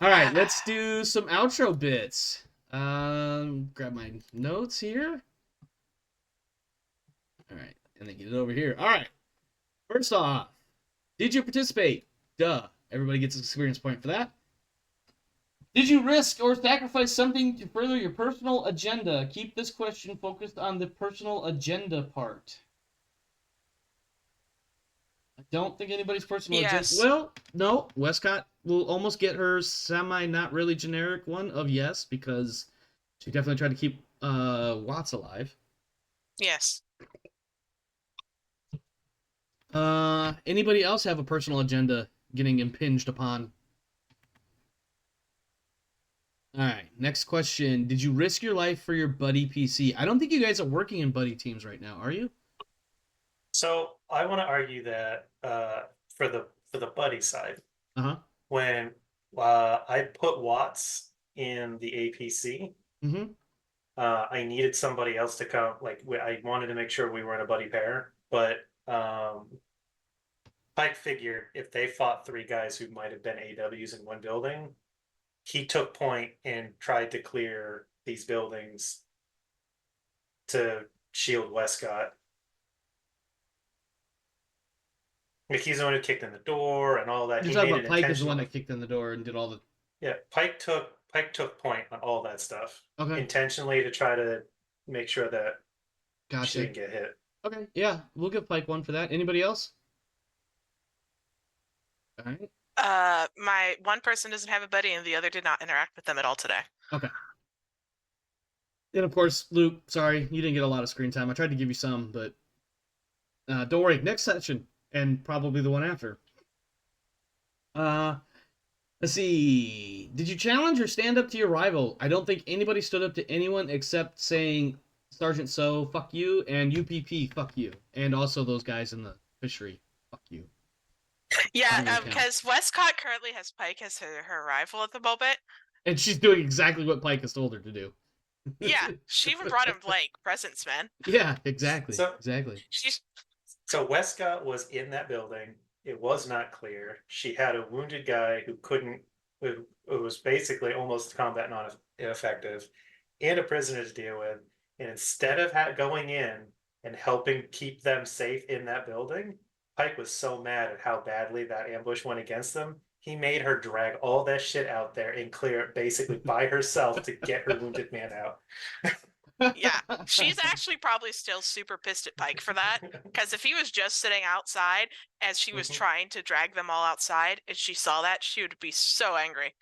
All right, let's do some outro bits. Grab my notes here. All right, and then get it over here. All right. First off, did you participate? Duh. Everybody gets an experience point for that. Did you risk or sacrifice something to further your personal agenda? Keep this question focused on the personal agenda part. I don't think anybody's personal agenda. Well, no. Wescott will almost get her not really generic one of yes, because she definitely tried to keep Watts alive. Yes. Anybody else have a personal agenda getting impinged upon? All right, next question. Did you risk your life for your buddy PC? I don't think you guys are working in buddy teams right now, are you? So I want to argue that for the buddy side, when I put Watts in the APC, I needed somebody else to come. Like I wanted to make sure we were in a buddy pair, but Pike figured if they fought three guys who might have been AWs in one building, he took point and tried to clear these buildings to shield Wescott. Like he's the one who kicked in the door and all that. You're talking about Pike is the one that kicked in the door and did all the. Yeah, Pike took point on all that stuff. Okay. Intentionally to try to make sure that she didn't get hit. Okay, yeah, we'll give Pike one for that. Anybody else? All right. My one person doesn't have a buddy, and the other did not interact with them at all today. Okay. And of course, Luke, sorry, you didn't get a lot of screen time. I tried to give you some, but don't worry. Next session, and probably the one after. Let's see. Did you challenge or stand up to your rival? I don't think anybody stood up to anyone except saying Sergeant So, fuck you, and UPP, fuck you. And also those guys in the fishery, fuck you. Yeah, because Wescott currently has Pike as her rival at the moment. And she's doing exactly what Pike has told her to do. Yeah, she even brought him like presents, man. Yeah, exactly. So, exactly. So Wescott was in that building. It was not clear. She had a wounded guy who was basically almost combat non-effective, and a prisoner to deal with. And instead of going in and helping keep them safe in that building, Pike was so mad at how badly that ambush went against them. He made her drag all that shit out there and clear it basically by herself to get her wounded man out. Yeah, she's actually probably still super pissed at Pike for that, because if he was just sitting outside as she was trying to drag them all outside and she saw that, she would be so angry.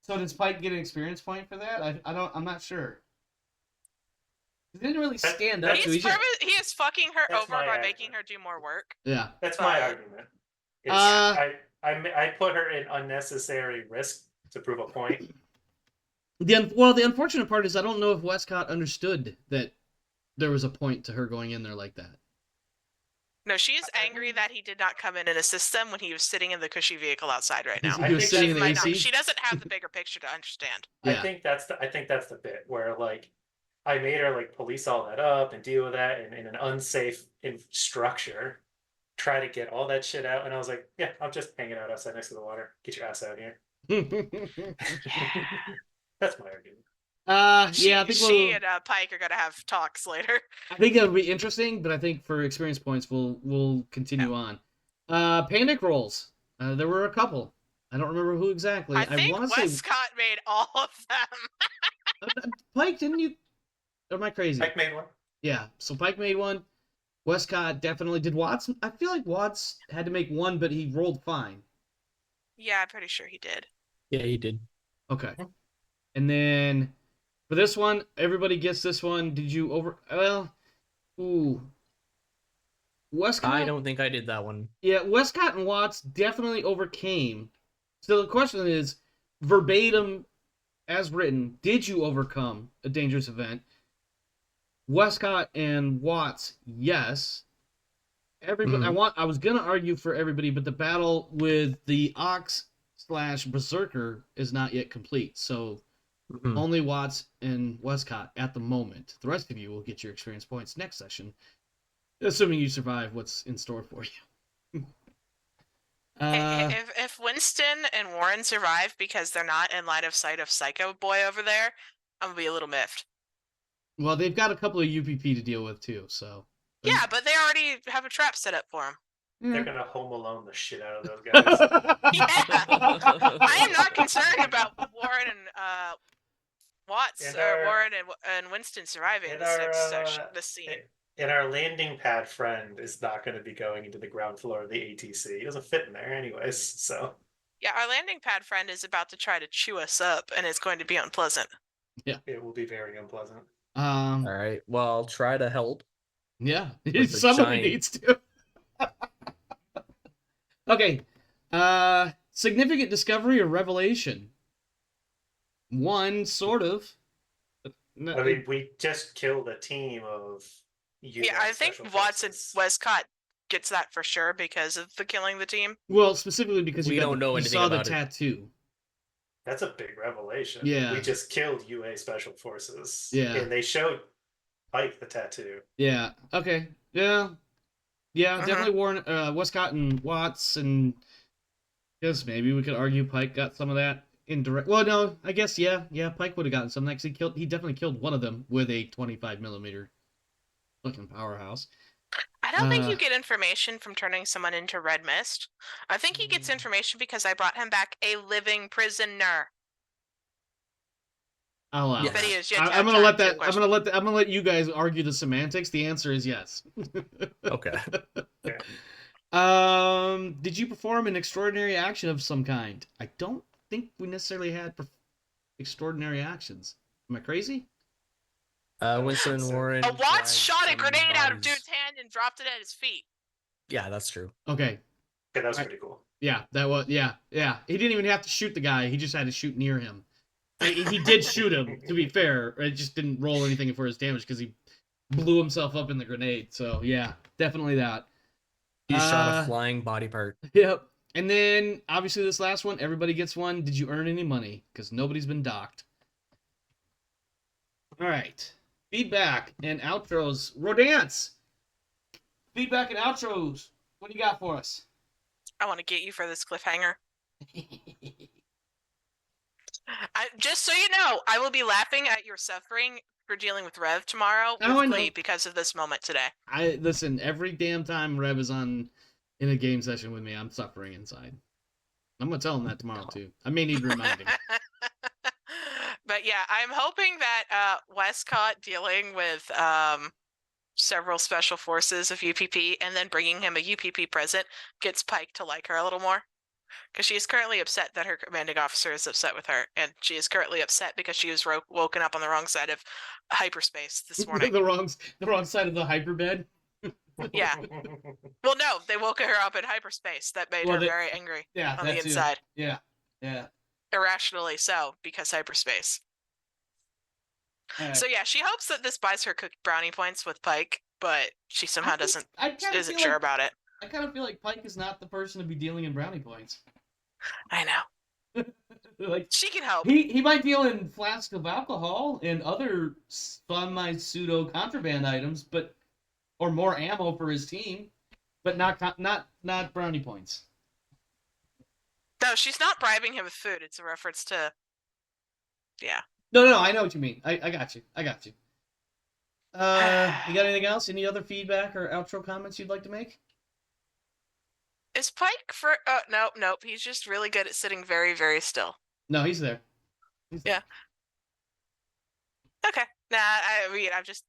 So does Pike get an experience point for that? I'm not sure. He didn't really stand up to He is fucking her over by making her do more work. Yeah, that's my argument. I put her in unnecessary risk to prove a point. The unfortunate part is I don't know if Wescott understood that there was a point to her going in there like that. No, she is angry that he did not come in and assist them when he was sitting in the cushy vehicle outside right now. He was sitting in the AC? She doesn't have the bigger picture to understand. Yeah. I think that's the bit where like I made her like police all that up and deal with that in an unsafe structure, try to get all that shit out, and I was like, yeah, I'm just hanging out outside next to the water. Get your ass out here. That's my argument. I think she and Pike are gonna have talks later. I think it'll be interesting, but I think for experience points, we'll continue on. Panic rolls. There were a couple. I don't remember who exactly. I think Wescott made all of them. Pike, didn't you? Or am I crazy? Pike made one. Yeah, so Pike made one. Wescott definitely did. Watts, I feel like Watts had to make one, but he rolled fine. Yeah, I'm pretty sure he did. Yeah, he did. Okay. And then for this one, everybody gets this one. Did you Wescott? I don't think I did that one. Yeah, Wescott and Watts definitely overcame. So the question is, verbatim, as written, did you overcome a dangerous event? Wescott and Watts, yes. Everybody, I was gonna argue for everybody, but the battle with the Ox/Berserker is not yet complete. So only Watts and Wescott at the moment. The rest of you will get your experience points next session, assuming you survive what's in store for you. If Winston and Warren survive because they're not in line of sight of Psycho Boy over there, I'm gonna be a little miffed. Well, they've got a couple of UPP to deal with too, so. Yeah, but they already have a trap set up for them. They're gonna Home Alone the shit out of those guys. Yeah, I am not concerned about Warren and Watts or Warren and Winston surviving this scene. And our landing pad friend is not going to be going into the ground floor of the ATC. He doesn't fit in there, anyways. So. Yeah, our landing pad friend is about to try to chew us up, and it's going to be unpleasant. Yeah, it will be very unpleasant. All right. Well, I'll try to help. Yeah, somebody needs to. Okay. Significant discovery or revelation? One, sort of. I mean, we just killed a team of. Yeah, I think Watts and Wescott gets that for sure because of the killing the team. Well, specifically because we don't know anything saw about the tattoo. That's a big revelation. Yeah, we just killed UA Special Forces. Yeah, and they showed Pike the tattoo. Yeah. Okay. Yeah. Yeah. Definitely Warren, Wescott, and Watts, and I guess maybe we could argue Pike got some of that indirect. Well, no, I guess yeah. Pike would have gotten some. Next, he definitely killed one of them with a 25mm. Fucking powerhouse. I don't think you get information from turning someone into Red Mist. I think he gets information because I brought him back a living prisoner. I'll allow that. I'm gonna let you guys argue the semantics. The answer is yes. Okay. Did you perform an extraordinary action of some kind? I don't think we necessarily had extraordinary actions. Am I crazy? Winston and So- Warren. A Watts dragged shot a some grenade out of bodies. dude's hand and dropped it at his feet. Yeah, that's true. Okay. Yeah, that was I- pretty cool. Yeah, that was yeah. He didn't even have to shoot the guy. He just had to shoot near him. He did shoot him. To be fair, it just didn't roll anything for his damage because he blew himself up in the grenade. So yeah, definitely that. He shot a flying body part. Yep. And then obviously this last one, everybody gets one. Did you earn any money? Because nobody's been docked. All right. Feedback and outros. Rodance. Feedback and outros. What do you got for us? I want to get you for this cliffhanger. Just so you know, I will be laughing at your suffering for dealing with Rev tomorrow Oh, I with know. Glee because of this moment today. I listen, every damn time Rev is on in a game session with me, I'm suffering inside. I'm gonna tell him that tomorrow too. I may need reminding. But yeah, I'm hoping that Wescott dealing with several special forces of UPP and then bringing him a UPP present gets Pike to like her a little more. Because she is currently upset that her commanding officer is upset with her, and she is currently upset because she was woken up on the wrong side of hyperspace this morning. the wrong side of the hyperbed. Yeah. Well, no, they woke her up in hyperspace. That made her very angry Yeah, on that the too. inside. Yeah. Irrationally so, because hyperspace. All right. So yeah, she hopes that this buys her cooked brownie points with Pike, but she somehow isn't sure about it. I kind of feel like Pike is not the person to be dealing in brownie points. I know. Like She can help. he might deal in flasks of alcohol and other semi pseudo contraband items, but or more ammo for his team, but not brownie points. No, she's not bribing him with food. It's a reference to, yeah. No, I know what you mean. I got you. You got anything else? Any other feedback or outro comments you'd like to make? Is Pike for? Nope. He's just really good at sitting very, very still. No, he's there. Yeah. Okay. Nah, I'm just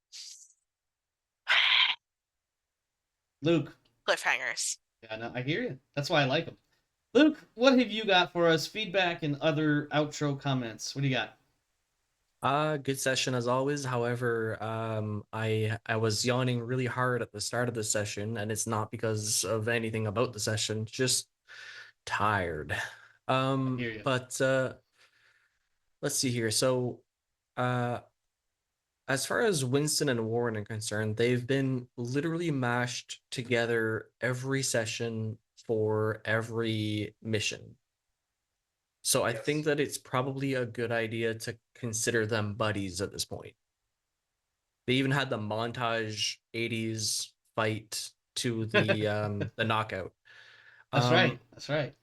Luke. cliffhangers. Yeah, no, I hear you. That's why I like him. Luke, what have you got for us? Feedback and other outro comments. What do you got? Good session as always. However, I was yawning really hard at the start of the session, and it's not because of anything about the session, just tired. hear you. But let's see here. So, as far as Winston and Warren are concerned, they've been literally mashed together every session for every mission. So I think that it's probably a good idea to consider them buddies at this point. They even had the montage 80s fight to the the knockout. That's right.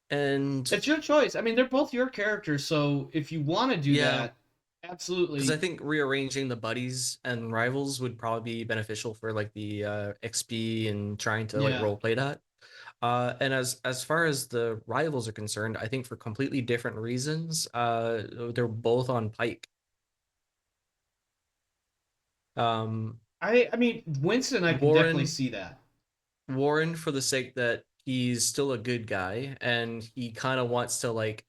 And It's your choice. I mean, they're both your characters, so if you want to do that, absolutely. because I think rearranging the buddies and rivals would probably be beneficial for like the XP and trying to like role play that. And as far as the rivals are concerned, I think for completely different reasons, they're both on Pike. I mean, Winston, I can definitely see that. Warren, for the sake that he's still a good guy and he kind of wants to like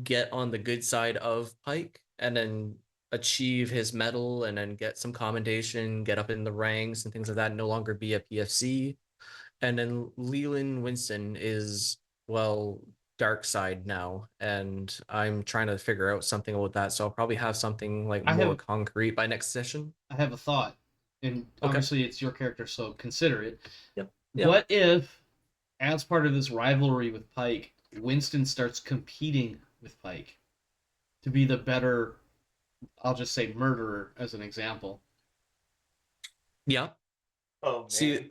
get on the good side of Pike and then achieve his medal and then get some commendation, get up in the ranks and things like that, no longer be a PFC. And then Leland Winston is, well, dark side now, and I'm trying to figure out something about that. So I'll probably have something like more concrete by next session. I have a thought, and obviously it's your character, so consider it. Yep. What if, as part of this rivalry with Pike, Winston starts competing with Pike to be the better, I'll just say murderer as an example. Yeah. Oh man, See,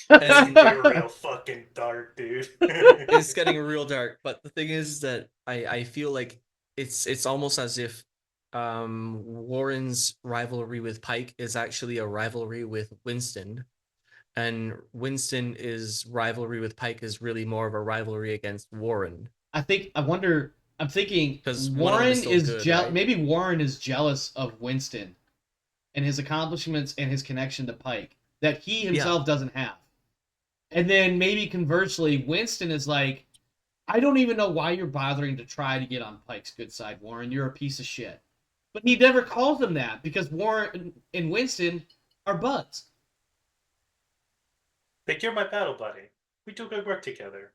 you're real fucking dark, dude. it's getting real dark. But the thing is that I feel like it's almost as if Warren's rivalry with Pike is actually a rivalry with Winston, and Winston's rivalry with Pike is really more of a rivalry against Warren. I'm thinking because Warren is right? Maybe Warren is jealous of Winston and his accomplishments and his connection to Pike that he himself doesn't have. And then maybe conversely, Winston is like, I don't even know why you're bothering to try to get on Pike's good side, Warren. You're a piece of shit. But he never calls him that because Warren and Winston are buds. Like, you're my battle buddy. We do good work together.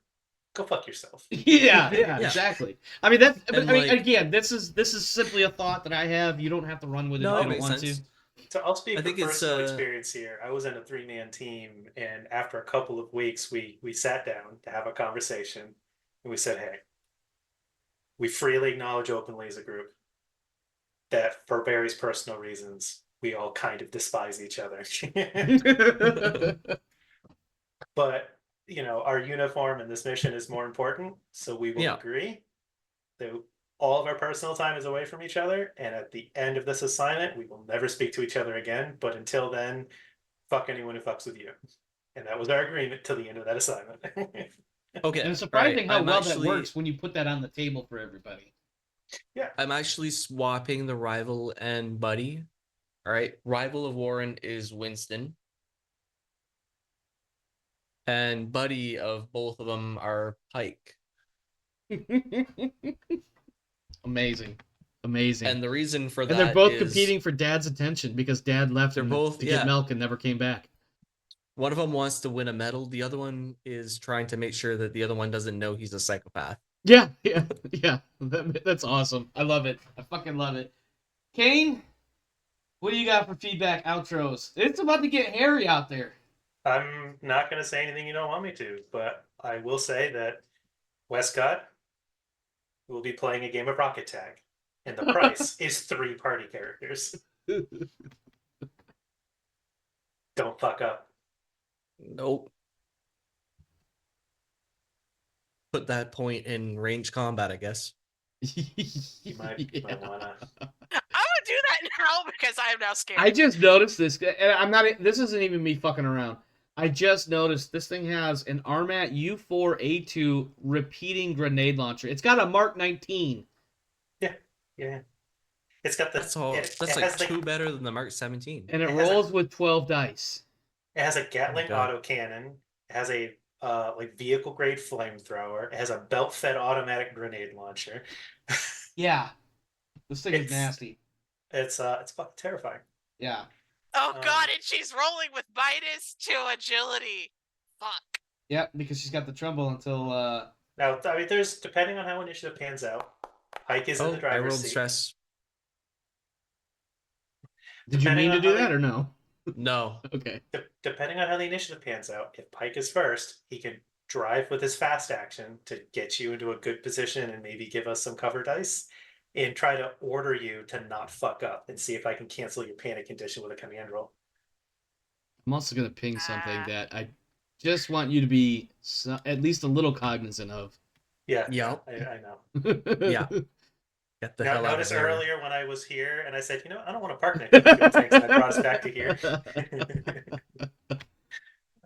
Go fuck yourself. Yeah, exactly. I mean again, this is simply a thought that I have. You don't have to run with it No, if it you don't makes want sense. to. So I'll speak I from think it's, personal experience here. I was in a 3-man team, and after a couple of weeks, we sat down to have a conversation, and we said, "Hey, we freely acknowledge openly as a group that for various personal reasons, we all kind of despise each other. But, our uniform and this mission is more important, so we will Yeah. agree that all of our personal time is away from each other, and at the end of this assignment, we will never speak to each other again. But until then, fuck anyone who fucks with you." And that was our agreement till the end of that assignment. Okay. And it's surprising how I'm well actually, that works when you put that on the table for everybody. Yeah. I'm actually swapping the rival and buddy. All right. Rival of Warren is Winston. And buddy of both of them are Pike. Amazing. And the reason for that and they're both is competing for Dad's attention because Dad left they're him both to get milk and never came back. One of them wants to win a medal. The other one is trying to make sure that the other one doesn't know he's a psychopath. Yeah. That's awesome. I love it. I fucking love it. Kane, what do you got for feedback outros? It's about to get hairy out there. I'm not going to say anything you don't want me to, but I will say that Wescott will be playing a game of Rocket Tag, and the price is 3 party characters. Don't fuck up. Nope. Put that point in range combat, I guess. You might wanna. I would do that now because I am now scared. I just noticed this, and this isn't even me fucking around. I just noticed this thing has an Armat U4A2 repeating grenade launcher. It's got a Mark 19. Yeah. It's got the. That's all. That's like 2 better than the Mark 17. And it rolls with 12 dice. It has a Gatling autocannon. It has a vehicle grade flamethrower. It has a belt fed automatic grenade launcher. Yeah, this thing is nasty. It's fucking terrifying. Yeah. Oh god, and she's rolling with -2 agility. Fuck. Yep, because she's got the trumble until. Now, I mean, there's depending on how initiative pans out. Pike is in the I driver's rolled seat. stress. Did you mean to do that or no? No. Okay. Depending on how the initiative pans out, if Pike is first, he can drive with his fast action to get you into a good position and maybe give us some cover dice and try to order you to not fuck up and see if I can cancel your panic condition with a command roll. I'm also going to ping something that I just want you to be at least a little cognizant of. Yeah. Yep. I know. Yeah. Get the hell out of there. Earlier when I was here and I said, I don't want to park next to the fuel tanks, and I brought us back to here.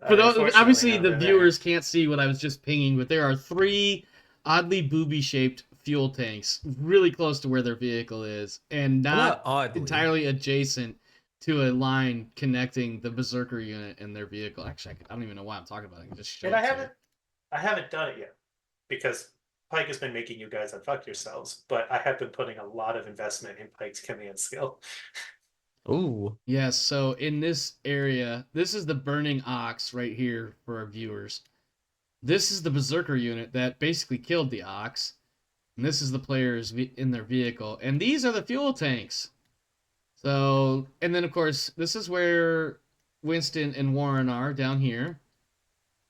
For those, obviously the viewers can't see what I was just pinging, but there are 3 oddly booby-shaped fuel tanks really close to where their vehicle is, and not entirely adjacent to a line connecting the Berserker unit and their vehicle. Actually, I don't even know why I'm talking about it. I can just show I haven't done it yet because Pike has been making you guys unfuck yourselves, but I have been putting a lot of investment in Pike's command skill. Ooh. Yes, so in this area, this is the Burning Ox right here for our viewers. This is the Berserker unit that basically killed the Ox. And this is the players in their vehicle. And these are the fuel tanks. So, and then of course, this is where Winston and Warren are down here.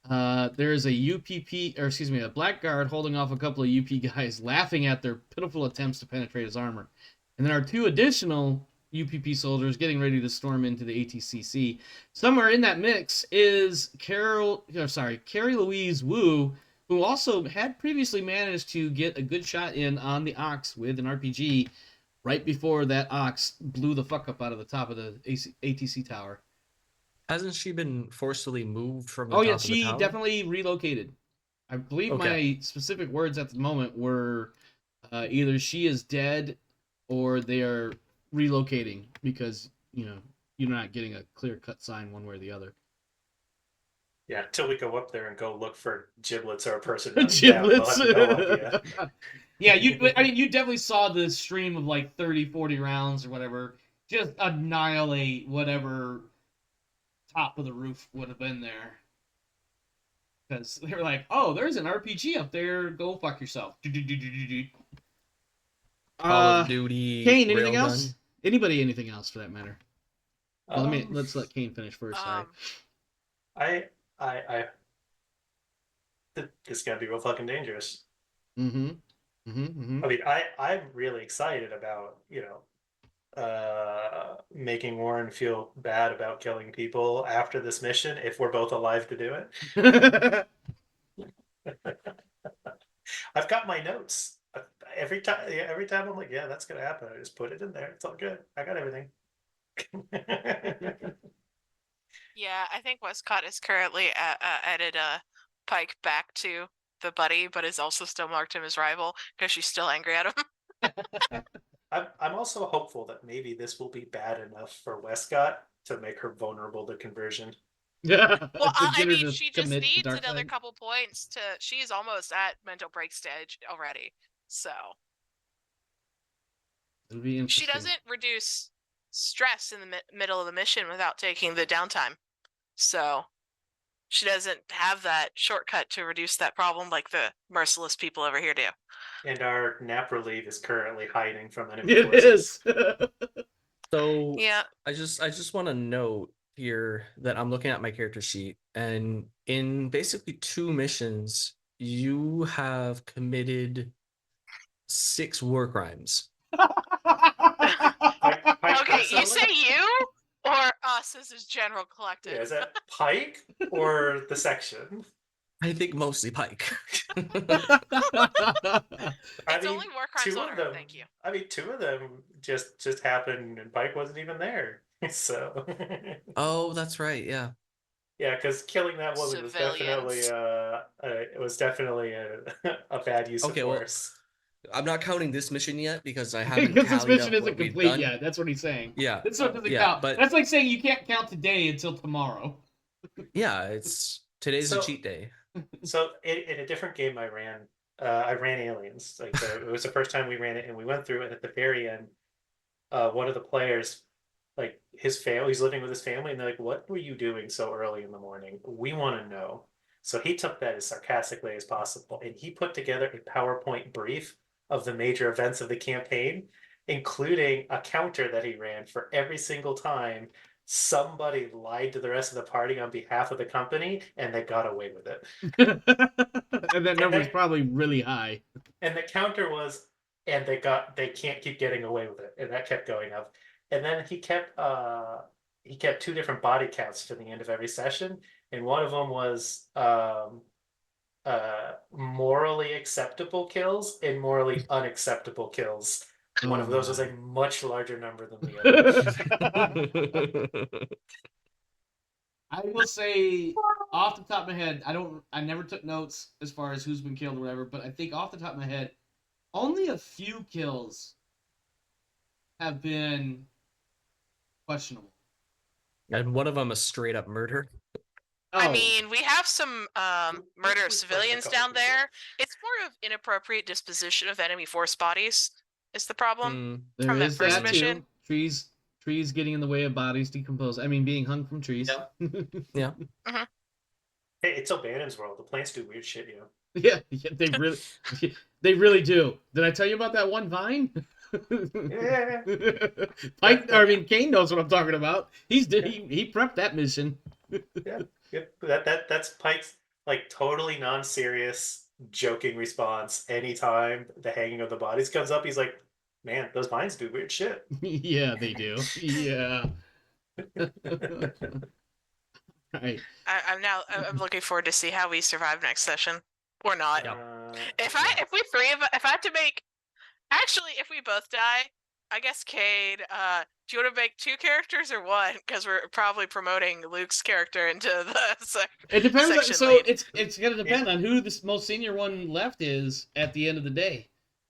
There is a Blackguard holding off a couple of UP guys, laughing at their pitiful attempts to penetrate his armor. And then our 2 additional UPP soldiers getting ready to storm into the ATCC. Somewhere in that mix is Carrie Louise Wu, who also had previously managed to get a good shot in on the Ox with an RPG right before that Ox blew the fuck up out of the top of the ATC tower. Hasn't she been forcibly moved from the top of the tower? She definitely relocated. I believe my specific words at the moment were either she is dead or they are relocating because, you're not getting a clear-cut sign one way or the other. Yeah, until we go up there and go look for giblets or a person running Giblets. down, we'll have no idea. Yeah, you definitely saw the stream of like 30, 40 rounds or whatever, just annihilate whatever top of the roof would have been there. Because they were like, oh, there's an RPG up there, go fuck yourself. Call of Duty. Kane, anything Railgun. else? Anybody, anything else for that matter? Well, let's let Kane finish first. Sorry. This is gonna be real fucking dangerous. Mm-hmm. Mm-hmm. Mm-hmm. I mean, I'm really excited about, making Warren feel bad about killing people after this mission if we're both alive to do it. I've got my notes. Every time I'm like, yeah, that's gonna happen. I just put it in there. It's all good. I got everything. Yeah, I think Wescott is currently added Pike back to the buddy, but is also still marked him as rival because she's still angry at him. I'm also hopeful that maybe this will be bad enough for Wescott to make her vulnerable to conversion. Yeah. Well, I mean, she just needs another couple points to. She's almost at mental break stage already, so it'll be interesting. She doesn't reduce stress in the middle of the mission without taking the downtime, so she doesn't have that shortcut to reduce that problem like the merciless people over here do. And our nap relief is currently hiding from enemy forces. It is. So yeah, I just want to note here that I'm looking at my character sheet, and in basically 2 missions, you have committed 6 war crimes. Okay, you say you or us as a general collective? Yeah, is that Pike or the section? I think mostly Pike. It's only war crimes on Earth, thank you. I mean, 2 of them just happened and Pike wasn't even there. So. Oh, that's right. Yeah. Yeah, because killing that woman was definitely a bad use of force. Well, I'm not counting this mission yet because I haven't. Because this mission isn't complete yet. That's what he's saying. Yeah. This one doesn't count. But that's like saying you can't count today until tomorrow. Yeah, today's a cheat day. So in a different game I ran Aliens. Like it was the first time we ran it, and we went through it. At the very end, one of the players, like his family, he's living with his family, and they're like, "What were you doing so early in the morning? We want to know." So he took that as sarcastically as possible, and he put together a PowerPoint brief of the major events of the campaign, including a counter that he ran for every single time somebody lied to the rest of the party on behalf of the company, and they got away with it. And that number is probably really high. And the counter was, and they can't keep getting away with it, and that kept going up. And then he kept 2 different body counts for the end of every session, and one of them was morally acceptable kills and morally unacceptable kills. One of those was a much larger number than the other. I will say, off the top of my head, I never took notes as far as who's been killed or whatever, but I think off the top of my head, only a few kills have been questionable. And one of them a straight up murder. Oh. I mean, we have some murder of civilians down there. It's more of inappropriate disposition of enemy force bodies is the problem from that first mission. Trees getting in the way of bodies decomposing. I mean, being hung from trees. Yeah. Uh-huh. Hey, it's O'Bannon's world. The plants do weird shit, Yeah, they really do. Did I tell you about that one vine? Yeah. Kane knows what I'm talking about. He prepped that mission. Yeah. That's Pike's like totally non-serious joking response anytime the hanging of the bodies comes up. He's like, man, those vines do weird shit. Yeah, they do. Yeah. Right. I'm looking forward to see how we survive next session or not. If we both die, I guess Cade, do you want to make 2 characters or one? Because we're probably promoting Luke's character into the It depends. lead. It's going to depend on who the most senior one left is at the end of the day.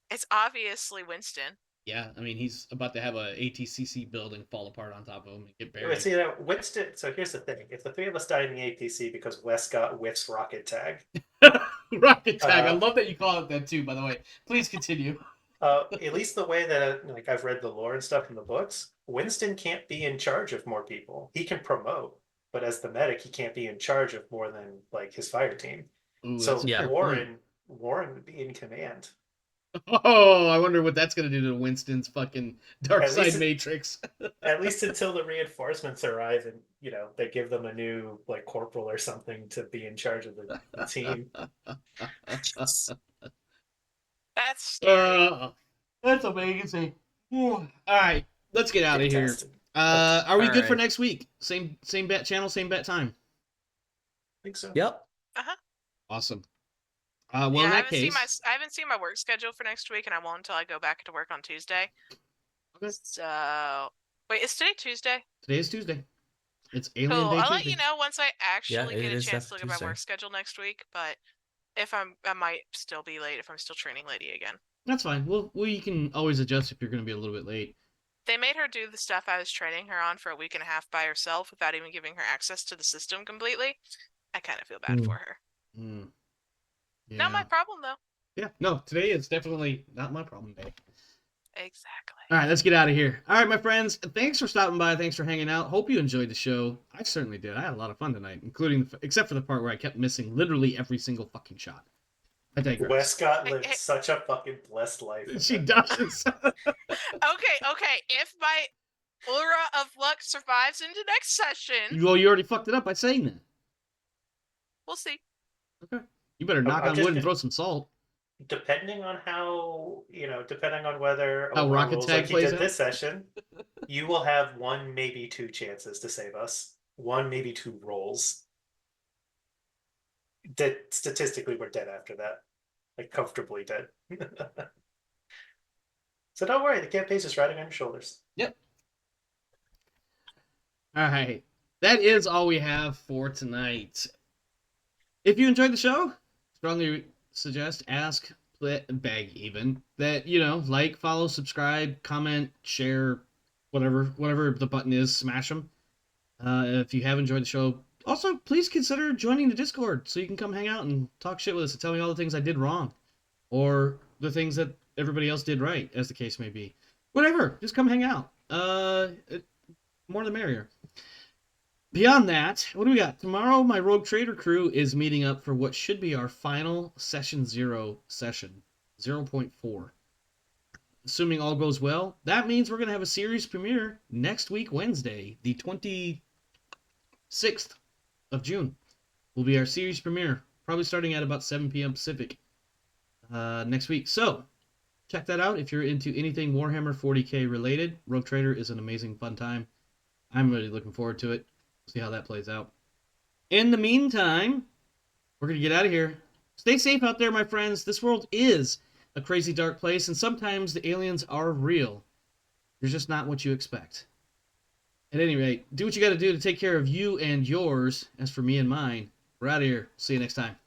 It's obviously Winston. Yeah, I mean, he's about to have a ATCC building fall apart on top of him and get But buried. see, Winston. So here's the thing: if the three of us died in the ATC because Wescott whiffs rocket tag, Rocket tag. I love that you call it that too, by the way. Please continue. at least the way that like I've read the lore and stuff in the books, Winston can't be in charge of more people. He can promote, but as the medic, he can't be in charge of more than like his fire team. Ooh, So that's a fair point. Warren would be in command. Oh, I wonder what that's going to do to Winston's fucking dark At side least matrix. At least until the reinforcements arrive and they give them a new like corporal or something to be in charge of the team. That's scary. That's amazing. All right, let's get out of here. Fantastic. Are we All good for right. next week? Same bet channel, same bet time. I think so. Yep. Awesome. Well, Yeah, in I that haven't case, seen my work schedule for next week, and I won't until I go back to work on Tuesday. Okay. So, wait, is today Tuesday? Today is Tuesday. It's Alien Cool. Day I'll let Tuesday. you know once I actually it get a is chance to look at my Tuesday. work schedule next week. But if I might still be late if I'm still training Lady again. That's fine. Well, you can always adjust if you're going to be a little bit late. They made her do the stuff I was training her on for a week and a half by herself without even giving her access to the system completely. I kind of feel bad for her. Yeah. Not my problem, though. Yeah, no, today is definitely not my problem day. Exactly. All right, let's get out of here. All right, my friends, thanks for stopping by. Thanks for hanging out. Hope you enjoyed the show. I certainly did. I had a lot of fun tonight, except for the part where I kept missing literally every single fucking shot. I digress. Wescott lived such a fucking blessed life. She does. Okay. If my aura of luck survives into next session, Well, you already fucked it up by saying that. we'll see. Okay. You better knock on wood and throw some salt. Depending on how, depending on whether How rocket rolls tag like he plays did out? this session, you will have 1, maybe 2 chances to save us. 1, maybe 2 rolls. Statistically, we're dead after that. Like, comfortably dead. So don't worry, the campaign's just riding on your shoulders. Yep. All right. That is all we have for tonight. If you enjoyed the show, strongly suggest, ask, beg even, that, like, follow, subscribe, comment, share, whatever the button is, smash them. If you have enjoyed the show, also, please consider joining the Discord so you can come hang out and talk shit with us and tell me all the things I did wrong. Or the things that everybody else did right, as the case may be. Whatever, just come hang out. More the merrier. Beyond that, what do we got? Tomorrow, my Rogue Trader crew is meeting up for what should be our final Session 0 session, 0.4. Assuming all goes well, that means we're going to have a series premiere next week, Wednesday, the 26th of June. Will be our series premiere, probably starting at about 7 p.m. Pacific next week. So, check that out if you're into anything Warhammer 40k related. Rogue Trader is an amazing, fun time. I'm really looking forward to it. See how that plays out. In the meantime, we're going to get out of here. Stay safe out there, my friends. This world is a crazy dark place, and sometimes the aliens are real. They're just not what you expect. At any rate, do what you got to do to take care of you and yours. As for me and mine, we're out of here. See you next time.